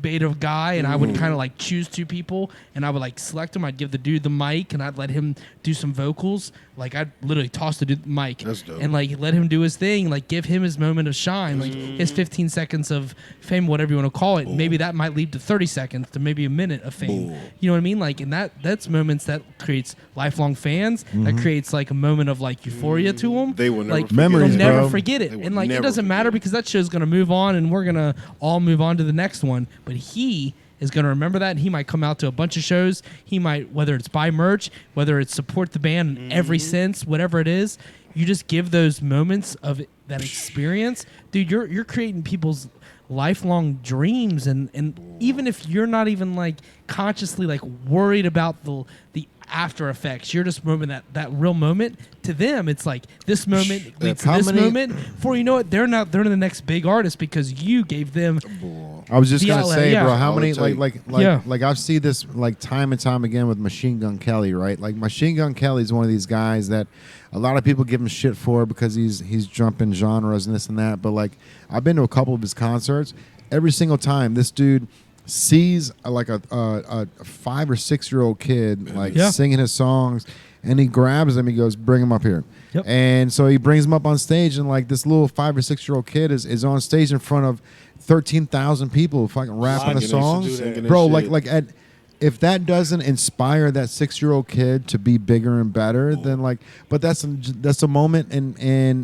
beta guy, and I would kind of like choose two people, and I would like select them. I'd give the dude the mic, and I'd let him do some vocals. Like, I'd literally toss the dude the mic. That's dope. And like let him do his thing, like give him his moment of shine, like his 15 seconds of fame, whatever you want to call it. Maybe that might lead to 30 seconds to maybe a minute of fame. You know what I mean? Like, and that's moments that creates lifelong fans. That creates like a moment of like euphoria to them. They will never like forget Memories, they'll never bro. forget it. They will And like, it never doesn't matter forget it. because that show's gonna move on, and we're gonna all move on to the next one. But he is going to remember that, and he might come out to a bunch of shows. He might, whether it's buy merch, whether it's support the band in every sense, whatever it is, you just give those moments of that experience. Dude, you're creating people's lifelong dreams, and even if you're not even like consciously like worried about the after effects, you're just remembering that real moment. To them, it's like this moment leads to how this many- moment. Before you know it, they're the next big artist because you gave them. I was just The gonna outlet, say, yeah. bro, how All many it takes. like I see this like time and time again with Machine Gun Kelly, right? Like, Machine Gun Kelly is one of these guys that a lot of people give him shit for because he's jumping genres and this and that. But like, I've been to a couple of his concerts. Every single time, this dude sees a 5 or 6 year old kid like singing his songs, and he grabs him. He goes, "Bring him up here." Yep. And so he brings him up on stage, and like this little 5 or 6 year old kid is on stage in front of 13,000 people fucking rapping the Singing and songs, singing and bro. shit. If that doesn't inspire that 6-year-old kid to be bigger and better, then like, but that's a moment in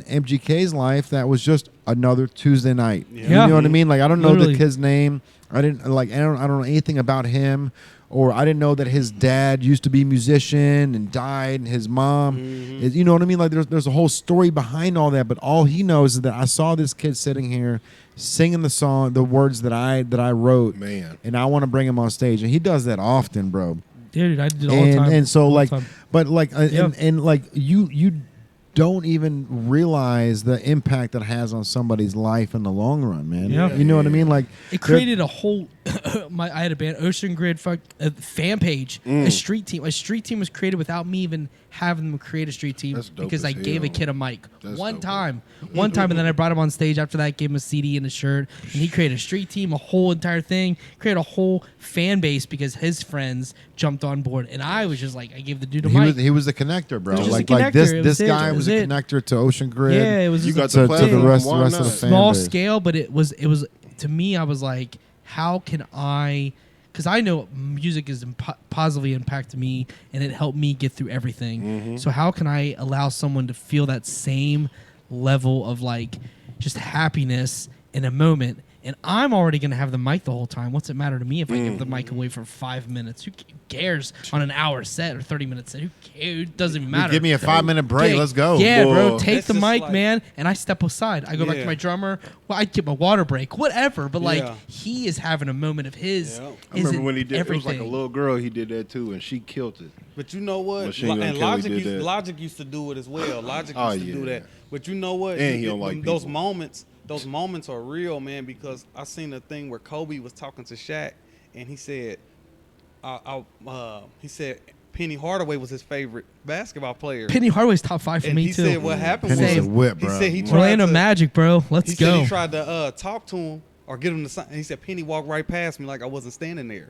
MGK's life that was just another Tuesday night. Yeah. You know what I mean? Like, I don't know Literally. the kid's name. I don't know anything about him, or I didn't know that his dad used to be a musician and died, and his mom is, you know what I mean? Like, there's a whole story behind all that, but all he knows is that I saw this kid sitting here singing the song, the words that I wrote, Man. and I want to bring him on stage, and he does that often, bro. Dude, I did it all the time. And so All the like, time. but like, Yeah. and like you don't even realize the impact that has on somebody's life in the long run, man. Yeah. You know what I mean? Like, It created a whole. I had a band, Ocean Grid, a fan page, a street team. A street team was created without me even having them create a street team That's dope because as I gave a hell. kid a mic That's one dope. time, and then I brought him on stage. After that, gave him a CD and a shirt, and he created a street team, a whole entire thing, created a whole fan base because his friends jumped on board, and I was just like, I gave the dude a mic. he was the connector, bro. He was just Like a like connector. this It this was it. guy It was was a it. connector to Ocean Grid. Yeah, it was You just got a the to the platform. rest Why of the not? fan small base. scale, but it was to me. I was like, how can I? Because I know music has positively impacted me, and it helped me get through everything. So how can I allow someone to feel that same level of like just happiness in a moment? And I'm already going to have the mic the whole time. What's it matter to me if I give the mic away for 5 minutes? Who cares on an hour set or 30-minute set? Who cares? It doesn't even matter. Give me a 5-minute break. Yeah, Let's go. Yeah, bro. Boy. Take It's the just mic, like- man, and I step aside. I go back to Yeah. my drummer. Well, I get my water break, whatever. But like, Yeah. he is having a moment of his. Yeah. I remember when he did. everything. It was like a little girl. He did that too, and she killed it. But you know what? Machine Gun And Kelly did that. Logic used to do it as well. Logic Oh, used to do yeah. that. But you know what? And he don't like those people. Those moments are real, man. Because I seen a thing where Kobe was talking to Shaq, and he said, he said Penny Hardaway was his favorite basketball player. Penny Hardaway's top 5 for and me he too. said what happened Penny's was a whip, he bro. said he tried Orlando to, Magic, bro. Let's he go. said he tried to talk to him or get him to sign. And he said Penny walked right past me like I wasn't standing there.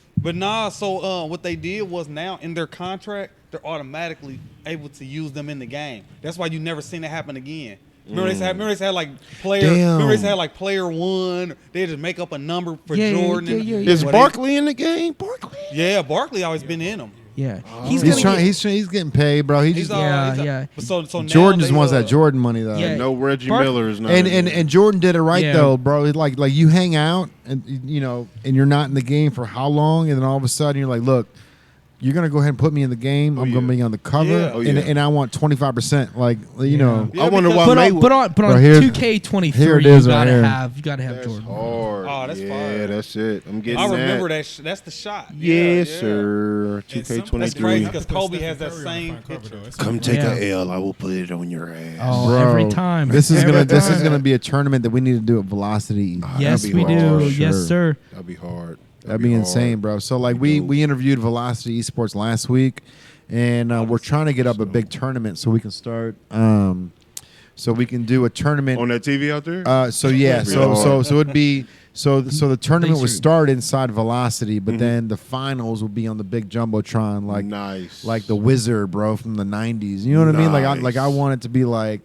But nah, so what they did was now in their contract, they're automatically able to use them in the game. That's why you never seen it happen again. Remember they had like player. Damn. Remember they had like player one. They just make up a number for Jordan. Is Barkley in the game? Barkley? Yeah, Barkley always been in them. Yeah, He's getting paid, bro. He just yeah. So Jordan just wants that Jordan money though. Yeah. No, Reggie Miller is not. And Jordan did it right Yeah. though, bro. Like you hang out and and you're not in the game for how long, and then all of a sudden you're like, look, you're gonna go ahead and put me in the game. I'm gonna be on the cover, Yeah. and I want 25%. Like Yeah, I wonder why. But on Bro, here's- 2K23, here it is you right gotta here. have That's Jordan. hard. Oh, that's yeah, fire. that's it. I'm getting I that. remember that. That's the shot. Yes, Yeah. sir. That's 2K23. crazy because Kobe has that same picture. Come take Yeah. a L. I will put it on your ass. Oh, Bro, every time. This is Every gonna time. be a tournament that we need to do at Velocity. Yes, That'd be we do. hard. Yes, Sure. sir. That'd be hard. That'd be insane, bro. So like we interviewed Velocity Esports last week, and we're trying to get up a big tournament so we can start. So we can do a tournament On that TV out there? So yeah, That'd be so hard. it'd be so the tournament would Thanks, start inside Velocity, but then the finals would be on the big jumbotron, like nice. like the Wizard, bro, from the '90s. You know what I mean? Nice. I want it to be like,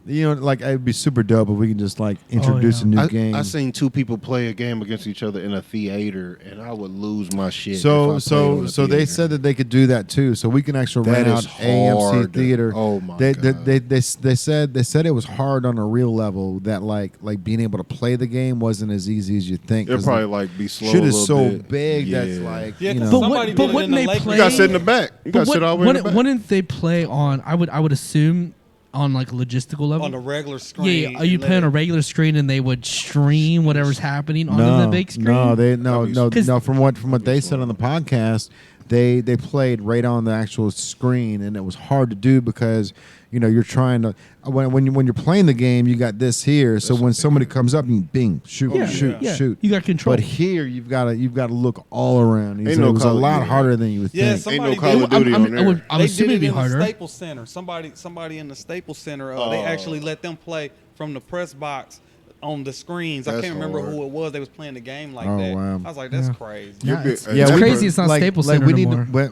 like it'd be super dope if we can just like introduce a new game. I seen two people play a game against each other in a theater, and I would lose my shit. So if I played in a they theater. said that they could do that too. So we can actually That rent is out AMC hard. theater. Oh my they, God. They said it was hard on a real level, that like being able to play the game wasn't as easy as you think. It'd 'cause probably like be slow. shit a is little so bit. big Yeah. that's like Yeah, 'cause But somebody but did it wouldn't in the they Lakers. play? You gotta sit in the back. You gotta sit all the way in the back. Wouldn't they play on? I would assume on like a logistical level. On the regular screen. Yeah, are you and playing on a let regular screen and they would stream whatever's happening onto the big screen? No, That'd be- no. From what they said on the podcast, they played right on the actual screen, and it was hard to do because you're trying to when you're playing the game, you got this here. So when somebody comes up, you bing, shoot, Yeah, shoot, yeah. shoot. You got control. But here you've got to look all around. He Ain't said no it was a Call of lot Duty. harder than you would Yeah, think. Ain't somebody no Call of did- Duty on there. I'm they assuming did it'd be it in harder. the Staples Center. Somebody in the Staples Center. They actually let them play from the press box on the screens. I That's can't remember hard. who it was. They was playing the game like Oh, that. wow. I was like, that's Yeah. crazy. You'll be- it's yeah, we- crazy. It's not Staples Center we no need more. to.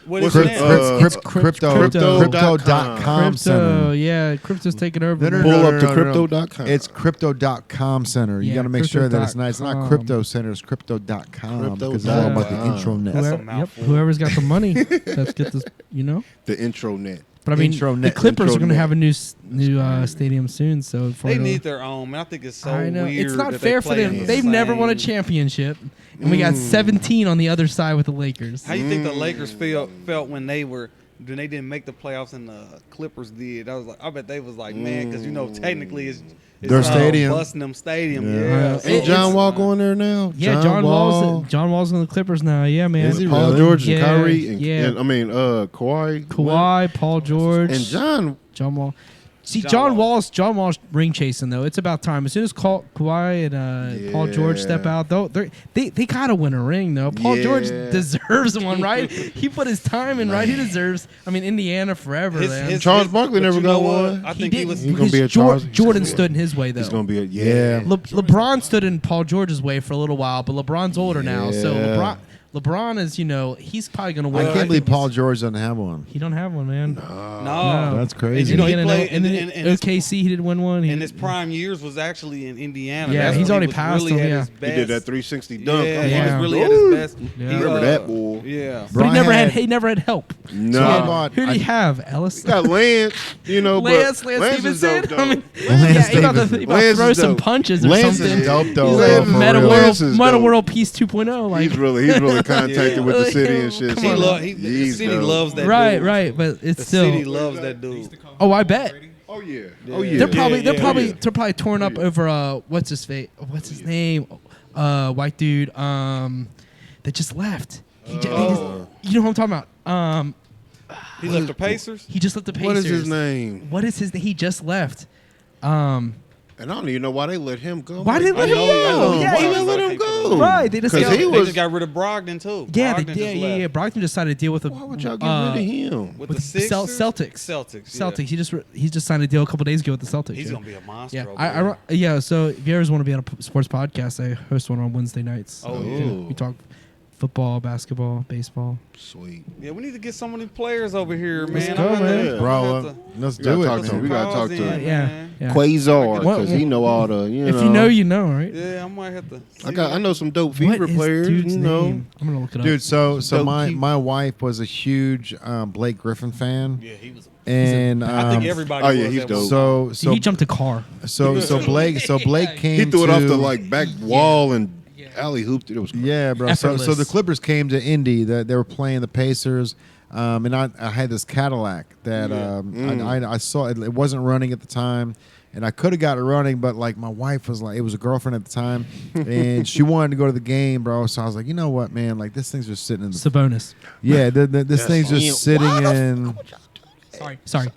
What is What's it it? now? Crypto.com Crypto, center. yeah, crypto's taking over. No, no, man. Pull no, up no, to no, no. crypto.com. It's crypto.com center. You Yeah, got to make sure that it's nice. It's not crypto.com. crypto center. It's crypto.com because it's all about the Crypto.com. intranet. That's a Yep, mouthful. whoever's got the money, let's get this. the intranet. But I mean, Intranet. the Clippers are going to Intranet. have a new stadium soon. So They need their own. Man, I think it's so I know weird. it's not that they fair for play them. in the They've never won a same- championship, and we got 17 on the other side with the Lakers. How you think the Lakers felt when they didn't make the playoffs and the Clippers did? I bet they was like, man, because technically it's Their stadium. busting them stadium. Yeah. Yeah, Ain't John Wall going there now? Yeah, John Wall's on the Clippers now. Yeah, man. Is he Paul really? George and Yeah, Kyrie and, yeah. and Kawhi. Kawhi, Paul George, And John Wall. See, John John Wall's ring chasing though. It's about time. As soon as Kawhi and Paul George step Yeah. out, though, they gotta win a ring though. Paul George Yeah. deserves one, right? He put his time in, right? He deserves. I mean, Indiana forever, man. Charles Barkley but never you know got what? one. I think he was. He's gonna be a because Charles. Jordan stood in his way though. He's gonna be a Yeah. LeBron stood in Paul George's way for a little while, but LeBron's older now, so Yeah. LeBron is, he's probably gonna win. I can't believe Paul George doesn't have one. He don't have one, man. No, That's And crazy. you know, he And played and in OKC. He didn't win one. in his prime years was actually in Indiana. Yeah, That's he's when already he was passed really him, at yeah. his He best. did that 360 dunk. Yeah, I'm he like, was really at "Ooh." his best. Yeah. He, Remember that bull? Yeah. But he never Brian had help. No. So Who did he have? Ellis. Got Lance, Lance but Lance is Stevenson. dope, though. I mean, Lance he about to Lance throw is some dope. punches or Lance something. is dope though. He's Lance like is Meta dope. World, Lance is Meta dope. World Peace 2.0. Like He's really contacted with the Yeah. city and shit. Come so on. The he's city dope. loves that right, dude. right, but it's The still. city loves that dude. Oh, I bet. Oh yeah. Yeah. Oh yeah. They're probably Yeah, they're probably torn up over what's his name, white dude that just left. You know who I'm talking about? He left the Pacers. He just left the Pacers. What is his name? What is his? He just left. And I don't even know why they let him go. Why did they let him I go? know. Yeah, Why he they was let him go? right. They just 'Cause got, he They was- just got rid of Brogdon too. yeah, Brogdon just left. yeah. Brogdon decided to deal with Why would y'all get rid of him? With with the Sixers? Celtics. Celtics. Yeah. Celtics. He just signed a deal a couple days ago with the Celtics. He's yeah. gonna be a monster. Yeah, over there. So if you ever want to be on a sports podcast, I host one on Wednesday nights. Oh, So, yeah. we talk football, basketball, baseball. Sweet. Yeah, we need to get some of these players over here, man. Let's I'm go, gonna man. have to- Bro, I'm gonna have to let's We gotta do talk it. to him. man. We gotta talk calls to in, him. man. Yeah. Kwayzar, What- because he know all the, If you know, you know, right? Yeah, I might have to. I know some dope What fever is players, dude's you know. name? I'm gonna look it up. Dude, so Dope my key. my wife was a huge Blake Griffin fan, Yeah, he was. and I think everybody. oh, yeah, was he's at dope. one so he jumped a car. Blake came. He threw it off to- the back wall and alley hooped it. It was Yeah, bro. So Effortless. the Clippers came to Indy. They were playing the Pacers, and I had this Cadillac that I saw. It wasn't running at the time, and I could have got it running, but like my wife was like, it was a girlfriend at the time, and she wanted to go to the game, bro. So I was like, you know what, man? Like this thing's just sitting in the Sabonis. yeah. This thing's just sitting in. Sorry,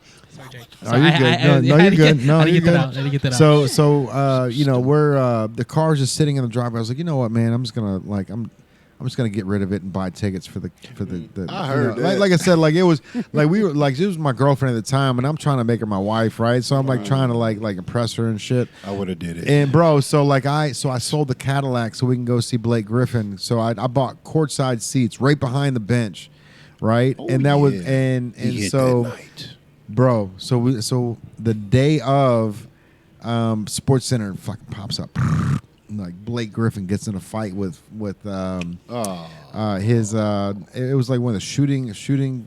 Jake. Oh, you're good. No, you're good. No, I had to you're get that good. out. I had to get that out. So you know, we're the car's just sitting in the driveway. I was like, you know what, man? I'm just gonna get rid of it and buy tickets for the. I heard you know, that. like I said, like it was like we were like she was my girlfriend at the time, and I'm trying to make her my wife, right? So I'm like trying to like impress her and shit. I would have did it. And bro, so I sold the Cadillac so we can go see Blake Griffin. So I bought courtside seats right behind the bench, right? Oh, and that was yeah. and He hit so. that night. Bro, so the day of Sports Center fucking pops up. Like Blake Griffin gets in a fight with his it was like one of the shooting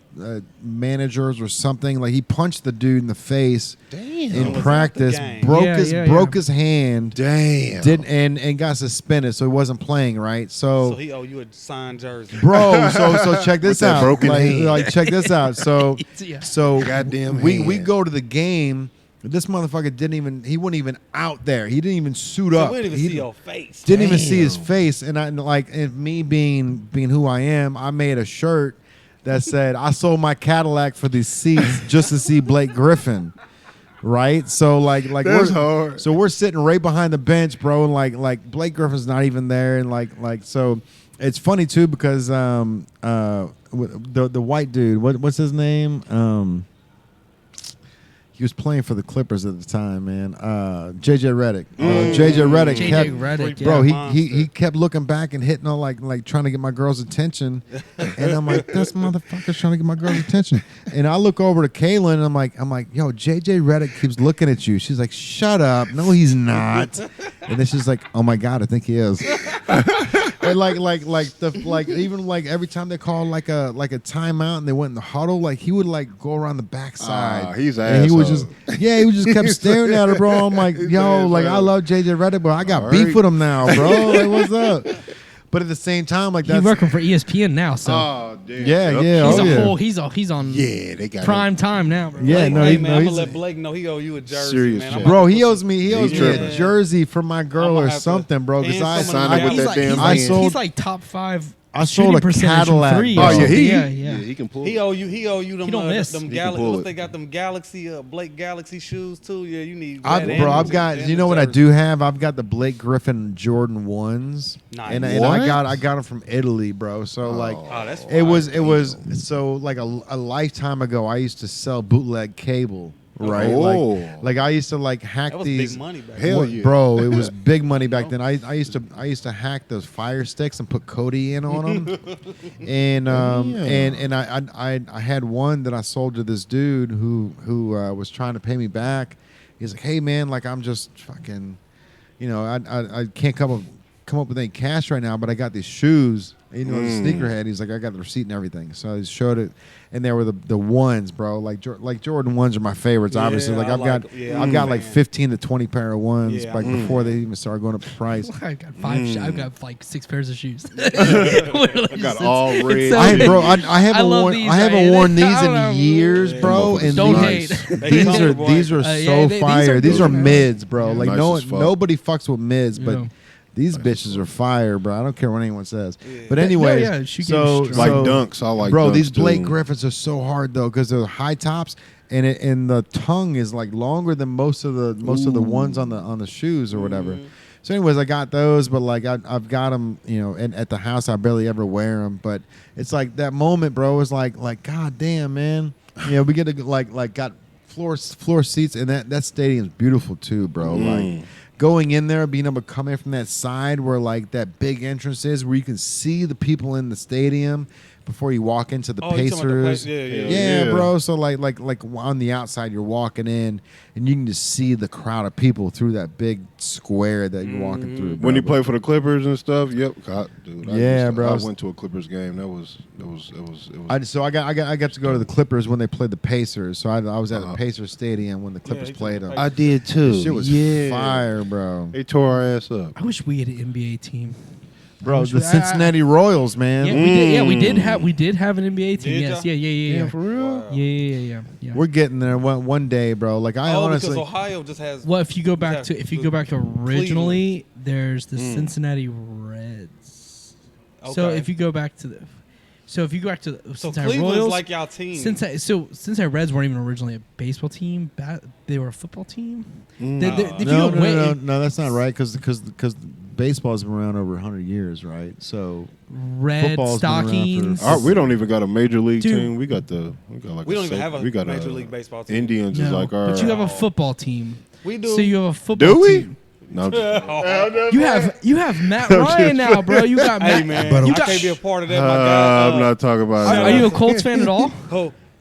managers or something. Like he punched the dude in the face in practice, game? broke his hand. Damn. Didn't and got suspended, so he wasn't playing, right? So he owe you a signed jersey. Bro, so check this With that out. broken hand. Like check this out. So Yeah. so Goddamn we hand. go to the game. This motherfucker he wasn't even out there. He didn't even suit So up. we didn't even He see your face. didn't even see his Damn. face. And and me being who I am, I made a shirt that said I sold my Cadillac for these seats just to see Blake Griffin. Right? So like That's hard. So we're sitting right behind the bench, bro, and like Blake Griffin's not even there, and like so it's funny too because the white dude, what's his name? He was playing for the Clippers at the time, man. JJ Redick. JJ Redick JJ kept, Redick, bro. yeah. He kept looking back and hitting on like trying to get my girl's attention, and I'm like, this motherfucker's trying to get my girl's attention. And I look over to Kaylin, and I'm like, yo, JJ Redick keeps looking at you. She's like, shut up. No, he's not. And then she's like, oh my god, I think he is. And even every time they called like a timeout and they went in the huddle, like he would like go around the backside. He's an and he was asshole. he just kept staring at her, bro. I'm like, He's yo, an like I asshole. love JJ Redick, but I got All beef right. with him now, bro. Like, what's up? But at the same time, like He's that's working for ESPN now, so Oh, damn. Yeah, Yep. yeah. he's oh, a yeah. whole. He's on Yeah, they got prime time now, bro. Yeah, Blake, no, hey, he- man, no, I'm he's- gonna let Blake know he owe you a jersey, Serious man. shit. I'm bro. about He to owes me tripping. a jersey for my girl I'ma or have to- something, bro. and Because I some of Sign them up with guys- that damn I hand. sold- He's like top 5. I sold shooting a percentage from Cadillac, three. bro. or Oh, yeah, something. he- yeah. he can pull. He owe you them. He don't miss. Them He can pull What's it. they got them Galaxy Blake Galaxy shoes too. Yeah, you need. that I've and got. and You the know what I jersey. do have? I've got the Blake Griffin Jordan 1s, Nice. and I What? got them from Italy, bro. So like, Oh, that's it was fire. so like a lifetime ago. I used to sell bootleg cable, right? Oh. Like I used to like hack That was these. big money back Hell then. yeah. Bro, it was big money back then. I used to hack those fire sticks and put Cody in on them, and I had one that I sold to this dude who was trying to pay me back. He's like, hey man, like I'm just fucking, you know, I can't come up with any cash right now, but I got these shoes. You know, the sneakerhead. He's like, I got the receipt and everything. So I showed it, and there were the ones, bro. Like Jordan 1s are my favorites. Yeah, Obviously, like I I've got like- yeah, I've I'm got a like fan. 15 to 20 pair of ones, Yeah, like before they even started going up in price. I've got 5. I've got like 6 pairs of shoes. I got all red. so- I haven't love worn these, I haven't man. worn these I don't in know. years, Yeah, bro. And Don't these, hate. They these are comfortable, these are ain't so yeah, these are fire. These are good, man. mids, bro. Yeah. Like Nice as fuck. nobody fucks with mids, but Yeah. these bitches are fire, bro. I don't care what anyone says. Yeah. But No, anyways, yeah, shoe game's so strong. Like so- dunks. I like bro, dunks these Blake too. Griffins are so hard though because they're high tops, and the tongue is like longer than most of the ones on the shoes or whatever. So, anyways, I got those, but like I've got them, you know, and at the house I barely ever wear them. But it's like that moment, bro. Is like god damn, man. You know, we get to like got floor seats, and that stadium's beautiful too, bro. Like going in there, being able to come in from that side where like that big entrance is, where you can see the people in the stadium before you walk into the Pacers. Yeah, bro. So like on the outside, you're walking in, and you can just see the crowd of people through that big square that you're walking through. Bro. When you play for the Clippers and stuff, yep, dude. Bro. I went to a Clippers game. It was. I got to go to the Clippers when they played the Pacers. So I was at the Pacers Stadium when the Clippers played them. I did too. Shit was fire, bro. They tore our ass up. I wish we had an NBA team. Bro, the Cincinnati Royals, man. Yeah, we did have an NBA team. Yes, yeah. For real? Wow. Yeah. We're getting there one day, bro. Like I honestly, because Ohio just has. Well, if you go back to originally, there's the Cincinnati Reds. Okay. So if you go back to the Cincinnati Cleveland's Royals, like y'all team. Cincinnati Reds weren't even originally a baseball team. They were a football team. No, that's not right. Because baseball has been around over 100 years, right? So red stockings. We don't even got a major league team. We got don't even have a major league baseball team. Indians is like our. But you have a football team. We do. So you have a football team. No, you have Matt Ryan now, bro. You got Matt. Hey man, I can't be a part of that. My guy. I'm not talking about. Are you a Colts fan at all?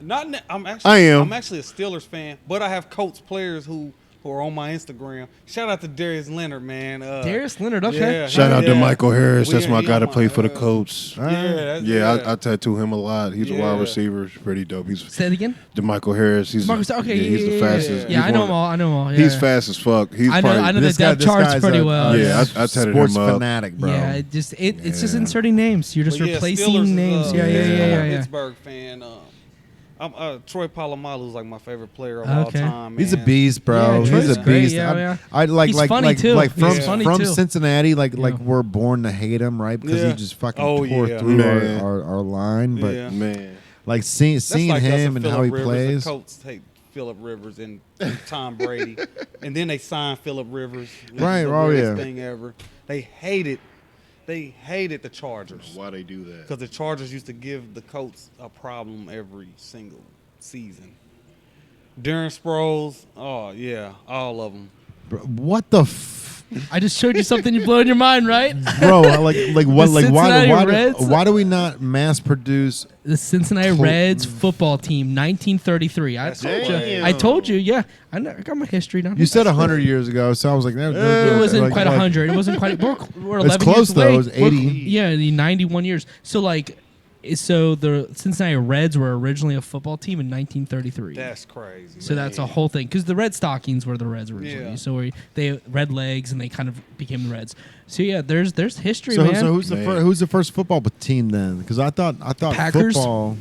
I'm actually a Steelers fan, but I have Colts players who are on my Instagram. Shout out to Darius Leonard, man. Darius Leonard, okay. Yeah, shout out to Michael Harris. That's my guy to play for the Colts. I tattoo him a lot. He's a wide receiver. He's pretty dope. Say it again. DeMichael Harris. He's the fastest. Yeah, I know him all. Yeah. He's fast as fuck. I know the depth charts pretty well. Yeah, I tatted sports him up. fanatic, bro. Yeah, it's just inserting names. You're just replacing names. I'm a Pittsburgh fan. Troy Polamalu's like my favorite player of all time. Man. He's a beast, bro. Yeah, he's a beast. I like he's funny too. From Cincinnati. Like we're born to hate him, right? Because he just fucking tore through our line. But man, like seeing like him and how he Rivers. plays. The Colts take Phillip Rivers and Tom Brady, and then they sign Phillip Rivers. Right? The weirdest thing ever. They hated the Chargers. Why they do that? Because the Chargers used to give the Colts a problem every single season. Darren Sproles, all of them. Bro, what the? I just showed you something you blow in your mind, right? Bro, like what? Like Reds? Why do we not mass produce the Cincinnati Reds football team, 1933? I told you. Yeah, I got my history down. You said 100 years ago, so I was like, it wasn't quite 100. It wasn't quite. We're 11 it's close years away. though. It was 80. Yeah, 91 years. So the Cincinnati Reds were originally a football team in 1933. That's crazy. So that's a whole thing because the Red Stockings were the Reds originally. Yeah. So they red legs and they kind of became the Reds. So yeah, there's history, man. So who's the first football team then? Because I thought Packers? football.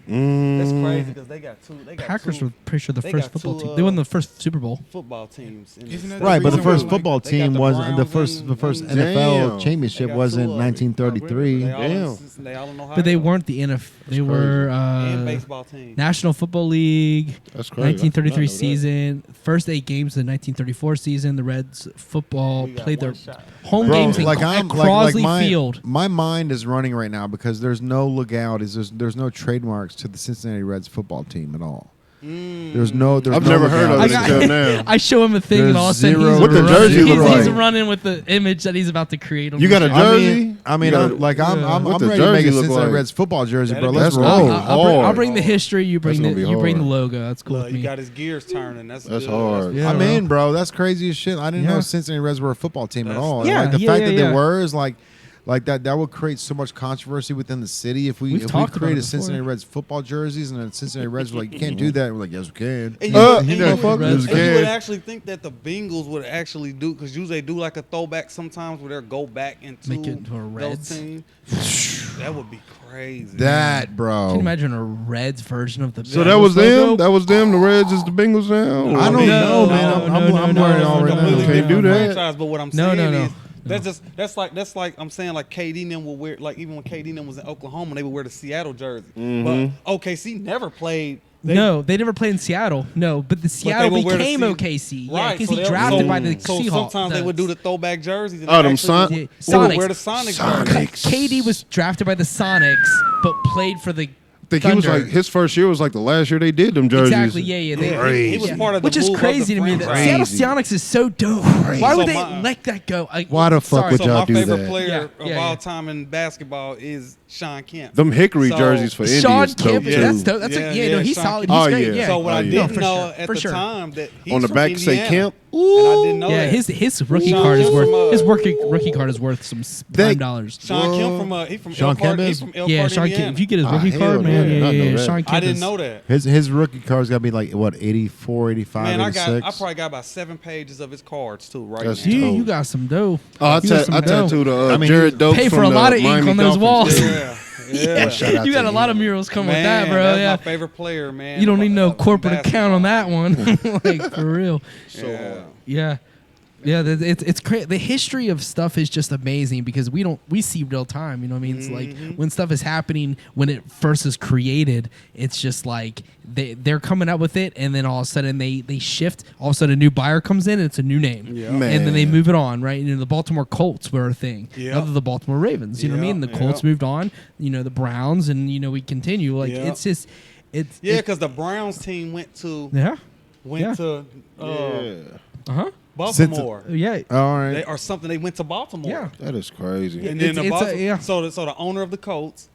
That's crazy because they got two. Packers were pretty sure the first football team. They won the first Super Bowl. Football teams. Right, but the first football team was the first NFL championship was in 1933. But they weren't the NFL. They were and baseball team. National Football League. That's crazy. 1933 season. First 8 games of the 1934 season. The Reds football played their home games at Crosley Field. My mind is running right now because there's no legalities. There's no trademarks to the Cincinnati Reds football team at all. There's I've never heard of it until now. I show him a thing and all of a sudden he's running with the image that he's about to create. You got a jersey? I'm ready to make a Cincinnati Reds football jersey, bro. Let's roll. I'll bring the history. You bring the logo. That's cool. You got his gears turning. That's hard. I mean, bro, that's crazy as shit. I didn't know Cincinnati Reds were a football team at all. Yeah, the fact that they were is like that would create so much controversy within the city if we created Cincinnati Reds football jerseys and then Cincinnati Reds were like, you can't do that. And we're like, yes, we can. And you would actually think that the Bengals would actually do, because usually they do like a throwback sometimes where they'll go back into those teams. That would be crazy. That, bro. Can you imagine a Reds version of the Bengals? So that was them? That was them? The Reds is the Bengals now? I don't know, man. I'm worried already. Can't do that. Franchise, but what I'm saying is, that's like I'm saying, like KD and them will wear, like even when KD and them was in Oklahoma, they would wear the Seattle jersey. But OKC never played. They never played in Seattle. No, but the Seattle became OKC. Yeah, because he drafted by the Seahawks. So sometimes they would do the throwback jerseys. Oh, them Sonics. Wear the Sonics. KD was drafted by the Sonics, but played for the think he was like his first year was like the last year they did them jerseys. Exactly. Yeah. He was part of the which is move of crazy the to me. That franchise. Seattle Sonics is so dope. Why would So they let that go? Why the fuck sorry. would So y'all my do favorite that? player of Yeah, all yeah. time in basketball is Sean Kemp. Them hickory So- jerseys for Indy Sean is dope Kemp, too. that's dope. That's no, he's Sean solid. Kemp. He's Oh, great. yeah. Yeah. So what I yeah. didn't for know sure, at for the sure. time that he's On the from back say Indiana. Kemp. And I didn't know Yeah, that. his rookie Sean card is Kemp worth from, his rookie card is worth some prime dollars. Sean Kemp from he from Sean Elkhart. Kemp He's is? from Elkhart, Yeah, Sean Indiana. Kemp. If you get his Ah, rookie hell card, no. man, I know yeah. that. Sean Kemp I didn't is- know that. His rookie card's got to be like what 84, 85, Man, I 86. probably got about 7 pages of his cards too right That's now. You got some dough. Oh, I You got some dough. tattooed I mean, Jared Doak pay from for a the lot of ink Miami on those Dolphins. walls. Yeah, yeah. shout out You to got a him. lot of murals coming with that, bro. That's Yeah. my favorite player, man. You don't need no of corporate account on that one. Like for real. Yeah. Yeah. Yeah, it's crazy. The history of stuff is just amazing because we see real time. You know what I mean? It's like when stuff is happening, when it first is created, it's just like they're coming up with it, and then all of a sudden they shift. All of a sudden a new buyer comes in, and it's a new name, Yeah. Man. and then they move it on. Right? You know, the Baltimore Colts were a thing. Yeah. Now they're the Baltimore Ravens. You know what I Yeah, mean? The yeah. Colts moved on. You know, the Browns, and we continue. Like Yeah. it's just it's Yeah, because the Browns team went to yeah. to Uh huh. Baltimore. Yeah. All right. They, or something. They went to Baltimore. Yeah. That is crazy. And then It's- the it's a- Baltimore, yeah. so the owner of the Colts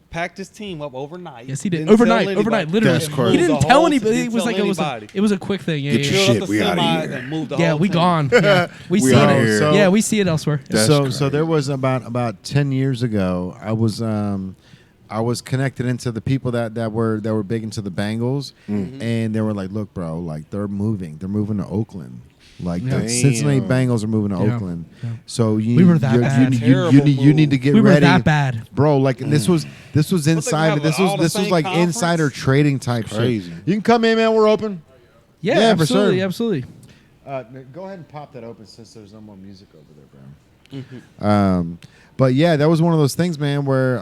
packed his team up overnight. Yes, he did. Didn't tell Overnight, anybody. literally. That's crazy. He didn't The tell whole- anybody. didn't It was tell like anybody. it was a quick thing. Yeah, Get yeah, your yeah. Filled shit, up the we outta semis here. and moved the Yeah, whole we team. gone. Yeah. We We see outta it. here. So- Yeah, we see it elsewhere. That's so crazy. there was about 10 years ago. I was connected into the people that were big into the Bengals, and they were like, "Look, bro, like they're moving to Oakland. Like Yeah. the Cincinnati Damn. Bengals are moving to Yeah. Oakland. Yeah. So We were that bad. you need to get We were ready, that bad. bro. Like this was they inside. have This all the was same like conference? insider trading type Crazy. shit. You can come in, man. We're open. Yeah, Yeah, for absolutely, sure. absolutely. Go ahead and pop that open since there's no more music over there, bro. But yeah, that was one of those things, man. Where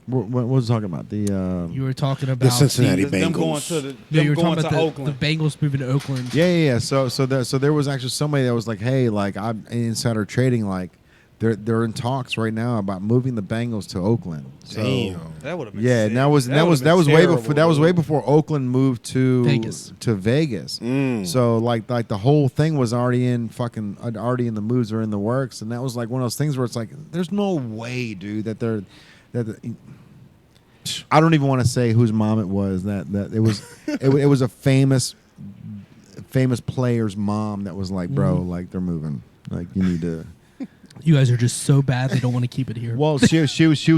what was I talking about? You were talking about The Cincinnati Them going Bengals. to the Yeah, you were them going talking to about Oakland. the Bengals moving to Oakland. Yeah. So there was actually somebody that was like, hey, like I'm insider trading, like they're in talks right now about moving the Bengals to Oakland. So, Damn. That would have been yeah, sick. and that was way before way before Oakland moved to Vegas. So like the whole thing was already in the moves or in the works, and that was like one of those things where it's like, there's no way, dude, that I don't even want to say whose mom it was. That it was it was a famous player's mom that was like, bro, like they're moving, like you need to. You guys are just so bad they don't want to keep it here. Well, she was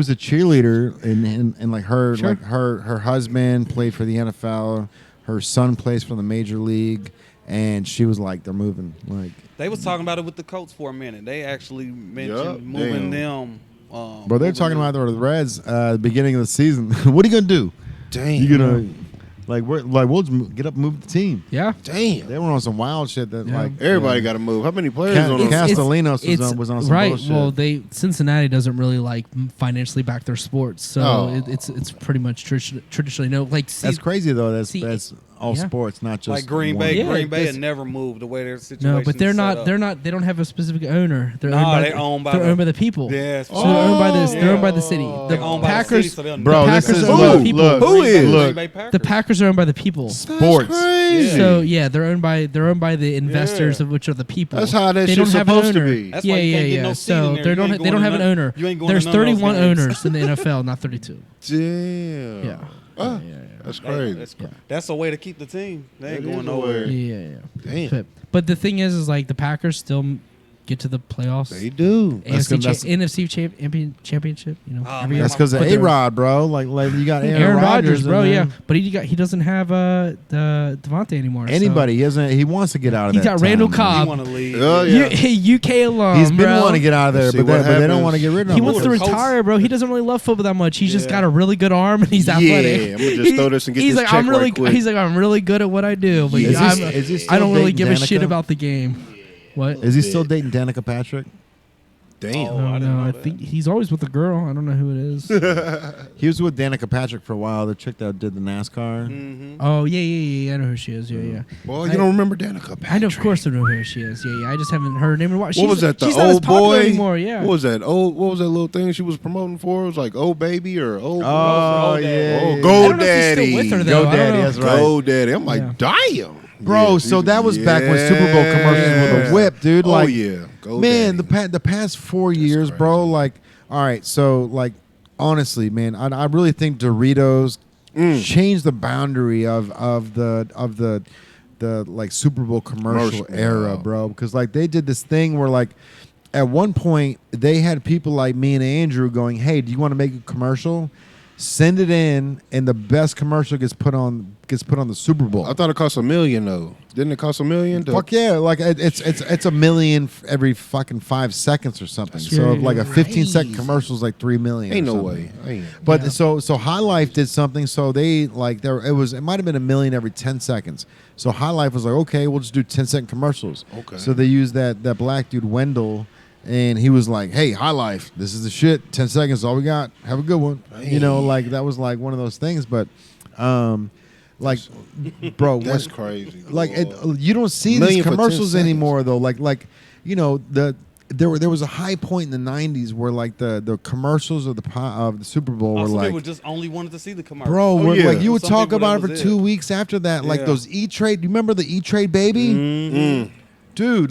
a cheerleader, and like her Sure. like her husband played for the NFL, her son plays for the Major League, and she was like, they're moving, like. They was talking about it with the Colts for a minute. They actually mentioned Yup, moving damn. them. Bro, they're talking about the Reds the beginning of the season. What are you gonna do? Damn. You gonna we'll just get up and move the team. Yeah. Damn. They were on some wild shit that Yeah. like Everybody got to move. How many players on them? Castellanos was on some right. bullshit. Well, Cincinnati doesn't really like financially back their sports, so Oh. it's pretty much traditionally no. Like That's crazy though. That's see, all yeah. not just like Green one. Bay. Yeah, Green Bay that's- had never moved the way their situation. no, but they're is set not. up. They're not. They don't have a specific owner. They're Nah, owned by. they owned by they're the- owned by the people. Yeah. So they're owned by this. They're Yeah. owned by the city. The They're owned by the Packers. city, so they'll Bro, the this Packers is are owned by the look, people. look, Who is? look. Green Bay Packers. The Packers are owned by the people. Sports. Crazy. So yeah, they're owned by the investors Yeah. of which are the people. That's how that they shit's don't have an supposed to owner. be. That's why you can't get no seat in So there. they You don't ain't they going don't to have an none- owner. you ain't going to There's none of those 31 games. owners in the NFL, not 32. Damn. Yeah. Ah, that's crazy. That's a way to keep the team. They ain't That going is a nowhere. way. Yeah. Damn. But the thing is like the Packers still get to the playoffs. They do. NFC championship. You know, Oh, every man, year. That's because of But they're- A-Rod, bro. Like you got Aaron Rodgers, in bro. there. Yeah, but he doesn't have the Devontae anymore. so- Anybody. He wants to get out of He's that got Randall town. Cobb. You want to leave? Oh, yeah. UK alum. He's been bro. wanting to get out of there, See but what they don't happens. want to get rid of him. He wants to Coach- retire, bro. He doesn't really love football that much. He's just Yeah. got a really good arm and he's Yeah, athletic. I'm gonna just throw this and get he's this like, check I'm really, right quick. he's like, I'm really good at what I do, but Is I'm- he still I don't really dating give a shit Danica? about the game. What? Is he still dating Danica Patrick? Damn. Oh, I didn't know I that. think he's always with a girl. I don't know who it is. He was with Danica Patrick for a while, the chick that did the NASCAR. Mm-hmm. Oh yeah. I know who she is. Yeah. Boy, you don't remember Danica Patrick. I know, of course, I know who she is. Yeah. I just haven't heard her name in a while. What was that? The she's not as old popular boy anymore. Yeah. What was that? What was that little thing she was promoting for? It was like Old Baby or Old. Oh, Daddy. yeah. Oh, yeah. I Go don't know if he's still with her, Daddy. though. Go I don't Daddy, know. that's right. Go Daddy. I'm like, Yeah. damn. Bro, Yeah, so that was back when Super Bowl commercials were the whip, dude. Oh, Like, yeah. Go man, Daddy. the past 4 years, crazy. bro. Like, all right, so like, honestly, man, I really think Doritos changed the boundary of the like Super Bowl commercial era, bro. Because like they did this thing where like at one point they had people like me and Andrew going, "Hey, do you want to make a commercial? Send it in, and the best commercial gets put on the Super Bowl." I thought it cost $1 million though. Didn't it cost $1 million? Fuck yeah! Like it's $1 million every fucking 5 seconds or something. So like a 15-second commercial is like $3 million. Ain't or no something. way. But so High Life did something. So they like it might have been $1 million every 10 seconds. So High Life was like, okay, we'll just do 10-second commercials. Okay. So they used that black dude Wendell. And he was like, "Hey, High Life, this is the shit. 10 seconds, is all we got. Have a good one." You know, like that was like one of those things. But, like, bro, That's crazy. like Lord. you don't see Million these for 10 commercials seconds. anymore, though. Like you know there was a high point in the '90s where like the commercials of the Super Bowl were Some like, people just only wanted to see the commercial. bro, Oh, we're- yeah. like you would Some talk people, about that it for was 2 it. weeks after that, like Yeah. those E-Trade. You remember the E-Trade baby? Mm. Dude,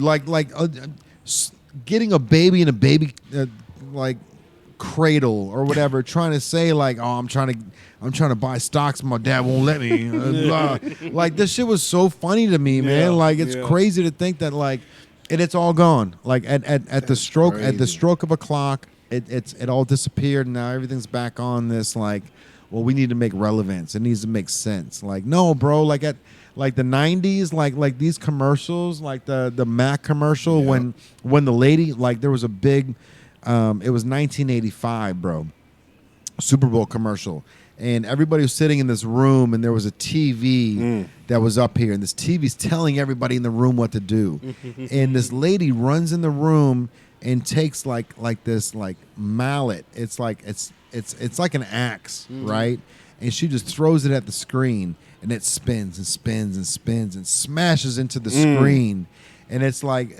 getting a baby in a baby like cradle or whatever, trying to say like, "Oh, I'm trying to buy stocks, my dad won't let me." Blah. Like this shit was so funny to me, man. Yeah, Like it's yeah. crazy to think that like, and it's all gone. Like at the stroke crazy. of a clock, it all disappeared, and now everything's back on this like, well, we need to make relevance. It needs to make sense. Like no, bro. Like at like the 90s, like these commercials, like the Mac commercial when the lady, like there was a big, it was 1985, bro, Super Bowl commercial, and everybody was sitting in this room, and there was a TV that was up here, and this TV's telling everybody in the room what to do, and this lady runs in the room and takes like this like mallet. It's like it's like an axe, right? And she just throws it at the screen. And it spins and spins and spins and smashes into the screen, and it's like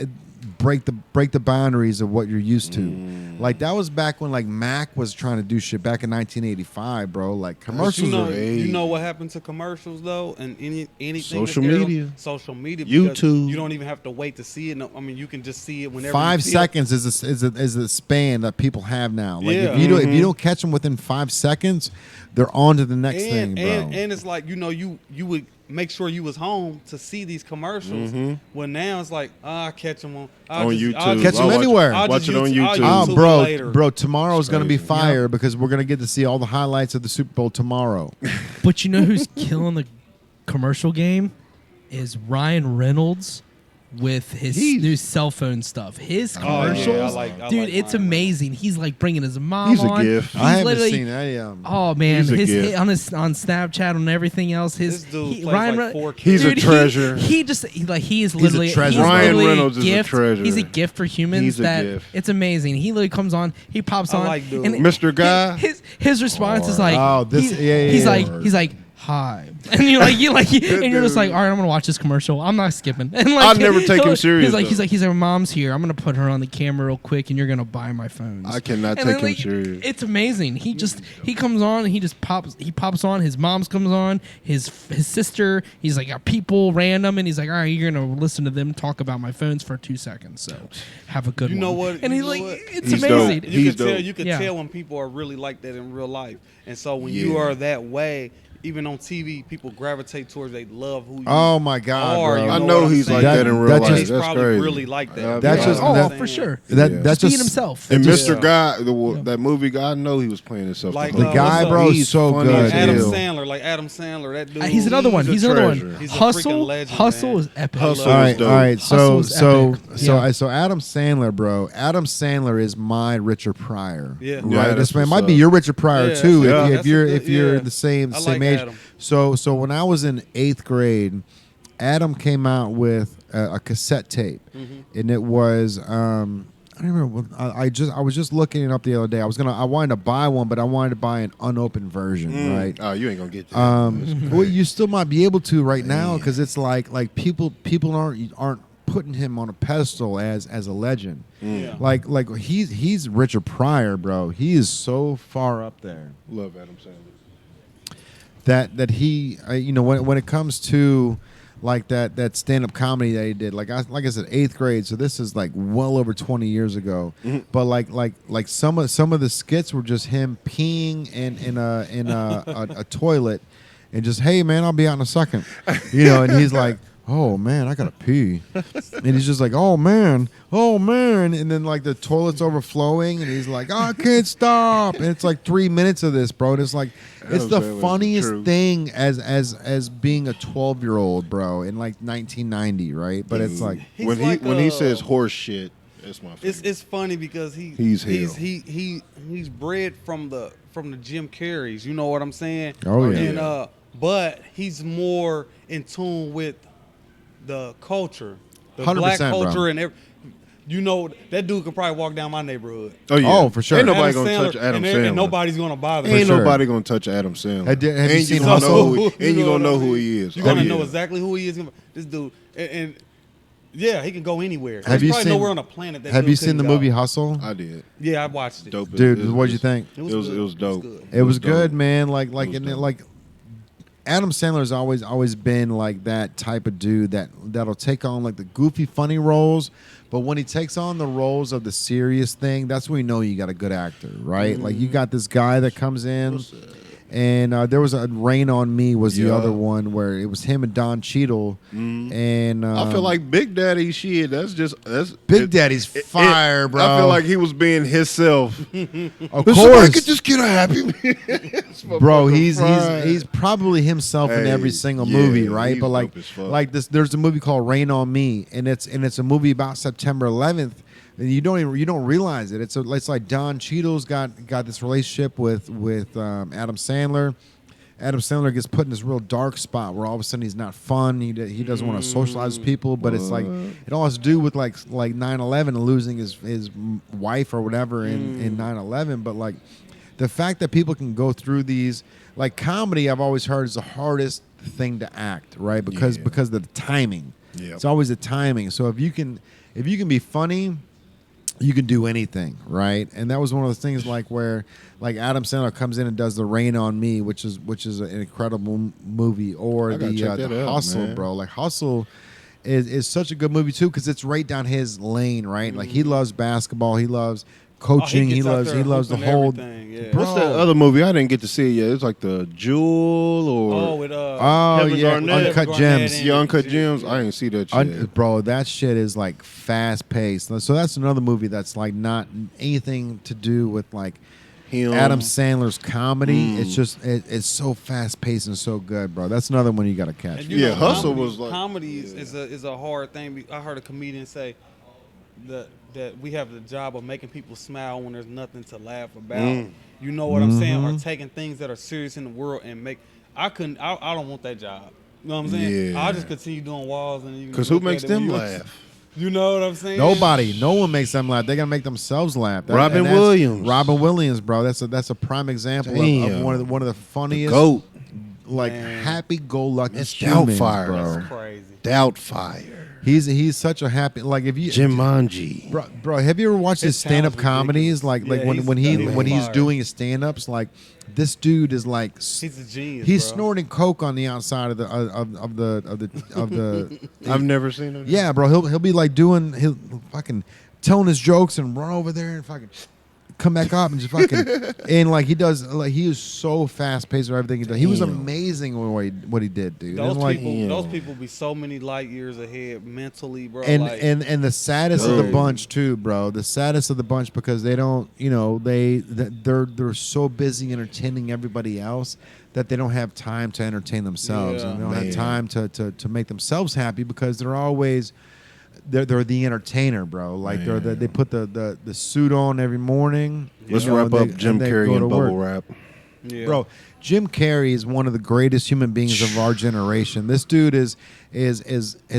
break the boundaries of what you're used to. Like that was back when like Mac was trying to do shit back in 1985, bro. Like commercials You know are what happened to commercials though, and anything Social that's aired on media. social media, because YouTube. You don't even have to wait to see it. No, I mean, you can just see it whenever. 5 you feel- seconds is the span that people have now. Like Yeah. if you don't catch them within 5 seconds, they're on to the next thing, bro. And it's like you would make sure you was home to see these commercials. When now it's like I catch them on YouTube. Catch 'em I'll anywhere. Watch it on I'll YouTube. Oh, YouTube it later. bro, tomorrow's going to be crazy. fire because we're going to get to see all the highlights of the Super Bowl tomorrow. But you know who's killing the commercial game is Ryan Reynolds with his new cell phone stuff. His yeah, commercials, I dude, like it's Ryan amazing. He's like bringing his mom He's a on. gift. I haven't literally- seen any of them. Oh man, He's a gift. on Snapchat and everything else. This dude plays Ryan like Re- 4 kids. He's a Dude, treasure. He is literally treasure. he's Ryan literally Reynolds is a gift. treasure. He's a gift for humans. He's a that gift. It's amazing. He literally comes on. He pops I on. like dude. and Mr. Guy? His response is like, Oh, this- he's yeah. like. Hi, and you're and you're just like, all right, I'm gonna watch this commercial. I'm not skipping. And like, I'll never take him serious, He's though. like, mom's here. I'm gonna put her on the camera real quick, and you're gonna buy my phones. I cannot And take then, him serious. It's amazing. He comes on and he pops on. His mom's comes on. His sister. He's like got people random, and he's like, all right, you're gonna listen to them talk about my phones for 2 seconds. So have a good one. You know what? And You he's know like, what? it's He's amazing. dope. You He's can tell. dope. You can Yeah. tell when people are really like that in real life. And so when Yeah. you are that way, even on TV, people gravitate towards. They love who you Oh my God, are. bro. You I know know what I'm he's like saying? That- that in real that life. just- He's That's probably crazy. really like that. That's You just- know what I'm that- for saying? sure. That's Just being just himself. And just- Mr. Guy, that movie guy, I know he was playing himself. Like, the The whole guy, what's up? bro, is He's so funny good. as Adam hell. Sandler, that dude. He's another one. He's a He's another treasure. one. He's a Hustle. freaking legend, Hustle man. is epic. Hustle All was right, dope. all right. Hustle was epic. So Adam Sandler, bro. Adam Sandler is my Richard Pryor. Yeah. right. Yeah, this that's man what's might be up. your Richard Pryor Yeah, too. yeah. If That's you're a good- if you're yeah. the same I same like age. Adam. So when I was in 8th grade, Adam came out with a cassette tape, Mm-hmm. and it was don't remember. I was just looking it up the other day. I wanted to buy one, but I wanted to buy an unopened version, right? Oh, you ain't gonna get that. Well, you still might be able to right now because it's like people aren't putting him on a pedestal as a legend. Yeah. Like he's Richard Pryor, bro. He is so far up there. Love Adam Sandler. That he when it comes to like that stand-up comedy that he did, like I said, 8th grade, so this is like well over 20 years ago. But like some of the skits were just him peeing in a toilet and just, hey man, I'll be out in a second, and he's like, oh man, I gotta pee, and he's just like, oh man, and then like the toilet's overflowing, and he's like, oh, I can't stop, and it's like 3 minutes of this, bro. And it's like it's the funniest thing as being a 12-year-old, bro, in like 1990, right? But it's like when he says horse shit, that's my favorite. It's funny because he's bred from the Jim Carreys. You know what I'm saying? Oh yeah. And but he's more in tune with the culture, the black culture, bro. and that dude could probably walk down my neighborhood. Oh yeah, oh for sure. Ain't nobody gonna touch Adam Sandler. And nobody's gonna bother. Ain't sure. nobody gonna touch Adam Sandler. Have you seen gonna Hustle? know and you gonna know who he is. You're gonna know exactly who he is. This dude, and yeah, he can go anywhere. Have There's you probably seen? nowhere on the planet that Have dude you seen the couldn't movie go. Hustle? I did. Yeah, I watched it. Dope. Dude, what'd you think? It was dope. It was good, dope. man. It was dope. Like Adam Sandler's always been like that type of dude that'll take on like the goofy, funny roles, but when he takes on the roles of the serious thing, that's when you know you got a good actor, right? Like you got this guy that comes in, and there was a Rain on Me was the other one where it was him and Don Cheadle, and I feel like Big Daddy shit. That's Big Daddy's fire, bro. I feel like he was being himself. Of Somebody course, could just get a happy meal. bro. He's probably himself in every single movie, right? he's But dope as fuck. like this, there's a movie called Rain on Me, and it's a movie about September 11th. And you don't realize it. It's like Don Cheadle's got this relationship with Adam Sandler. Adam Sandler gets put in this real dark spot where all of a sudden he's not fun. He doesn't want to socialize with people, but it's like it all has to do with like 9/11 and losing his wife or whatever in 9/11. But like the fact that people can go through these, like comedy, I've always heard is the hardest thing to act, right? Because of the timing. Yeah. It's always the timing. So if you can be funny, you can do anything, right? And that was one of those things like where like Adam Sandler comes in and does The Rain on Me, which is an incredible movie, or the Hustle, man. Bro. Like Hustle is such a good movie too because it's right down his lane, right? Like he loves basketball, he loves coaching, he loves the whole. Yeah. What's that other movie? I didn't get to see it yet. It's like the Jewel or Kevin Garnett. Uncut Gems. Yeah, Uncut Gems. I didn't see that shit. Bro, that shit is like fast paced. So that's another movie that's like not anything to do with like him. Adam Sandler's comedy. It's just it's so fast paced and so good, bro. That's another one you got to catch. Know, Hustle was like comedy is a hard thing. I heard a comedian say that we have the job of making people smile when there's nothing to laugh about. You know what I'm saying? Or taking things that are serious in the world and make. I don't want that job. You know what I'm saying? Yeah. I'll just continue doing walls and because who makes them laugh? You know what I'm saying? Nobody. No one makes them laugh. They're gonna make themselves laugh. Robin Williams, bro. That's a prime example of one of the funniest, GOAT. like happy-go-lucky That's humans, Doubtfire, bro. That's crazy. Doubtfire. He's such a happy, like if you Jumanji. bro, have you ever watched his stand-up comedies? Like when he's doing his stand-ups, like this dude is like he's a genius. He's bro. snorting coke on the outside of the. I've never seen him. Yeah, bro. He'll be like he'll fucking telling his jokes and run over there and fucking come back up and just fucking and like he does, like he is so fast paced with everything he does. He was amazing with what he did, dude. Those people be so many light years ahead mentally, bro. And the saddest of the bunch too, bro. The saddest of the bunch because they don't, they're so busy entertaining everybody else that they don't have time to entertain themselves, and they don't have time to make themselves happy because they're always. They're the entertainer, bro. Like they put the suit on every morning. Let's wrap up Jim Carrey and bubble wrap. Yeah. Bro, Jim Carrey is one of the greatest human beings of our generation. This dude has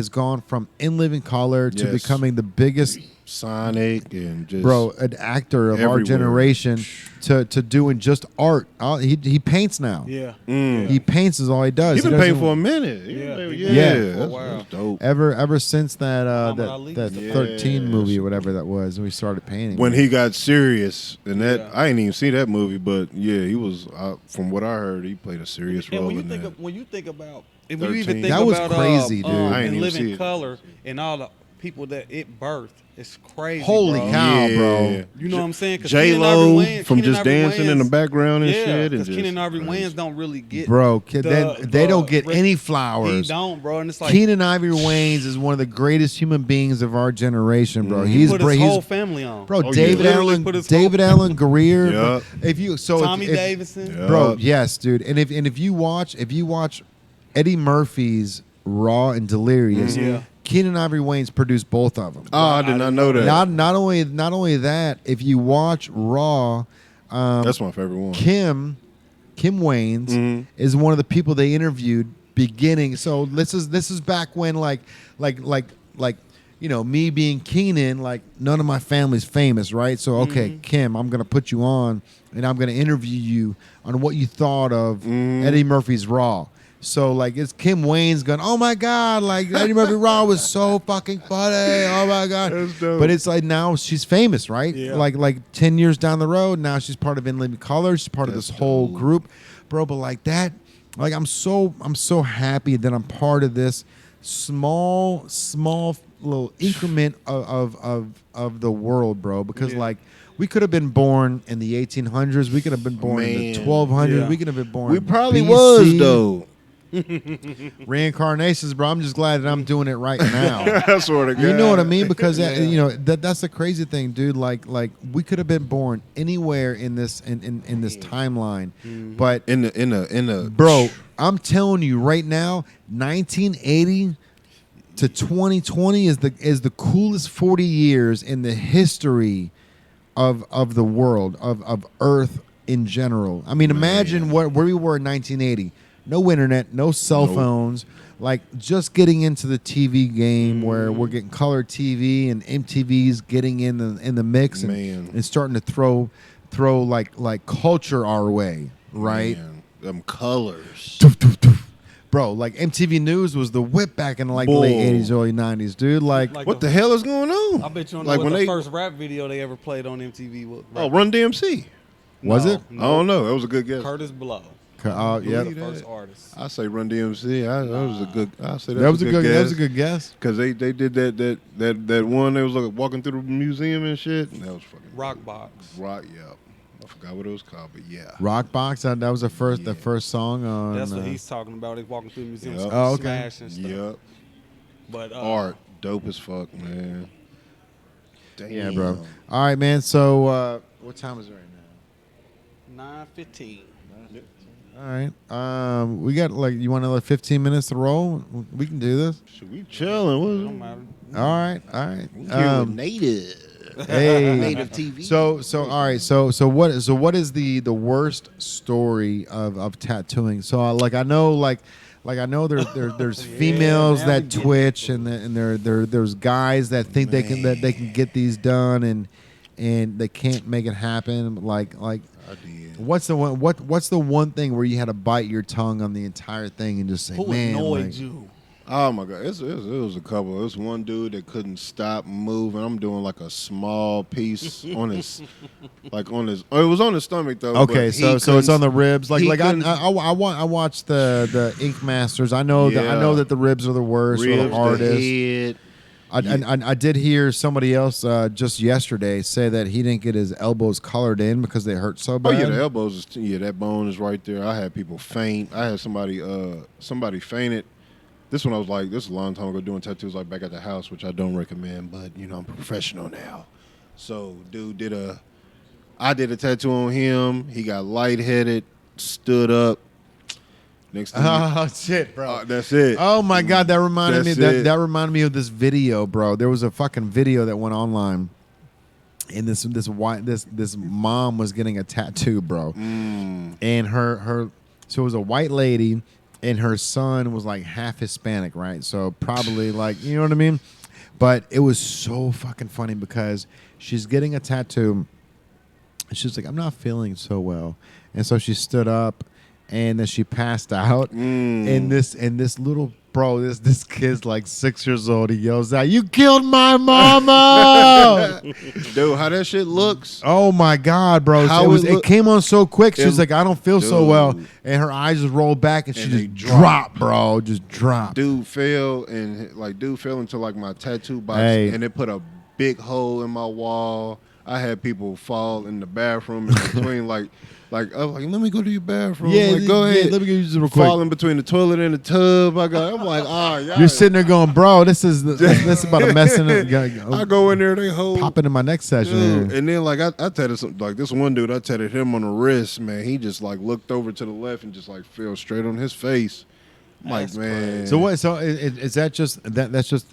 gone from In Living Color to becoming the biggest Sonic and just bro, an actor of our everywhere. generation to doing just art. He paints now. Yeah. He paints is all he does. He's He been paying doesn't- for a minute. Yeah. Yeah. That's, Wow. that's dope. Ever since that Muhammad Ali. that Yeah. 13 movie or whatever that was, we started painting. When he got serious, and that Yeah. I ain't even see that movie, but yeah, he was. From what I heard, he played a serious And role when you in think that. when you think about, if 13. you even think That was about crazy, dude. I ain't and even Live see in it. Color and all the people that it birthed, it's crazy. Holy bro. cow, bro. You know what I'm saying? 'Cause J Keenen Lo Ivory Wayans- from Keenen just Ivory dancing in the Wayans- background and Yeah, shit, and because just Keenen Ivory crazy. Wayans don't really get bro, they don't get any He flowers. don't, bro. And it's like Keenan Ivory Wayans is one of the greatest human beings of our generation, bro. Mm-hmm. He's put his whole family on. bro. Oh, David yeah. Literally Allen, put his David whole- Allen Greer. Yeah. If you Tommy if, Davidson. Yeah. bro, yes, dude. And if you watch Eddie Murphy's Raw and Delirious, Yeah. Keenan Ivory Wayans produced both of them. Oh, I did not know that. Not only that, if you watch Raw, That's my favorite one. Kim Wayans Mhm. is one of the people they interviewed beginning. So this is back when like you know, me being Keenan, like none of my family's famous, right? So okay, Kim, I'm gonna put you on and I'm gonna interview you on what you thought of Eddie Murphy's Raw. So like it's Kim Wayne's going, oh my God, like Eddie Murphy Raw was so fucking funny. Oh my God. That's dope. But it's like now she's famous, right? Yeah. Like 10 years down the road, now she's part of In Living Color. She's part of That's this whole dope. group. Bro, but like that, like I'm so happy that I'm part of this small little increment of the world, bro. Because Yeah. like we could have been born in the 1800s. We could have been born in the Man. 1200s. Yeah. We could have been born. We probably BC. was though. Reincarnations, bro. I'm just glad that I'm doing it right now. I swear to God. You know what I mean? Because Yeah. you know that's the crazy thing, dude. Like we could have been born anywhere in this in this timeline, but In the bro, I'm telling you right now, 1980 to 2020 is the coolest 40 years in the history of the world of Earth in general. I mean, imagine where we were in 1980. No internet, no cell Nope. phones. Like just getting into the TV game where we're getting color TV and MTV's getting in the mix and, Man. and starting to throw like culture our way, right? Man, them colors. Bro, like MTV News was the whip back in like the Bull. late 80s, early 90s, dude. Like Like What the hell is going on? I bet you don't know like what when the they first rap video they ever played on MTV was. oh Run DMC. Was it? I don't know. That was a good guess. Curtis Blow. yeah, Believe The that. first artist. I say Run DMC. That was a good. I say that was a good guess. Because they did that one. They was like walking through the museum and shit. And that was fucking Rockbox. rock. Yeah, I forgot what it was called, but yeah. Rockbox, that was the first song on. That's what he's talking about. He's walking through the museum, Yep. Oh, okay. smash and stuff. Yep. But Art, dope as fuck, man. Damn. Yeah, bro. All right, man. So what time is it right now? 9:15. All right. We got like you want another 15 minutes to roll? We can do this. Should we chilling? Don't What? matter. All right. All right. Here with native. Hey. Native TV. So all right. So what is the worst story of tattooing? So I know there's females now that we get Twitch and there's guys that think they can get these done and they can't make it happen. Like I did. what's the one thing where you had to bite your tongue on the entire thing and just say, Who man, annoyed like, you? Oh my god, it was a couple. It was one dude that couldn't stop moving. I'm doing like a small piece on his, Oh, it was on his stomach though. Okay, but so it's on the ribs. Like he I couldn't- watched the Ink Masters. I know that the ribs are the worst or ribs, the the hardest. head. I did hear somebody else just yesterday say that he didn't get his elbows colored in because they hurt so Oh bad. yeah, the elbows. That bone is right there. I had people faint. I had somebody fainted. This one I was like, this is a long time ago doing tattoos like back at the house, which I don't recommend, but I'm professional now. So dude I did a tattoo on him. He got lightheaded, stood up. Next thing Oh shit, bro! that's it. Oh my god, that reminded me That's it. that reminded me of this video, bro. There was a fucking video that went online, and this mom was getting a tattoo, bro, and her so it was a white lady, and her son was like half Hispanic, right? So probably like you know what I mean. But it was so fucking funny because she's getting a tattoo. And she's like, I'm not feeling so well. And so she stood up and then she passed out. And this little bro, this kid's like 6 years old. He yells out, "You killed my mama!" Dude, how that shit looks. Oh my God, bro. It came on so quick. She was like, I don't feel so well. And her eyes just rolled back and she just dropped, bro. Just dropped. Dude fell into like my tattoo box and it put a big hole in my wall. I had people fall in the bathroom in between I was like, let me go to your bathroom. Yeah, like, go ahead. Let me get you real quick. Falling between the toilet and the tub. I'm like, yeah. You're sitting there going, bro, this is about a mess. I go in there, they hold. Pop into my next session. Dude. And then I tatted this one dude, I tatted him on the wrist, man. He just looked over to the left and just fell straight on his face. I'm like, man. Crazy. So what? So is that just that's just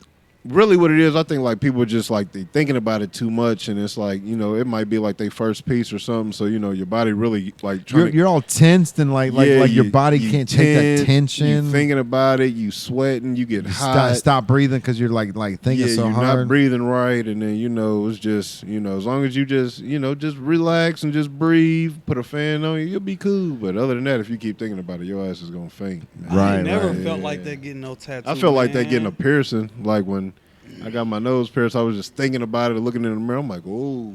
really what it is? I think people just they thinking about it too much, and it's it might be their first piece or something. So your body really you're all tensed and your body can't take that tension. You thinking about it, you sweating, you get hot. Stop breathing because you're thinking so you're hard. not breathing right, and then it's just as long as you just just relax and just breathe, put a fan on you, you'll be cool. But other than that, if you keep thinking about it, your ass is gonna faint. I never felt like that getting no tattoo. I felt like that getting a piercing, when I got my nose pierced. I was just thinking about it, looking in the mirror. I'm like, oh,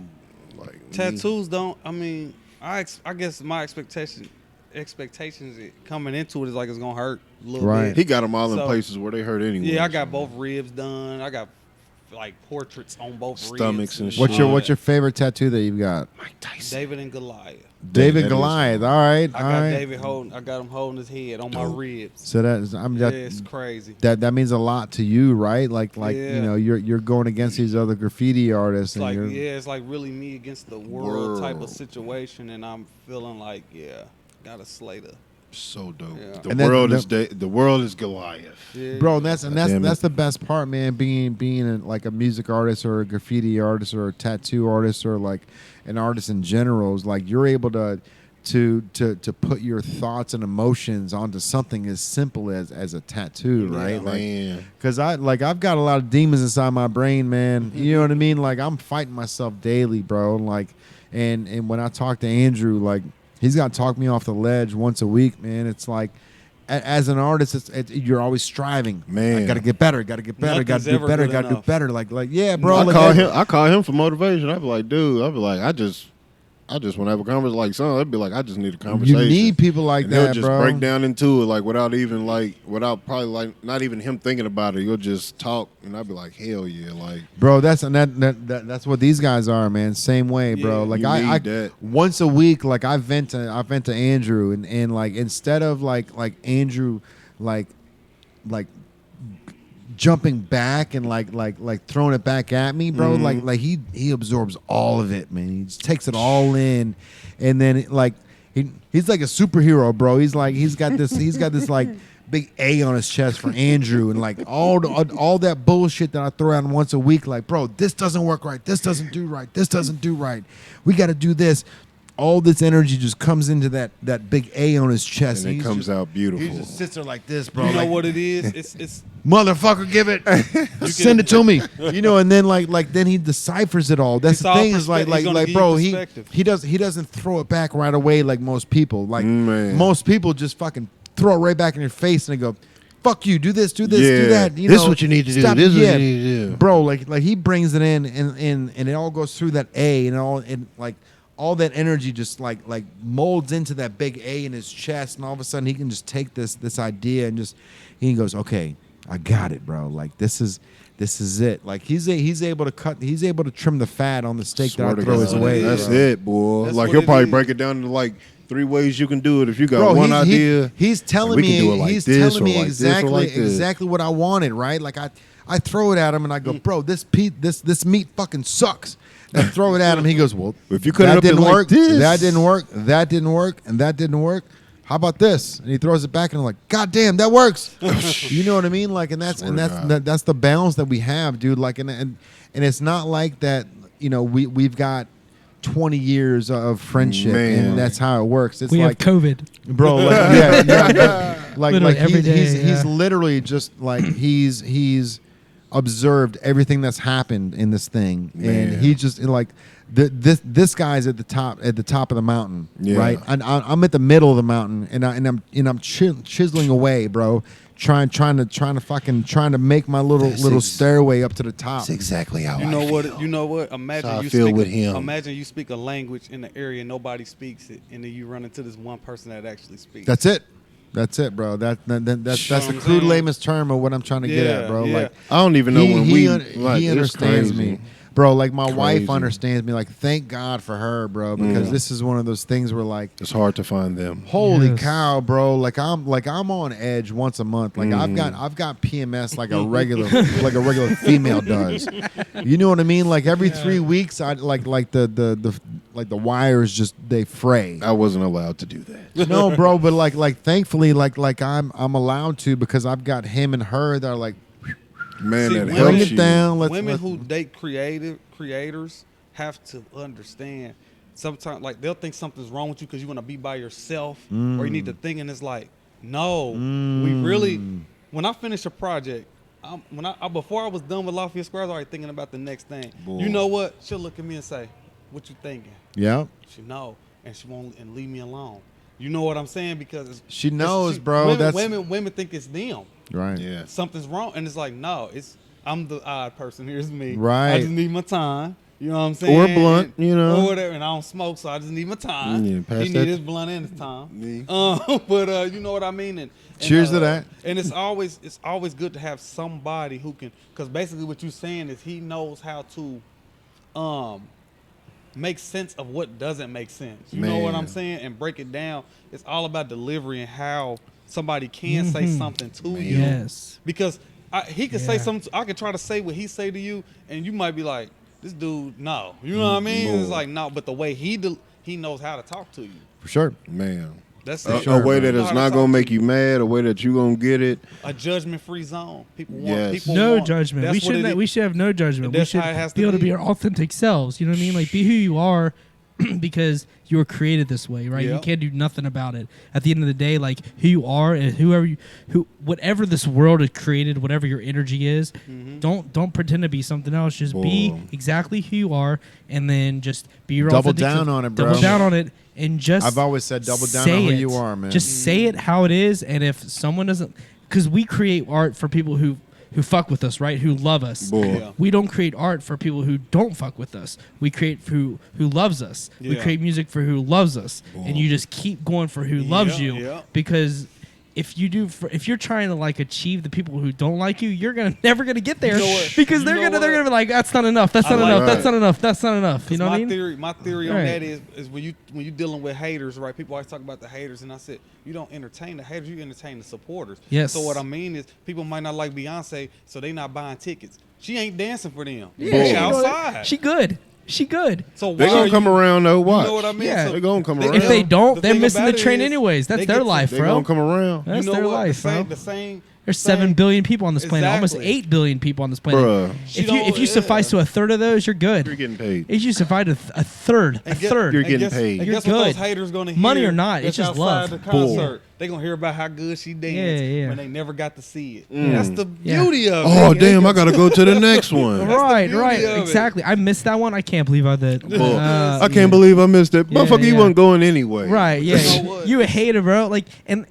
tattoos don't. I mean, I guess my expectations coming into it is it's gonna hurt a little bit. He got them all in places where they hurt anyway. Yeah, I got both ribs done. I got portraits on both stomachs ribs. and shit. What's your favorite tattoo that you've got? Mike Tyson. David and Goliath. David Goliath. All right. I got David holding. I got him holding his head on my ribs. So it's crazy. That means a lot to you, right? You're going against these other graffiti artists. It's really me against the world type of situation, and I'm feeling gotta slay the. So dope. Yeah. The world is Goliath. Yeah. Bro, that's the best part, man. Being a music artist or a graffiti artist or a tattoo artist or an artist in general is you're able to put your thoughts and emotions onto something as simple as a tattoo, right? Man. Because I've got a lot of demons inside my brain, man. You know what I mean? I'm fighting myself daily, bro. And when I talk to Andrew, he's got to talk me off the ledge once a week, man. It's as an artist, you're always striving. Man, I got to get better. Got to get better. Got to do better. Got to do better. Yeah, bro. I call him for motivation. I'd be like, dude. I'd be like, I just want to have a conversation. I'd be like, I just need a conversation. You need people like that, he'll just bro. break down into it without probably not even him thinking about it. You'll just talk, and I'd be like, hell yeah, bro. That's what these guys are, man. Same way, bro. I once a week, I vent to Andrew, and instead of Andrew jumping back and throwing it back at me, bro. He absorbs all of it, man. He just takes it all in, and then he's like a superhero, bro. He's got this big A on his chest for Andrew, and all that bullshit that I throw out once a week. Bro, this doesn't work right. This doesn't do right. This doesn't do right. We got to do this. All this energy just comes into that big A on his chest, and it comes out beautiful. He just sits there like this, bro. You know what it is? It's motherfucker, give it. Send it to me. And then then he deciphers it all. That's the thing is bro, he doesn't throw it back right away like most people. Most people just fucking throw it right back in your face and they go, fuck you, do this, do that. This is what you need to do. This is what you need to do. Bro, he brings it in and it all goes through that A and all that energy just molds into that big A in his chest, and all of a sudden he can just take this idea and he goes, okay, I got it, bro. This is it. He's able to trim the fat on the steak that I throw his way. That's it, boy. He'll probably break it down into 3 ways you can do it if you got one idea. He's telling me exactly what I wanted, right? I throw it at him and I go, bro, this meat fucking sucks. I throw it at him. He goes, well, if you could have didn't work, this. that didn't work, that didn't work, and that didn't work. How about this? And he throws it back, and I'm like, God damn, that works. You know what I mean? And that's the balance that we have, dude. And it's not like that. We've got 20 years of friendship, and that's how it works. It's we have COVID, bro. Every day. He's literally just he's observed everything that's happened in this thing, and he just like this guy's at the top of the mountain, right? And I'm at the middle of the mountain, and I'm chiseling away, bro. Trying to make my little stairway up to the top. That's exactly how you know what? Imagine you speak a language in the area and nobody speaks it, and then you run into this one person that actually speaks. That's it, bro. That's the crude layman's term of what I'm trying to get at, bro. Like I don't even know he understands me. Bro, like my wife understands me. Like, thank God for her, bro, because this is one of those things where, like, it's hard to find them. Holy cow, bro! Like I'm on edge once a month. Like I've got PMS like a regular female does. You know what I mean? Like every 3 weeks, I like the wires just they fray. I wasn't allowed to do that. No, bro, but like thankfully, like I'm allowed to because I've got him and her that are like. Man, that bring helps it down. Women who date creators have to understand. Sometimes, like they'll think something's wrong with you because you want to be by yourself, or you need to think, and it's like, no, we really. When I finish a project, before I was done with Lafayette Square, I was already thinking about the next thing. Boy. You know what? She'll look at me and say, "What you thinking?" Yeah. She know, and she won't and leave me alone. You know what I'm saying? Because she knows, bro. Women think it's them. Right. Yeah. Something's wrong, and it's like, no, I'm the odd person. Here's me. Right. I just need my time. You know what I'm saying? Or blunt, you know, or whatever. And I don't smoke, so I just need my time. He need his blunt and his time. But you know what I mean. And cheers to that. And it's always good to have somebody who can, because basically what you're saying is he knows how to make sense of what doesn't make sense. You know what I'm saying? And break it down. It's all about delivery and how somebody can say something to you. Yes. Because he could say something. I could try to say what he say to you, and you might be like, this dude, no. You know what I mean? It's like, no. But the way he knows how to talk to you. For sure. Man. That's a way that it's not going to make you mad, a way that you're going to get it. A judgment-free zone. People want judgment. We should have no judgment. We should be able to be our authentic selves. You know what I mean? Like, be who you are because you were created this way, right? You can't do nothing about it. At the end of the day, like, who you are and whatever this world has created, whatever your energy is, don't pretend to be something else. Just be exactly who you are, and then just be your double down on it, bro. Double down on it. And just I've always said double down on who you are, man. Just say it how it is, and if someone doesn't, because we create art for people who fuck with us, right? Who love us. We don't create art for people who don't fuck with us. We create for who loves us. We create music for who loves us, and you just keep going for who loves you, because if you're trying to like achieve the people who don't like you, you're never gonna get there, because they're gonna be like, that's not enough. That's not enough. That's not enough. That's not enough. You know what I mean? My theory on that is when you dealing with haters, right? People always talk about the haters, and I said you don't entertain the haters, you entertain the supporters. Yes. So what I mean is people might not like Beyonce, so they not buying tickets. She ain't dancing for them. Yeah, she outside. She good. So they're going to come around, though. Watch. You know what I mean? Yeah. So they're going to come around. If they don't, they're missing the train anyways. That's their life, bro. They're going to come around. That's their life, bro. The same. There's 7 billion people on this planet. Almost 8 billion people on this planet. Bruh. If you suffice to a third of those, you're good. You're getting paid. If you suffice to a third, you're getting paid. And You're guess good. what those haters gonna hear? Money or not, it's just love. The concert. They gonna hear about how good she danced when they never got to see it. That's the beauty of it. Oh damn! I gotta go to the next one. Right, exactly. I missed that one. I can't believe I did. I can't believe I missed it. Motherfucker, you wasn't going anyway. Right? Yeah, you a hater, bro. Like, and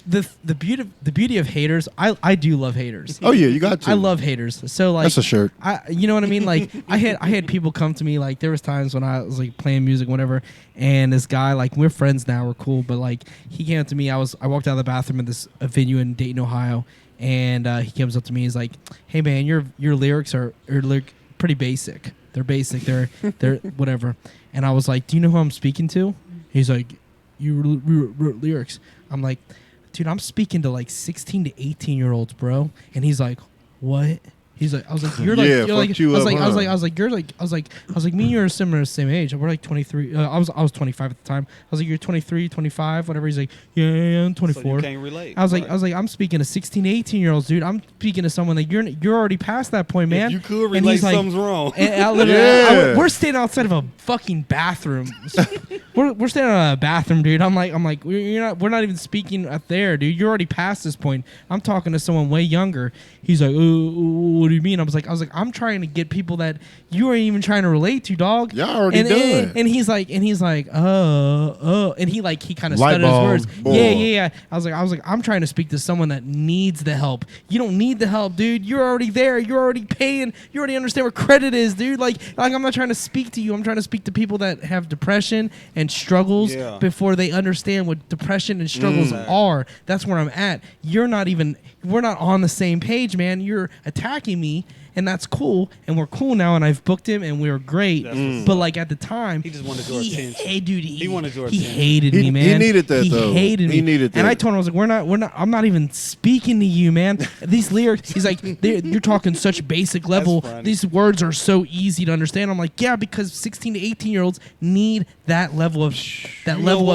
the beauty of haters. I do love haters. Oh yeah, you got to. I love haters. So like, that's a shirt. You know what I mean? Like, I had people come to me. Like, there was times when I was like playing music, whatever, and this guy, like, we're friends now, we're cool, but like, he came up to me. I walked out of the bathroom at this venue in Dayton, Ohio, and he comes up to me. He's like, "Hey man, your lyrics are pretty basic. They're basic. They're whatever." And I was like, "Do you know who I'm speaking to?" He's like, "You wrote lyrics." I'm like, "Dude, I'm speaking to like 16 to 18-year-olds, bro." And he's like, "What?" He's like, I was like, "You're like, yeah, you're like," you I was up, like, huh? I was like, "You're like," I was like, "Me and you are similar, same age. We're like 23. I was 25 at the time. I was like, "You're 23, 25, whatever." He's like, "Yeah, I'm 24." So you can't relate. I was like, "I'm speaking to 16, 18-year-olds, dude. I'm speaking to someone like you're already past that point, man." If you could relate, something's wrong. And we're standing outside of a fucking bathroom. we're standing in a bathroom, dude. I'm like, we're not even speaking up there, dude. You're already past this point. I'm talking to someone way younger. He's like, what do you mean? I was like, I'm trying to get people that you ain't even trying to relate to, dog. Y'all already and, done. And he's like, and he kind of stuttered his words. Yeah. I was like, I'm trying to speak to someone that needs the help. You don't need the help, dude. You're already there. You're already paying. You already understand what credit is, dude. Like I'm not trying to speak to you. I'm trying to speak to people that have depression and struggles before they understand what depression and struggles are. That's where I'm at. We're not on the same page, man. You're attacking me, and that's cool, and we're cool now, and I've booked him, and we were great. But like at the time, he just wanted your attention. Hey, dude, he wanted your he attention. hated me, man. He needed that, though. He hated me. He needed that. And I told him, I was like, we're not. I'm not even speaking to you, man. These lyrics, he's like, you're talking such basic level. These words are so easy to understand. I'm like, yeah, because 16 to 18-year-olds need that level of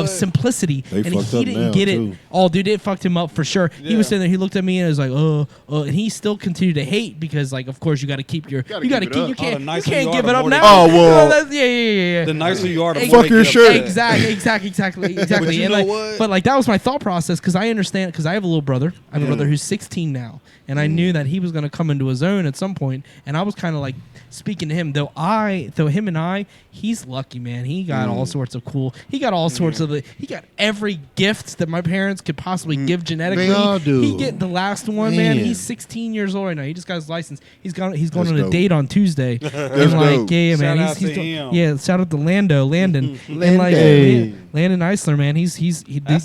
simplicity, They and fucked he up didn't now, get it. too. Oh, dude, it fucked him up for sure. He was sitting there. He looked at me and was like, and he still continued to hate because, like, of course, you got to keep your. You got to keep. You can't give it up now. Oh, well. Yeah. The nicer you are, the Fuck your shirt. Exactly. But you And know like, what? but like that was my thought process because I understand because I have a little brother. I have a brother who's 16 now, and I knew that he was going to come into his own at some point, and I was kind of like speaking to him. He's lucky, man. He got all sorts of cool. He got all sorts of he got every gift that my parents could possibly give genetically. They all do. He get the last one, man. He's 16 years old right now. He just got his license. He's going That's on a dope. date on Tuesday. And That's like, dope. yeah, man. Shout out He's to him. yeah, shout out to Landon. And like Landon Eisler, man. These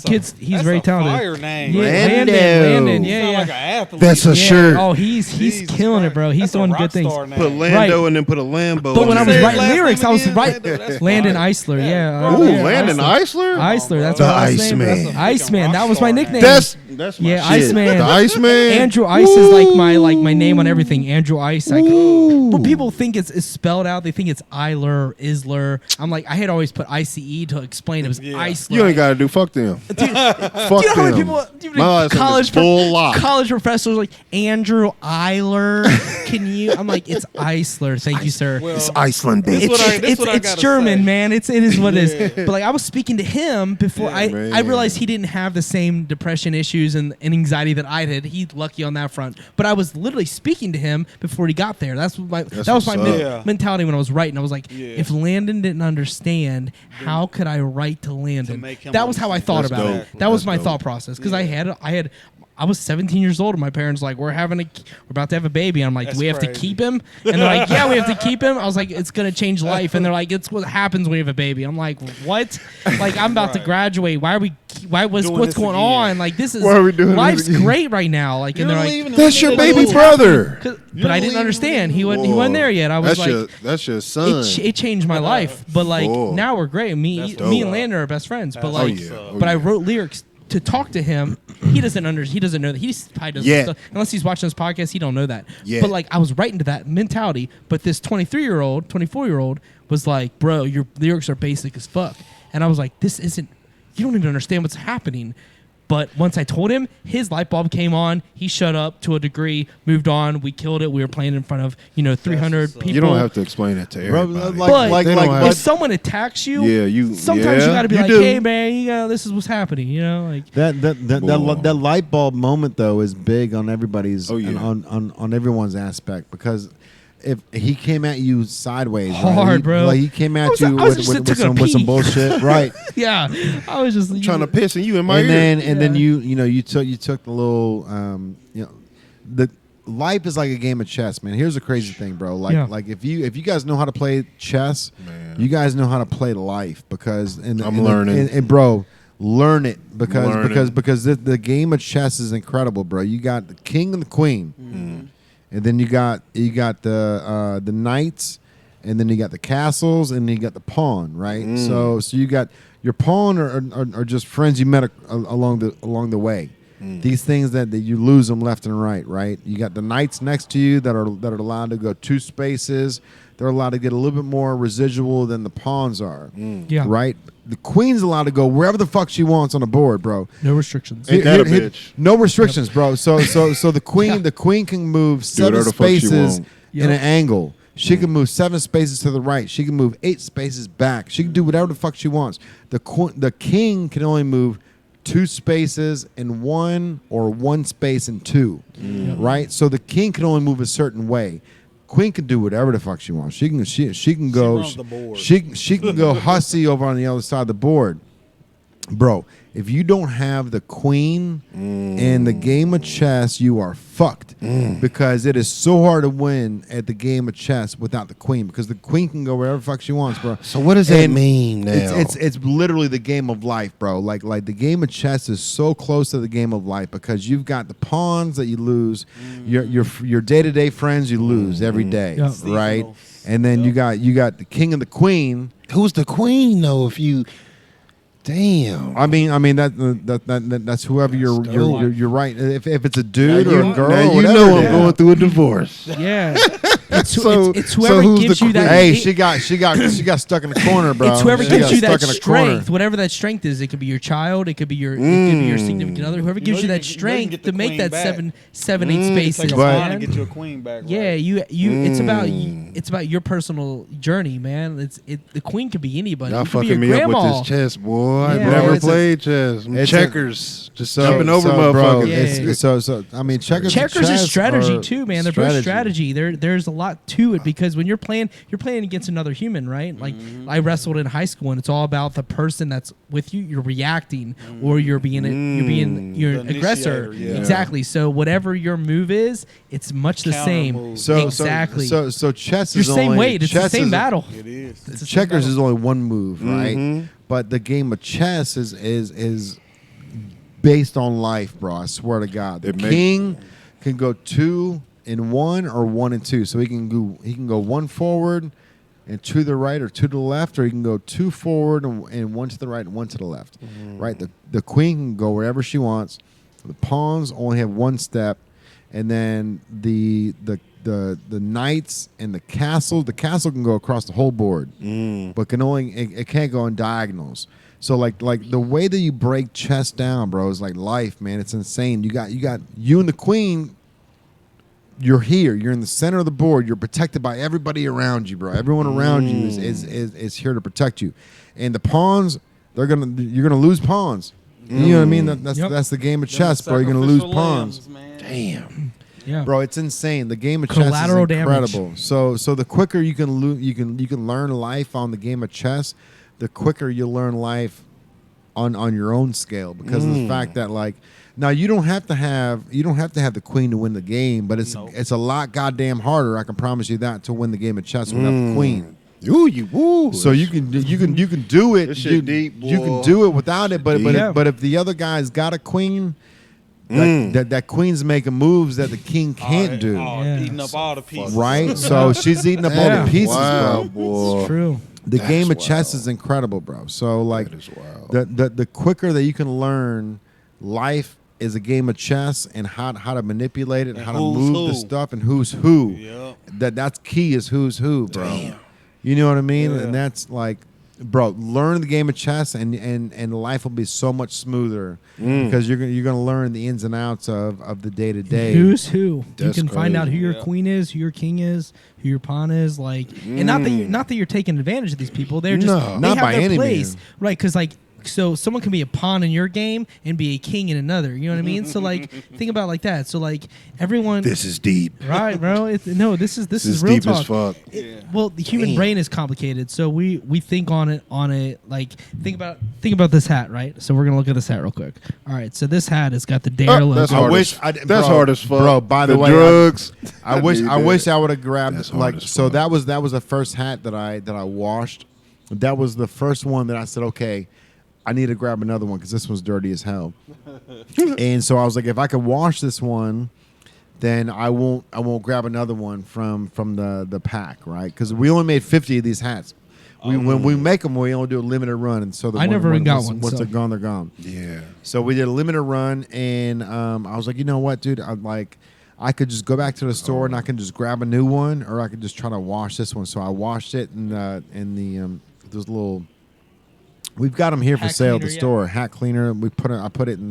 kids. He's very talented. Fire name. Yeah, Lando. Landon. You Yeah, sound yeah. like an athlete. That's a Yeah. shirt. Oh, he's Jesus killing it, bro. He's That's a doing rock good things. star name. Put Lando Right. and then put a Lambo. But when I was Say his writing last lyrics, name I was again? right. That's Landon fire. Eisler, Yeah. yeah. Ooh, yeah, Landon Eisler. Eisler? Eisler, that's The my last name. Iceman. Iceman, that was my nickname. That's my Yeah, shit. Iceman. The Iceman. Andrew Ice is like my name on everything. Andrew Ice. But people think it's spelled out. They think it's Eiler, Isler. I'm like, I had always put ICE to explain it was Eisler. You ain't got to do. Fuck them. Dude, Fuck do you know how many them. people? My last name is full lock. College professors like Andrew Eiler. Can you? I'm like, it's Eisler. Thank you, sir. Well, It's Iceland, bitch. This what I It's gotta German, say. man. It is what it is. But like I was speaking to him before I man. realized he didn't have the same depression issues and anxiety that I did. He's lucky on that front. But I was literally speaking to him before he got there. That was my what's up. mentality when I was writing. I was like, Yeah. if Landon didn't understand, how could I write to Landon? make him That was how I thought That's about dope. it. That was That's my dope. thought process because I was 17 years old and my parents like we're about to have a baby and I'm like, That's do we have to crazy. keep him? And they're like, yeah, we have to keep him. I was like, it's gonna change life and they're like, it's what happens when you have a baby. I'm like, what? Like I'm about to graduate. What's Doing going this on? again. Like this is Why are we doing life's this again? great right now. Like and they're like, That's your baby brother. but I didn't understand. He wasn't there yet. I was like, That's your son. it changed my life. But like Whoa. now we're great. Me That's dope. and Landon are best friends. But like, yeah. Oh, but I yeah. wrote lyrics to talk to him. He doesn't know that. He probably doesn't Yeah. unless he's watching this podcast. He don't know that. Yeah. But like I was writing to that mentality. But this 24-year-old was like, bro, your lyrics are basic as fuck. And I was like, this isn't. You don't even understand what's happening. But once I told him, his light bulb came on. He shut up to a degree, moved on. We killed it. We were playing in front of 300 people. You don't have to explain that to Bro, everybody. But They don't have- if someone attacks you, Yeah, sometimes you got to be you like, do. hey man, this is what's happening. You know, like That light bulb moment though is big on everybody's Oh, yeah. and on everyone's aspect because if he came at you sideways, Hard, right? bro. Like he came at you I was with, just with, taking a with some pee. bullshit, right? yeah, I was just trying to piss and you in my and ear. then you took the little the life is like a game of chess, man. Here's the crazy thing, bro. Like if you guys know how to play chess, Man. you guys know how to play life because I'm learning. And bro, learn it because Learning. because the game of chess is incredible, bro. You got the king and the queen, and then you got the knights, and then you got the castles, and then you got the pawn, right? So you got your pawn are just friends you met along the way. These things that you lose them left and right? You got the knights next to you that are allowed to go 2 spaces. They're allowed to get a little bit more residual than the pawns are. Yeah. Right? The queen's allowed to go wherever the fuck she wants on the board, bro. no restrictions. Ain't that a bitch? No restrictions, bro. So the queen can move 7 whatever the fuck she spaces want. in an angle. She can move 7 spaces to the right. She can move 8 spaces back. She can do whatever the fuck she wants. The king can only move 2 spaces in 1 or 1 space in 2, right? So the king can only move a certain way. Queen can do whatever the fuck she wants. She can go. She runs the board. She can go hussy over on the other side of the board, bro. If you don't have the queen in the game of chess, you are fucked because it is so hard to win at the game of chess without the queen because the queen can go wherever the fuck she wants, bro. So what does that mean now? It's literally the game of life, bro. Like the game of chess is so close to the game of life because you've got the pawns that you lose, your day-to-day friends you lose every day, right? And then you got the king and the queen. Who's the queen though? If you damn, I mean that's whoever you're right. If it's a dude or a girl, now or you whatever, know I'm going through a divorce. Yeah. It's So whoever who's gives the you that. Hey, she got stuck in the corner, bro. It's whoever She gives got you that stuck in the corner. strength, whatever that strength is. It could be your child, it could be your significant other. Whoever gives you that strength to make that 7, 8 spaces. Take a But- pawn and get you a queen back. Yeah, right? you. It's about your personal journey, man. The queen could be anybody. Y'all It could be fucking your me up grandma. with this chess, boy. I've Yeah, never it's a- played chess. it's Checkers, just So- jumping over so, bro, motherfuckers. Yeah. so I mean, checkers. and Checkers is chess strategy are too, man. They're both strategy. There's a lot to it because when you're playing against another human, right? Like I wrestled in high school, and it's all about the person that's with you. You're reacting, or you're being The aggressor. initiator, yeah. Exactly. So whatever your move is, it's much the Counter same. move. Exactly. So chess You're is same only, weight. It's the chess same is- battle. It is. It's the same Checkers battle. is only one move, right? But the game of chess is based on life, bro. I swear to God, the king can go 2 in 1 or 1 and 2. So he can go 1 forward and 2 to the right or 2 to the left, or he can go 2 forward and 1 to the right and 1 to the left. Right? The queen can go wherever she wants. The pawns only have 1 step, and then the knights and the castle can go across the whole board, but it can't go on diagonals. So like the way that you break chess down, bro, is like life, man. It's insane. You got you and the queen. You're here. You're in the center of the board. You're protected by everybody around you, bro. Everyone around you is here to protect you. And the pawns, you're gonna lose pawns. You know what I mean? That's the game of chess, bro. You're gonna lose Sacrificial pawns. lambs, man. Damn. Yeah. Bro, it's insane. The game of chess Collateral is damage. incredible. So the quicker you can learn life on the game of chess, the quicker you learn life on your own scale because of the fact that like now you don't have to have the queen to win the game, but it's a lot goddamn harder. I can promise you that to win the game of chess without the queen. So you can do it. This shit deep, boy. You can do it without it, but if the other guy's got a queen. That queen's making moves that the king can't do, Eating up all the pieces. right? So she's eating up all the pieces, Wow, bro. boy. It's true. The That's game of chess wild. is incredible, bro. So like That is wild. the quicker that you can learn life is a game of chess and how to manipulate it, and how to who's move who. the stuff and who's who. Yep. That's key is who's who, bro. Damn. You know what I mean? Yeah. And that's like, bro, learn the game of chess and life will be so much smoother because you're gonna learn the ins and outs of the day to day. Who's who? That's you can find out who crazy. your queen is, who your king is, who your pawn is. Like, and not that you're taking advantage of these people. They're just No. they Not have by their any place, means. right? Because like. So someone can be a pawn in your game and be a king in another. You know what I mean? So like, think about it like that. So like, everyone, This is deep. right, bro? This is This is real deep talk. as fuck. Well, the human brain is complicated, so we think on it like think about this hat, right? So we're gonna look at this hat real quick. All right, so this hat has got the Dare logo. That's I hard. wish That's bro, hard as fuck. bro. By the way, drugs. I wish need I that. wish I would have grabbed That's hard like as so fuck. that was the first hat that I washed. That was the first one that I said, okay, I need to grab another one because this one's dirty as hell. And so I was like, if I could wash this one, then I won't grab another one from the pack, right? Because we only made 50 of these hats. When we make them, we only do a limited run, and so I never even got one, Once so. they're gone, they're gone. Yeah. So we did a limited run, and I was like, you know what, dude? I could just go back to the store and I can just grab a new one, or I could just try to wash this one. So I washed it in those little. We've got them here for Hat sale at the cleaner, yeah. store. Hat cleaner. I put it in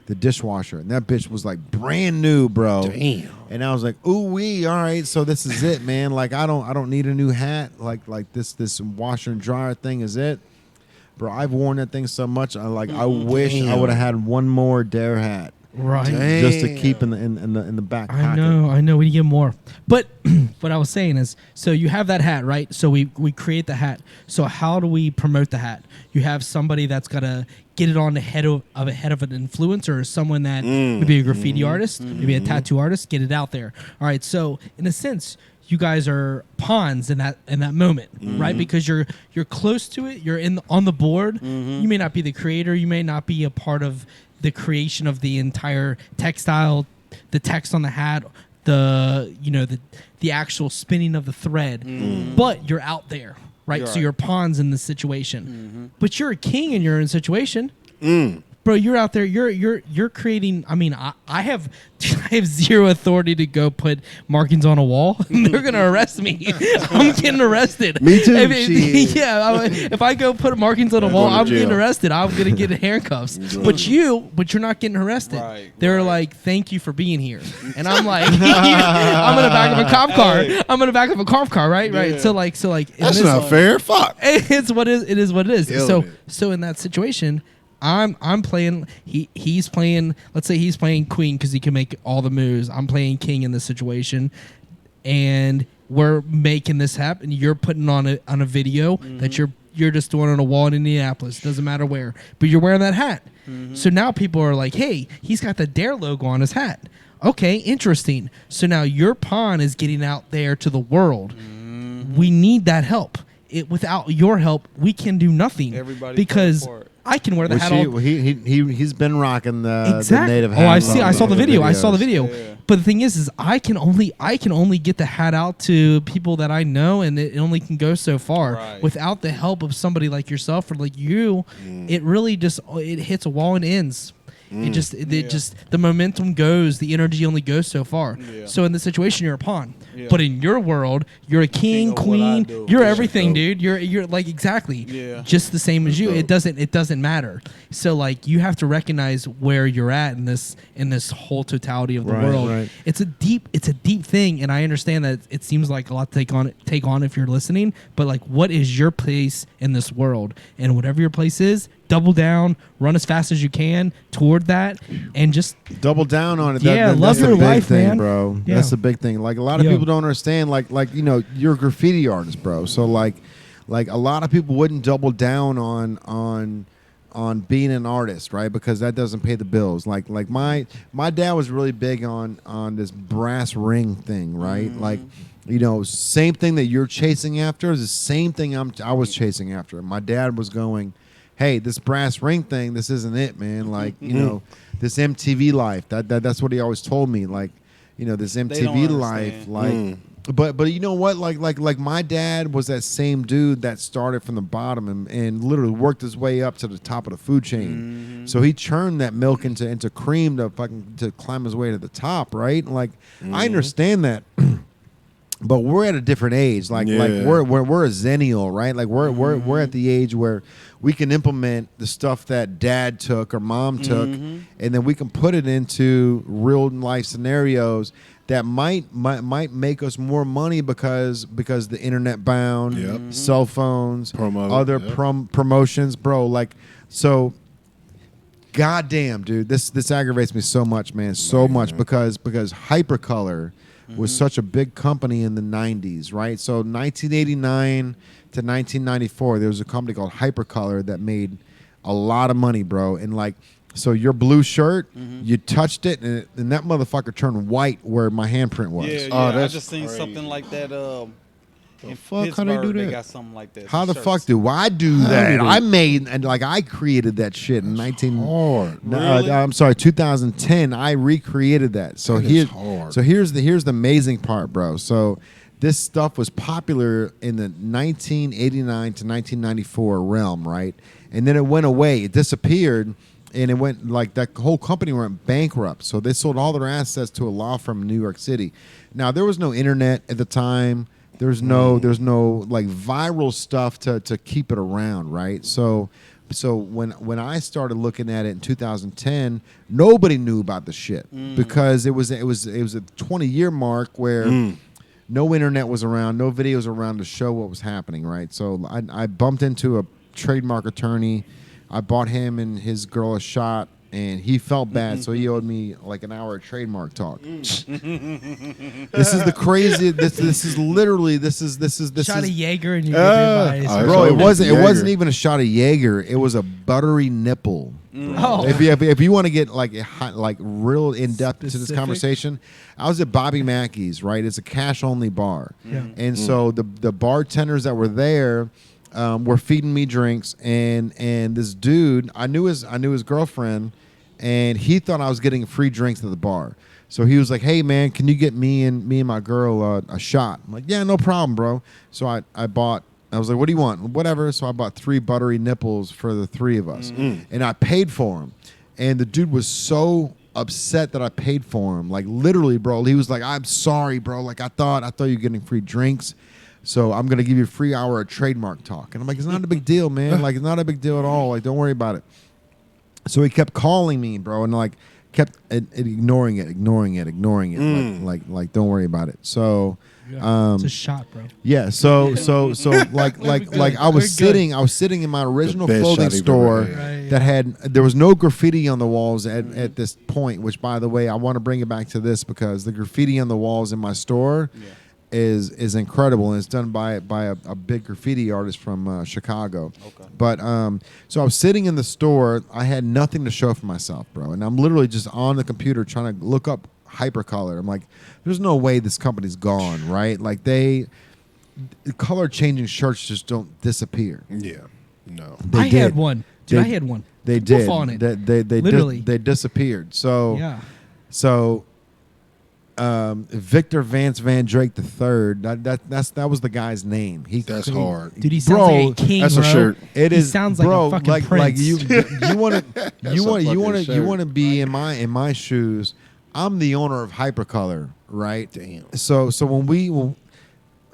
the dishwasher, and that bitch was like brand new, bro. Damn. And I was like, ooh wee, all right, so this is it, man. Like I don't need a new hat. Like this washer and dryer thing is it. bro, I've worn that thing so much. I wish I would have had one more Dare hat. Right. Just to keep in the back pocket. I know. We need to get more. But what I was saying is, so you have that hat, right? So we create the hat. So how do we promote the hat? You have somebody that's got to get it on the head of an influencer, or someone that maybe a graffiti artist, maybe a tattoo artist, get it out there. All right. So in a sense, you guys are pawns in that moment, right? Because you're close to it. You're on the board. You may not be the creator. You may not be a part of the creation of the entire textile, the text on the hat, the actual spinning of the thread, but you're out there, right? So you're pawns in the situation, but you're a king in your own situation. Bro, you're out there. You're creating. I mean, I have zero authority to go put markings on a wall. They're gonna arrest me. I'm getting arrested. Me too. If I go put markings on a wall, I'm getting arrested. I'm gonna get handcuffs. But you're not getting arrested. They're like, thank you for being here, and I'm like, I'm in the back of a cop car. I'm in the back of a cop car, right? Right. So like, that's not fair. Fuck. It is what it is. So in that situation, I'm playing. He's playing. Let's say he's playing queen because he can make all the moves. I'm playing king in this situation, and we're making this happen. You're putting on a video that you're just doing on a wall in Indianapolis. Doesn't matter where, but you're wearing that hat. So now people are like, "Hey, he's got the Dare logo on his hat." Okay, interesting. So now your pawn is getting out there to the world. We need that help. Without your help, we can do nothing. Everybody because I can wear the hat. He's been rocking the native hat. Oh, I saw the video. I saw the video. Yeah. But the thing is I can only get the hat out to people that I know, and it only can go so far. Right. Without the help of somebody like yourself or like you, it really just it hits a wall and ends. It just the momentum goes, the energy only goes so far. Yeah. So in this situation, you're a pawn, but in your world, you're a king, queen. You're everything, dude. You're like exactly just the same as you. It doesn't matter. So like you have to recognize where you're at in this whole totality of the world. Right. It's a deep thing, and I understand that it seems like a lot to take on if you're listening. But like, what is your place in this world? And whatever your place is, double down, run as fast as you can toward that, and just double down on it. Love your life, thing, man, bro. Yeah. That's the big thing. Like a lot of people don't understand. Like you're a graffiti artist, bro. So like a lot of people wouldn't double down on being an artist, right? Because that doesn't pay the bills. Like my dad was really big on this brass ring thing, right? Like. Same thing that you're chasing after is the same thing I was chasing after. My dad was going, hey, this brass ring thing, this isn't it, man. Like, this MTV life. That's what he always told me. Like, this MTV life. Like, but you know what? Like my dad was that same dude that started from the bottom and literally worked his way up to the top of the food chain. So he churned that milk into cream to climb his way to the top, right? Like, I understand that. But we're at a different age. Like we're a zennial, right? Like we're at the age where we can implement the stuff that dad took or mom took, and then we can put it into real life scenarios that might make us more money because the internet bound, cell phones, promotions, bro. Like so. Goddamn, dude, this aggravates me so much, man, so much because Hypercolor was such a big company in the 90s, right? So 1989 to 1994, there was a company called Hypercolor that made a lot of money, bro. And like, so your blue shirt, you touched it, and that motherfucker turned white where my handprint was. Yeah, I just seen something like that. In fuck, Pittsburgh, how they do that? They got something like that. How the fuck do I do that? I made and like I created that shit in 2010. I recreated that. So here's the amazing part, bro. So this stuff was popular in the 1989 to 1994 realm, right? And then it went away. It disappeared. And it went like that whole company went bankrupt. So they sold all their assets to a law firm in New York City. Now there was no internet at the time. There's no like viral stuff to keep it around, right? So when I started looking at it in 2010, nobody knew about the shit because it was a 20-year mark where no internet was around, no videos around to show what was happening, right? So I bumped into trademark attorney. I bought him and his girl a shot, and he felt bad, so he owed me like an hour of trademark talk. This is the crazy. This is literally this is shot of Jaeger and you give advice. Bro, it wasn't even a shot of Jaeger. It was a buttery nipple. Oh. If you want to get like real in depth into this conversation, I was at Bobby Mackey's, right? It's a cash only bar, and so the bartenders that were there were feeding me drinks, and this dude, I knew his girlfriend, and he thought I was getting free drinks at the bar. So he was like, "Hey man, can you get me and my girl a shot?" I'm like, "Yeah, no problem, bro." So I was like, "What do you want?" Whatever. So I bought 3 buttery nipples for the 3 of us, and I paid for them. And the dude was so upset that I paid for him. Like literally, bro. He was like, "I'm sorry, bro. Like I thought you were getting free drinks. So I'm gonna give you a free hour of trademark talk." And I'm like, "It's not a big deal, man. Like it's not a big deal at all. Like don't worry about it." So he kept calling me, bro, and like kept ignoring it, like don't worry about it. So it's a shot, bro. yeah. So like I was sitting in my original clothing store there was no graffiti on the walls at this point. Which, by the way, I want to bring it back to this because the graffiti on the walls in my store. Is incredible, and it's done by a big graffiti artist from Chicago. Okay. But so I was sitting in the store. I had nothing to show for myself, bro, and I'm literally just on the computer trying to look up Hypercolor. I'm like, there's no way this company's gone, right? Like the color changing shirts just don't disappear. Yeah, no. I had one. Dude, I had one. They did. On it. They literally they disappeared. So yeah. So. Victor Vance Van Drake III. That was the guy's name. That's hard, dude. He sounds like a king, that's bro. a shirt. It is, sounds bro, like a fucking prince. you want to be in my shoes. I'm the owner of Hypercolor, right? Damn. So when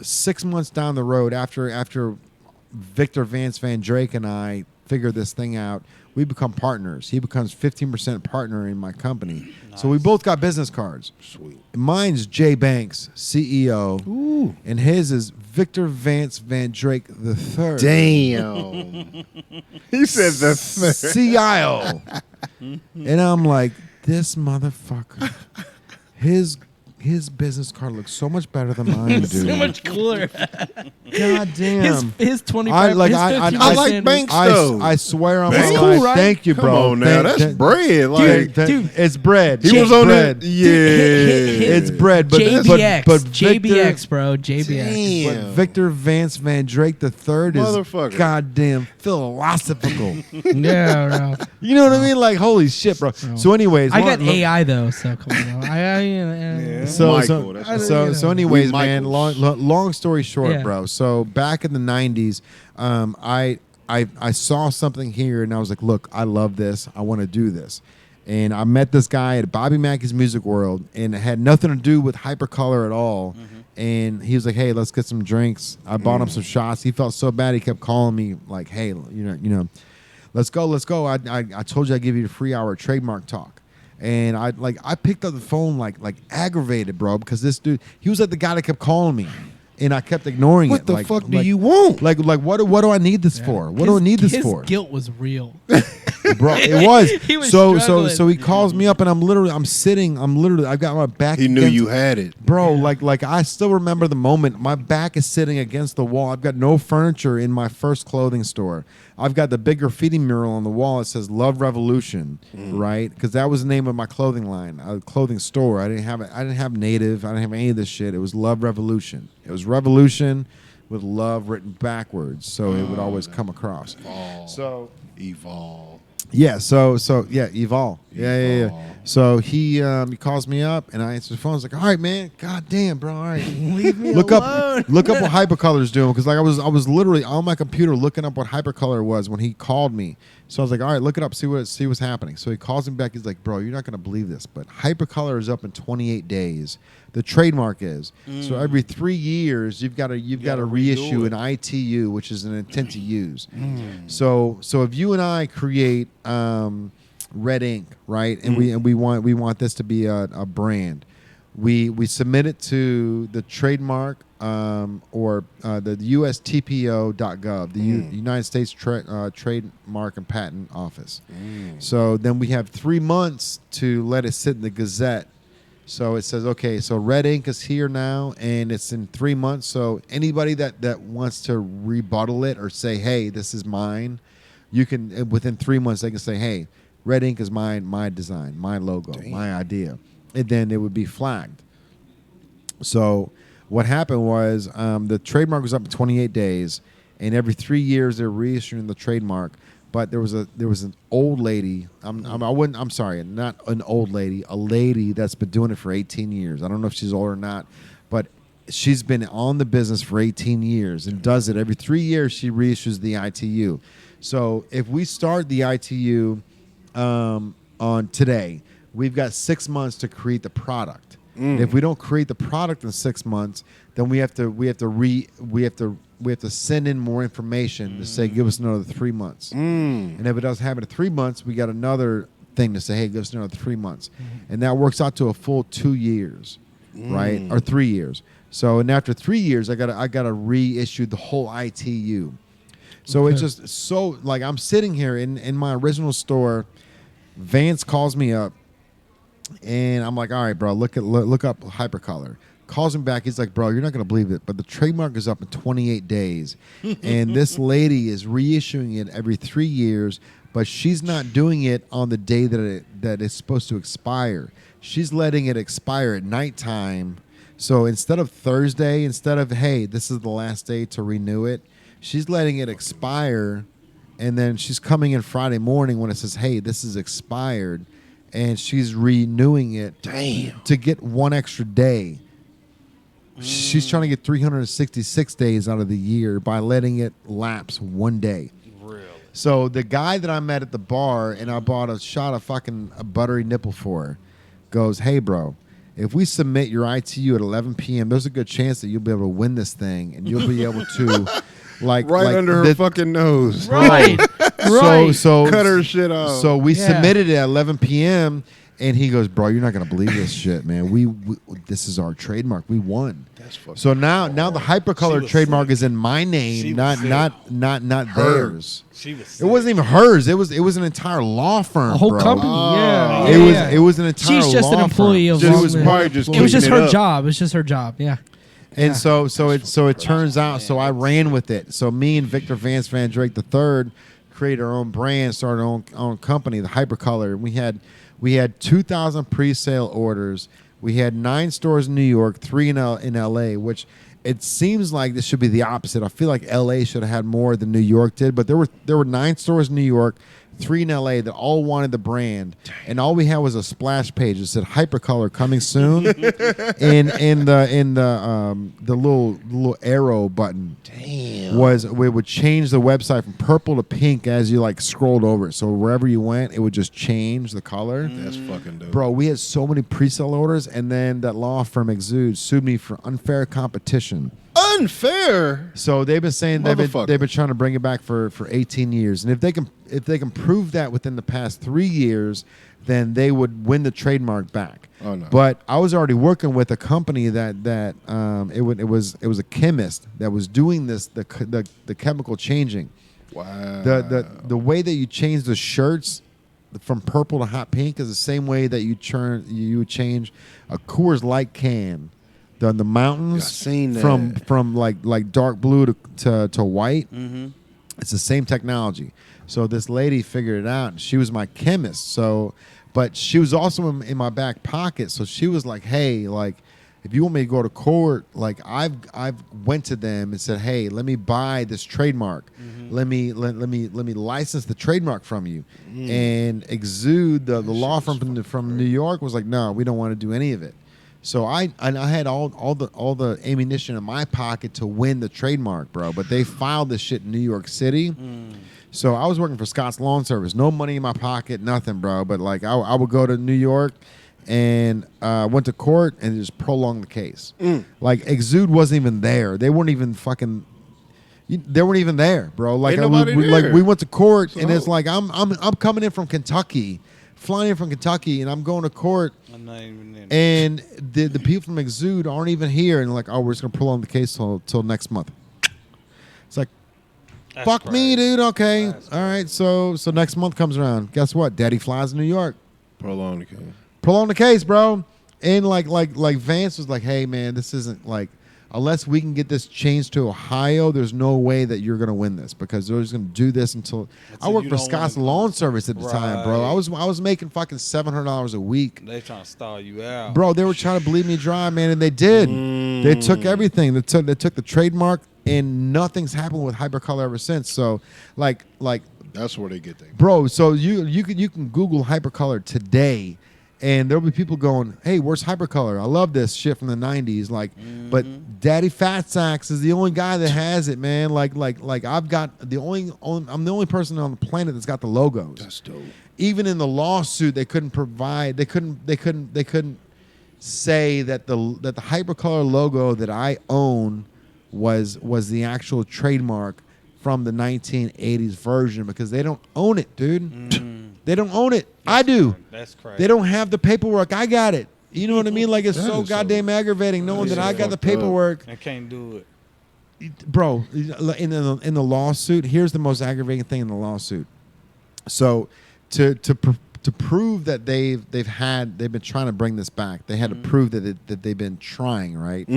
6 months down the road after Victor Vance Van Drake and I figured this thing out, we become partners. He becomes 15% partner in my company. Nice. So we both got business cards. Sweet. Mine's Jay Banks, CEO. Ooh. And his is Victor Vance Van Drake III. Damn. He said the third. CIO. And I'm like, this motherfucker. His business card looks so much better than mine, dude. So much cooler. God damn. His 25%. I like Banks though. I swear on That's my cool, life. right? Thank you, bro. Come on now, that's bread. Like, dude, it's bread. He was on bread. it. Yeah, it's bread. But JBX, but JBX, bro. JBX. Damn. But Victor Vance Van Drake III is goddamn philosophical. Yeah, bro. You know what I mean? Like, holy shit, bro. So, anyways, I got AI though, so come on, bro. So anyways, man, long story short, bro. So back in the 90s, I saw something here and I was like, look, I love this. I want to do this. And I met this guy at Bobby Mackey's Music World, and it had nothing to do with Hypercolor at all. And he was like, hey, let's get some drinks. I bought him some shots. He felt so bad. He kept calling me like, hey, you know, let's go. I told you I'd give you a free hour of trademark talk. And I picked up the phone like aggravated, bro, because this dude, he was like the guy that kept calling me, and I kept ignoring it. What the fuck do you want? Like what do I need this for? What do I need this for? His guilt was real, bro. It was. He was so he calls me up, and I've got my back. He knew you had it, bro. Like I still remember the moment. My back is sitting against the wall. I've got no furniture in my first clothing store. I've got the big graffiti mural on the wall. It says "Love Revolution," right? Because that was the name of my clothing line, clothing store. I didn't have Native. I didn't have any of this shit. It was Love Revolution. It was Revolution with love written backwards, so it would always come across. Evolve. Yeah. So Evolve. Yeah. So he calls me up, and I answer the phone. I was like, all right, man. God damn, bro. All right. Leave me look alone. Look up what Hypercolor's doing, because like I was literally on my computer looking up what Hypercolor was when he called me. So I was like, all right, look it up, see what's happening. So he calls me back. He's like, bro, you're not gonna believe this, but Hypercolor is up in 28 days. The trademark is. So every 3 years you've got to reissue an ITU, which is an intent to use. So if you and I create red ink, right, and we want this to be a brand, We submit it to the trademark or the USTPO.gov, the United States Trademark and Patent Office. So then we have 3 months to let it sit in the Gazette. So it says, okay, so red ink is here now, and it's in 3 months. So anybody that wants to rebuttal it or say, hey, this is mine, you can, within 3 months, they can say, hey, red ink is mine, my design, my logo, my idea. And then it would be flagged. So what happened was the trademark was up in 28 days, and every 3 years they're reissuing the trademark. But there was an old lady. I'm sorry, not an old lady. A lady that's been doing it for 18 years. I don't know if she's old or not, but she's been on the business for 18 years and does it every 3 years. She reissues the ITU. So if we start the ITU on today, we've got 6 months to create the product. If we don't create the product in 6 months, then we have to send in more information to say, give us another 3 months. And if it doesn't happen in 3 months, we got another thing to say, hey, give us another 3 months. And that works out to a full 2 years, right? Or 3 years. So, and after 3 years, I gotta reissue the whole ITU. So it's just so, like, I'm sitting here in my original store. Vance calls me up, and I'm like, all right, bro, look up Hypercolor. Calls him back. He's like, bro, you're not going to believe it, but the trademark is up in 28 days. And this lady is reissuing it every 3 years, but she's not doing it on the day that it's supposed to expire. She's letting it expire at nighttime. So instead of Thursday, instead of, hey, this is the last day to renew it, she's letting it expire. And then she's coming in Friday morning when it says, hey, this is expired. And she's renewing it to get one extra day. She's trying to get 366 days out of the year by letting it lapse one day. Really? So the guy that I met at the bar and I bought a shot of fucking a buttery nipple for goes, hey, bro, if we submit your ITU at 11 p.m., there's a good chance that you'll be able to win this thing and you'll be able to like under her fucking nose. Right. Right. So cut her shit off. So we submitted it at 11 p.m. and he goes, bro, you're not gonna believe this shit, man. We this is our trademark. We won. That's fucking so now the Hypercolor trademark is in my name, not theirs. She was it wasn't even hers. It was an entire law firm. A whole bro. company. It was an entire. She's just law an employee firm. of. It was probably just. It was just keeping her up. job. It's just her job. Yeah. And so it turns out. So I ran with it. So me and Victor Vance Van Drake III created our own brand, started our own company, the Hypercolor. We had 2,000 pre-sale orders. We had 9 stores in New York, 3 in LA, which it seems like this should be the opposite. I feel like LA should have had more than New York did, but there were 9 stores in New York, 3 in LA that all wanted the brand, and all we had was a splash page that said Hypercolor coming soon, in the little arrow button. Damn. We would change the website from purple to pink as you like scrolled over it. So wherever you went, it would just change the color. That's fucking dope. Bro, we had so many pre-sale orders, and then that law firm Exude sued me for unfair competition. Unfair. So they've been saying they've been trying to bring it back for 18 years, and if they can prove that within the past 3 years, then they would win the trademark back. Oh no! But I was already working with a company that it was a chemist that was doing this the chemical changing. Wow. The way that you change the shirts from purple to hot pink is the same way that you would change a Coors Light can. The mountains seen that. from like dark blue to white. It's the same technology. So this lady figured it out, and she was my chemist. So, but she was also in my back pocket. So she was like, "Hey, like, if you want me to go to court, like I've went to them and said, hey, let me buy this trademark. Let me license the trademark from you." And Exude, the law firm from New York, was like, "No, we don't want to do any of it." So I had all the ammunition in my pocket to win the trademark, bro. But they filed this shit in New York City. So I was working for Scott's Lawn Service, no money in my pocket, nothing, bro. But like I would go to New York and went to court and just prolonged the case. Like Exude wasn't even there. They weren't even fucking. They weren't even there, bro. Like Ain't nobody there. we went to court, and it's like I'm coming in from Kentucky flying in from Kentucky, and I'm going to court, I'm not even in. and the people from Exude aren't even here, and like, oh, we're just gonna prolong the case till next month. It's like, That's fuck crazy. me, dude. Okay, That's all right. So next month comes around. Guess what? Daddy flies to New York. Prolong the case. Prolong the case, bro. And like Vance was like, hey man, this isn't like, unless we can get this changed to Ohio, there's no way that you're gonna win this, because they're just gonna do this until. I Until worked you for don't Scott's wanna- Lawn Service at the time, bro. I Right. was making fucking $700 a week. They trying to stall you out, Bro, they were trying to bleed me dry, man, and they did. They took everything. They took the trademark, and nothing's happened with Hypercolor ever since. So, like, That's where they get their. bro. So you can Google Hypercolor today, and there'll be people going, "Hey, where's Hypercolor? I love this shit from the '90s." Like, but Daddy Fat Sacks is the only guy that has it, man. Like I've got I'm the only person on the planet that's got the logos. That's dope. Even in the lawsuit, they couldn't provide. They couldn't say that the Hypercolor logo that I own was the actual trademark from the 1980s version, because they don't own it, dude. They don't own it. I do. That's crazy. They don't have the paperwork. I got it. You know what I mean? Like, it's That so is goddamn aggravating knowing that that is I got the fucked up. paperwork. I can't do it. Bro, in the lawsuit, here's the most aggravating thing in the lawsuit. So to prove that they've been trying to bring this back, they had to prove that they've been trying, right?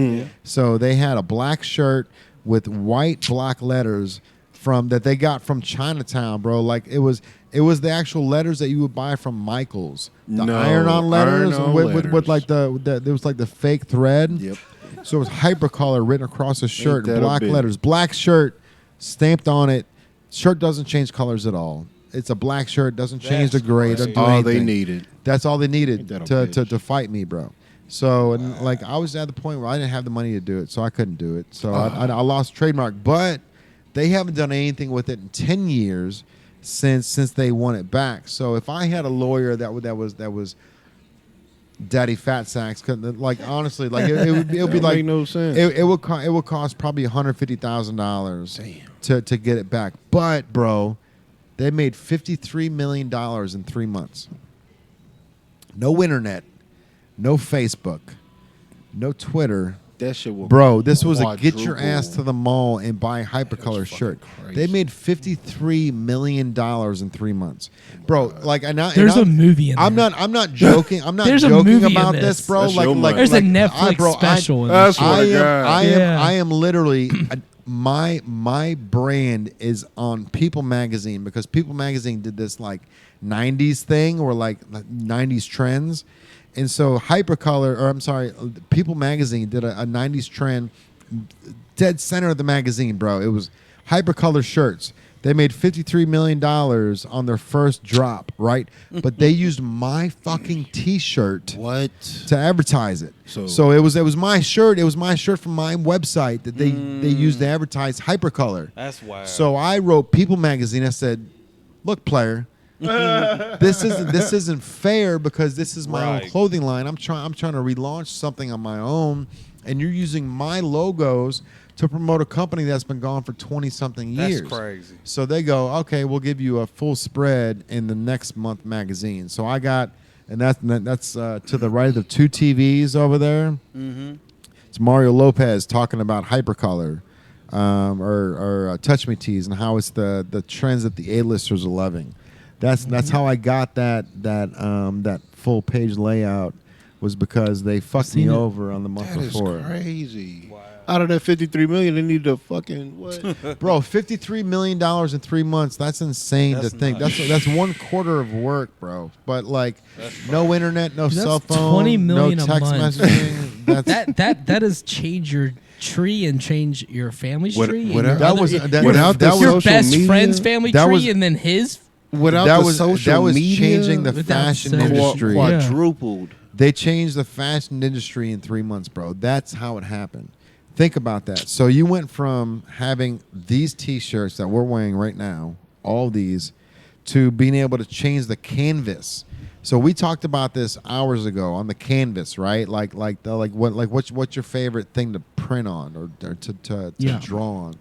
So they had a black shirt with white block letters that they got from Chinatown, bro. Like, it was the actual letters that you would buy from Michael's. The No, iron-on letters, iron-on with like there was like the fake thread. Yep. So it was Hypercolor written across the shirt that in a black bitch? letters. Black shirt stamped on it. Shirt doesn't change colors at all. It's a black shirt. Doesn't change the That's grade. crazy. Doesn't do All they anything. needed. That's all they needed Ain't that a to bitch? fight me, bro. So, and like, I was at the point where I didn't have the money to do it, so I couldn't do it. So I lost trademark, but they haven't done anything with it in 10 years since they won it back. So if I had a lawyer that was Daddy Fat Sacks, like, honestly, like, it would be That like make no sense. it would cost probably $150,000 to get it back. But bro, they made $53 million in 3 months. No internet, no Facebook, no Twitter. That shit will. Bro, this was a get your ass quadruple. to the mall and buy a Hypercolor shirt. fucking They crazy. made $53 million in 3 months, bro. Like, There's a movie in I'm there. not joking. I'm not There's a joking movie in about this. this, bro. That's Like, your money. There's like, a Netflix special in That's this. what I am, God. I am, Yeah. I am literally my brand is on People Magazine, because People Magazine did this like 90s thing, or like 90s trends, and so People Magazine did a 90s trend, dead center of the magazine, bro. It was Hypercolor shirts. They made $53 million on their first drop, right? But they used my fucking T-shirt What? to advertise it. So- So it was my shirt. It was my shirt from my website that they used to advertise Hypercolor. That's wild. So I wrote People Magazine. I said, "Look, player, this isn't fair, because this is my own Right. clothing line. I'm trying to relaunch something on my own, and you're using my logos to promote a company that's been gone for 20-something That's years." crazy. So they go, "Okay, we'll give you a full spread in the next month magazine." So I got, and that's to the right of the two TVs over there. Mm-hmm. It's Mario Lopez talking about Hypercolor, or Touch Me Tees, and how it's the trends that the A-listers are loving. That's how I got that full page layout, was because they fucked me Seen it. over on the month That is before. crazy. Wow. Out of that 53 million, they need to fucking what? Bro, $53 million in 3 months. That's insane That's to think. nuts. That's 1/4 of work, bro. But like, That's no internet, no That's cell phone, 20 million no a text month. messaging. That's that does change your tree and change your family's What- tree. and without- your that other- was your- that, without that the was your social best media, friend's family that tree was- and then his. Without that the was social that was media, changing the Without fashion social- industry. Yeah. quadrupled. They changed the fashion industry in 3 months, bro. That's how it happened. Think about that. So you went from having these T-shirts that we're wearing right now, all these, to being able to change the canvas. So we talked about this hours ago on the canvas, right? What's your favorite thing to print on or to Yeah. draw on?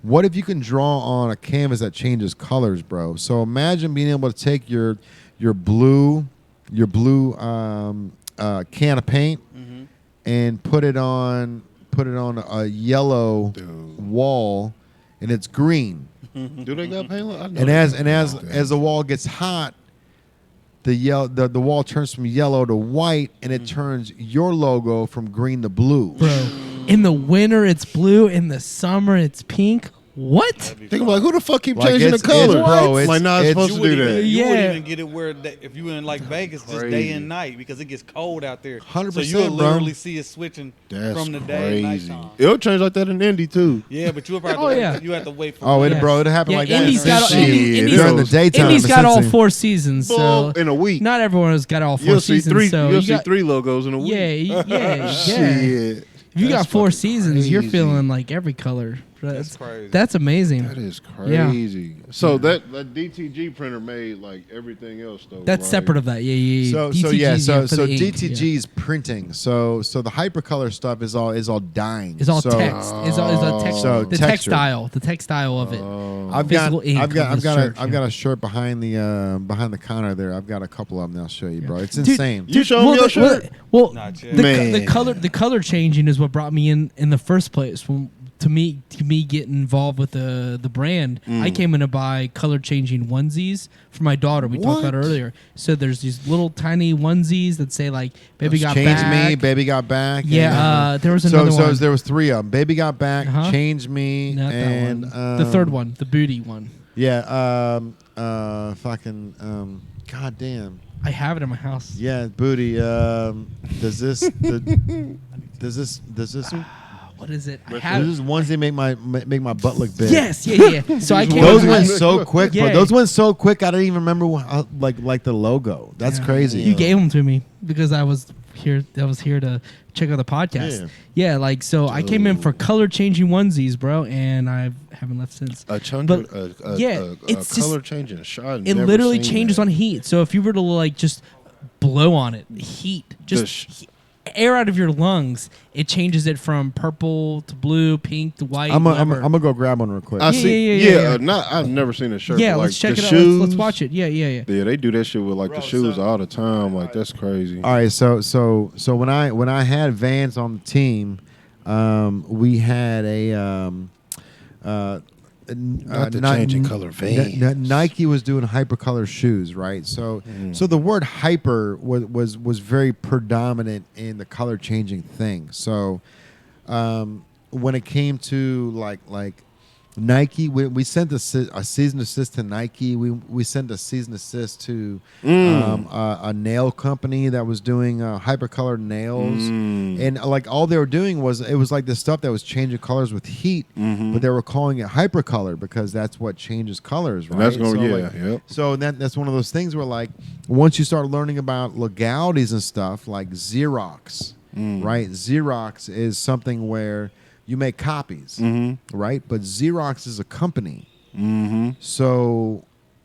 What if you can draw on a canvas that changes colors, bro? So imagine being able to take your your blue can of paint and put it on a yellow wall, and it's green. Do they got paint? And as the wall gets hot, the wall turns from yellow to white, and it turns your logo from green to blue. Bro, in the winter it's blue, in the summer it's pink. What? Think about who the fuck keep Like, changing the color? bro, it's- like not it's- supposed to do that. You Yeah. wouldn't even get it where if you in like Vegas, just day crazy. and night because it gets cold out there. 100%, so you'll bro. literally see it switching That's from the day and crazy. nighttime. It'll change like that in Indy too. Yeah, but you'll probably Oh, yeah. you have to wait for. Oh, Yes. bro, it happened Yeah, like that. Indy's in got all- Cincinnati. Indy's- During the daytime. Indy's in got all Cincinnati. 4 seasons, so Well, in a week. not everyone's got all 4 You'll see seasons. three. So You'll you see got, 3 logos in a week. yeah. Shit. If you got That's 4 fucking seasons, you're crazy. feeling like every color. That's crazy. That's amazing. That is Yeah. crazy. So that DTG printer made like everything else though. That's right? separate of that. Yeah. So DTG's, so for the ink, DTG's printing. So the hypercolor stuff is all dying. It's all so, text. It's all text. So the texture. textile of it. I've got Physical ink I've got of I've the got a, shirt, I've yeah. got a shirt behind the counter there. I've got a couple of them. I'll show you, bro. It's Dude, insane. You show me your shirt? Well, Not yet. the color changing is what brought me in the first place. To me get involved with the brand, I came in to buy color changing onesies for my daughter. We talked about it earlier. So there's these little tiny onesies that say like "Baby got Change back." me, baby got back. Yeah, there was another so one. there was 3 of them. Baby got back, Uh-huh. change me, Not and that one. The third one, the booty one. Yeah, god damn. I have it in my house. Yeah, booty. Does this What is it? I have. Does this onesie make my butt look big? Yes, yeah. So I came. Those in- went so quick, bro. Yeah. Those went so quick. I didn't even remember like the logo. That's crazy. You gave them to me because I was here to check out the podcast. Yeah, like so I came in for color changing onesies, bro, and I haven't left since. A chunk But, of it's just- color changing a shot. It literally changes on heat. So if you were to like just blow on it, heat, just air out of your lungs, it changes it from purple to blue, pink to white. I'm whatever. gonna go grab one real quick. I Yeah, see. yeah, yeah. Not. I've never seen a shirt. Yeah, but, let's like, check the it out. shoes, Let's watch it. Yeah. Yeah, they do that shit with like the shoes all the time. Like that's crazy. All right, so when I had Vans on the team, we had a Not the changing color Vans. Nike was doing hypercolor shoes, right? So the word hyper was very predominant in the color changing thing. So when it came to like Nike, we sent a season assist to Nike. We sent a season assist to a nail company that was doing hypercolored nails, and like all they were doing was it was like the stuff that was changing colors with heat, but they were calling it hypercolor because that's what changes colors, right? And that's going, so, yeah, like, yep. So that's one of those things where like once you start learning about legalities and stuff like Xerox, right? Xerox is something where you make copies, right? But Xerox is a company. So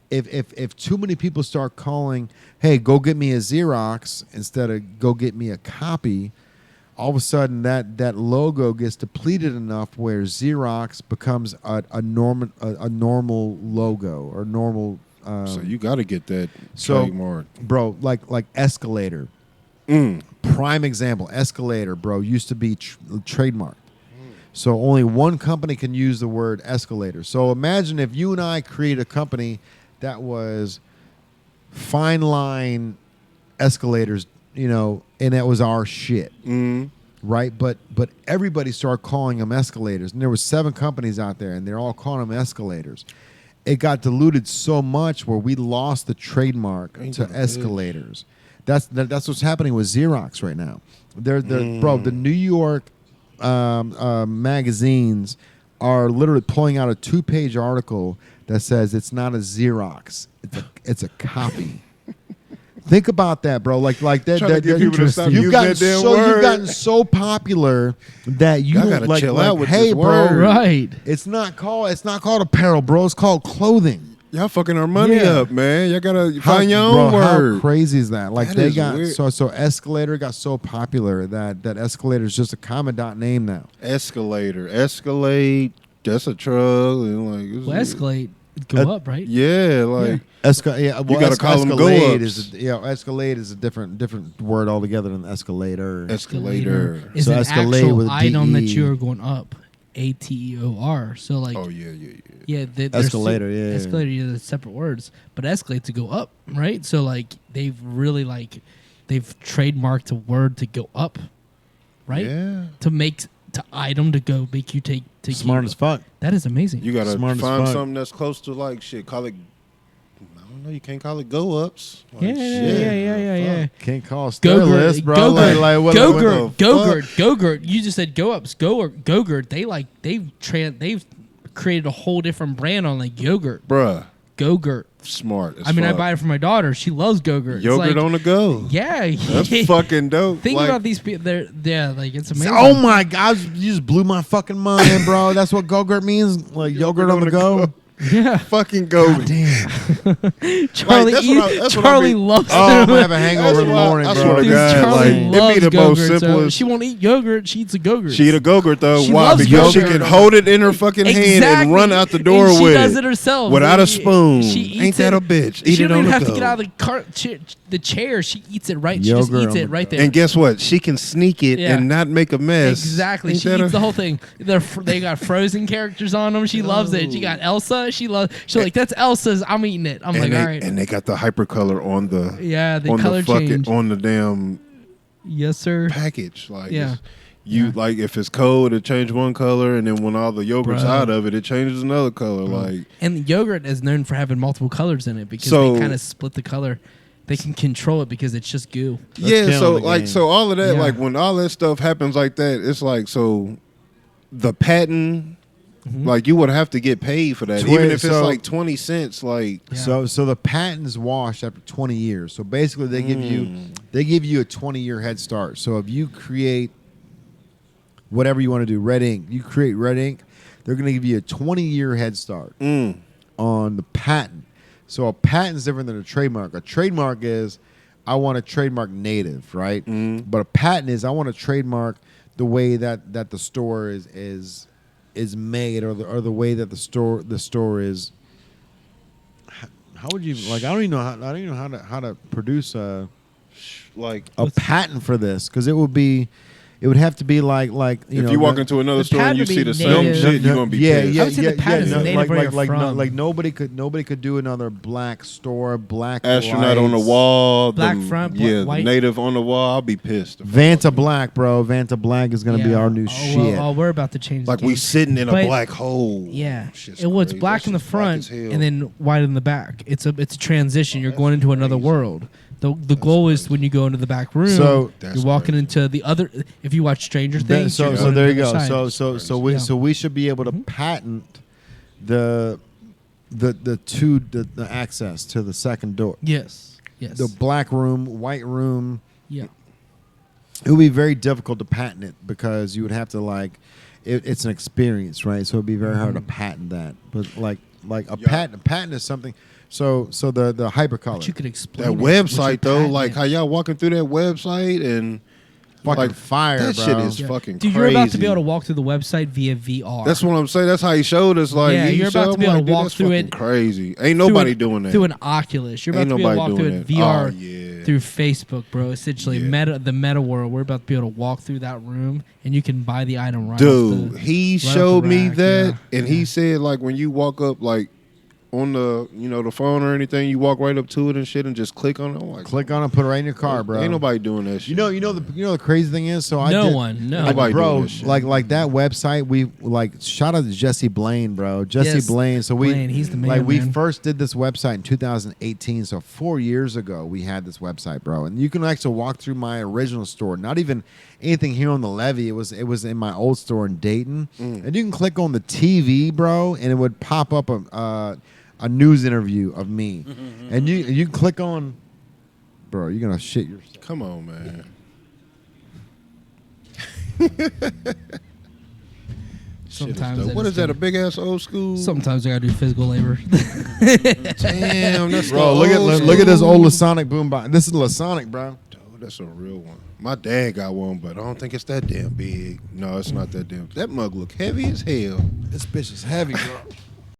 if too many people start calling, hey, go get me a Xerox instead of go get me a copy, all of a sudden that logo gets depleted enough where Xerox becomes a normal logo or normal. So you got to get that So, trademark. bro, like Escalator. Prime example, Escalator, bro, used to be trademarked. So only one company can use the word escalator. So imagine if you and I create a company that was fine line escalators, and that was our shit, right? But everybody started calling them escalators, and there was 7 companies out there, and they're all calling them escalators. It got diluted so much where we lost the trademark to escalators. That's what's happening with Xerox right now. Bro, the New York magazines are literally pulling out a 2-page article that says it's not a Xerox, it's a copy. Think about that, bro. Like that. Trying to get people to stop using that damn word. You've gotten so popular that you gotta like, chill like out with hey, this bro, word. Right. It's not called apparel, bro. It's called clothing. Y'all fucking our money Yeah. up, man. Y'all gotta find your own Bro, word. how crazy is that? Like That they is got weird. so Escalator got so popular that Escalator is just a common name now. Escalator, Escalade. That's a truck. And like, Well, Escalade. Go up, right? Yeah, like well, you gotta call them Escalade go-ups. Escalade is a different word altogether than escalator. Escalator. Is So an Escalade actual with a item that DE. you are going up. ATEOR. So like. Oh yeah. Yeah, Escalator. Yeah. Escalator. Yeah, they're separate words, but escalate to go up, right? So like they've really they've trademarked a word to go up, right? Yeah. To make item to go make you take Smart as fuck. That is amazing. You gotta Smart as find fuck. something that's close to like shit. Call it. I don't know. You can't call it go ups. Like, Yeah. Can't call Go-gurt, Sterlist, bro. Go-gurt, What- Go-gurt. You just said go ups. Go-gurt. They've created a whole different brand on like yogurt. Bruh. Go-gurt. Smart. As I mean, I fuck. buy it for my daughter. She loves Go-gurt. Yogurt on the go. Yeah. That's fucking dope. Think like, about these people. Like it's amazing. Oh my God! You just blew my fucking mind, bro. That's what Go-gurt means, like yogurt on the go. Yeah. fucking go. Damn. Charlie, Like, that's what I Charlie mean. loves Oh, I'm them. gonna have a hangover in the That's why- morning, I bro. swear to Dude, God, Charlie like, it be loves the most Go-Gurt, so simplest. she won't eat yogurt. She eats a Go-Gurt. She eat a Go-Gurt though. She Why? loves Because she Go-Gurt. can hold it in her fucking hand and run out the door And with She does it it herself without a spoon. She eats Ain't that it. a bitch? She Eat it don't on even the have go. to get out of the chair. She eats it right. She Yogurt just eats on it the right go. there. And guess what? She can sneak it Yeah. and not make a mess. Exactly. Ain't She that eats a- the whole thing. They got Frozen characters on them. She loves it. She got Elsa. She's like, that's Elsa's. I'm eating it. I'm like, all right. And they got the hypercolor on the The on color the fucking change. on the damn Yes, sir. package. Like Yeah. like if it's cold, it changes one color, and then when all the yogurt's Bro. out of it, it changes another color. Like And the yogurt is known for having multiple colors in it because So- they kind of split the color. They can control it because it's just goo. yeah, killing so the like game. so all of that, Yeah. like when all that stuff happens like that, it's like so the patent. Like you would have to get paid for that, even if it's So- like 20 cents. Like Yeah. So the patent is washed after 20 years. So basically, they give you a 20-year head start. So if you create whatever you want to do, red ink, you create red ink, they're going to give you a 20-year head start on the patent. So a patent is different than a trademark. A trademark is I want to trademark native, right? But a patent is I want to trademark the way that the store is made or the way that the store is. How would you like? I don't even know how to produce a patent for this because it would have to be like you know, if you walk into another the store and you patent see would the be same native. shit, you're gonna be pissed. I would say the patent is native where you're from. like nobody could do another black store, black Astronaut on the lights. wall, Black front, yeah, white. native on the wall. I'll be pissed. Vanta Black, bro. Vanta Black is gonna be our new shit. Well, we're about to change. Like the we game. sitting in a But- black hole. Yeah, Shit's it was crazy. black That in the shit's black front as hell. and then white in the back. It's a transition. You're going into another world. The goal is when you go into the back room, So- you're walking into the other. If you watch Stranger Things, you're So going there to you the go. other side. So we should be able to patent the access to the second door. Yes. The black room, white room. Yeah. It would be very difficult to patent it because you would have to it's an experience, right? So it'd be very hard to patent that. But like a patent is something. So the hypercolor. But you could explain That it with your website though, patent. like how y'all walking through that website and fucking like fire, that bro. shit is Yeah. fucking Dude, crazy. you're about to be able to walk through the website via VR. That's what I'm saying. That's how he showed us. Like, Yeah, he you're about showed- to be I'm able like, to walk that's through fucking it crazy. Ain't nobody doing that. through an Oculus. You're about Ain't to be able to walk nobody through it doing VR that. Oh, yeah. through Facebook, bro. Essentially, Yeah. the meta world. We're about to be able to walk through that room, and you can buy the item right. Dude, off the, he right off showed the me rack, that, yeah. and he said like when you walk up like on the the phone or anything, you walk right up to it and shit, and just click on it. I'm like, Click on it, put it right in your car, bro. Ain't nobody doing that shit. You know the crazy thing is, so No one. Nobody bro, doing that shit. like that website. We shout out to Jesse Blaine, bro. Jesse Yes, Blaine. So Blaine, he's the man, like we man. first did this website in 2018. So 4 years ago, we had this website, bro. And you can actually walk through my original store. Not even anything here on the levee. It was in my old store in Dayton. And you can click on the TV, bro, and it would pop up a news interview of me. And you click on, bro. You're gonna shit yourself. Come on, man. Sometimes I What just is that? do- A big ass old school? Sometimes I gotta do physical labor. Damn, that's Bro, look at this old Lasonic boombox. This is Lasonic, bro. Dude, that's a real one. My dad got one, but I don't think it's that damn big. No, it's not that damn. That mug look heavy as hell. This bitch is heavy, bro.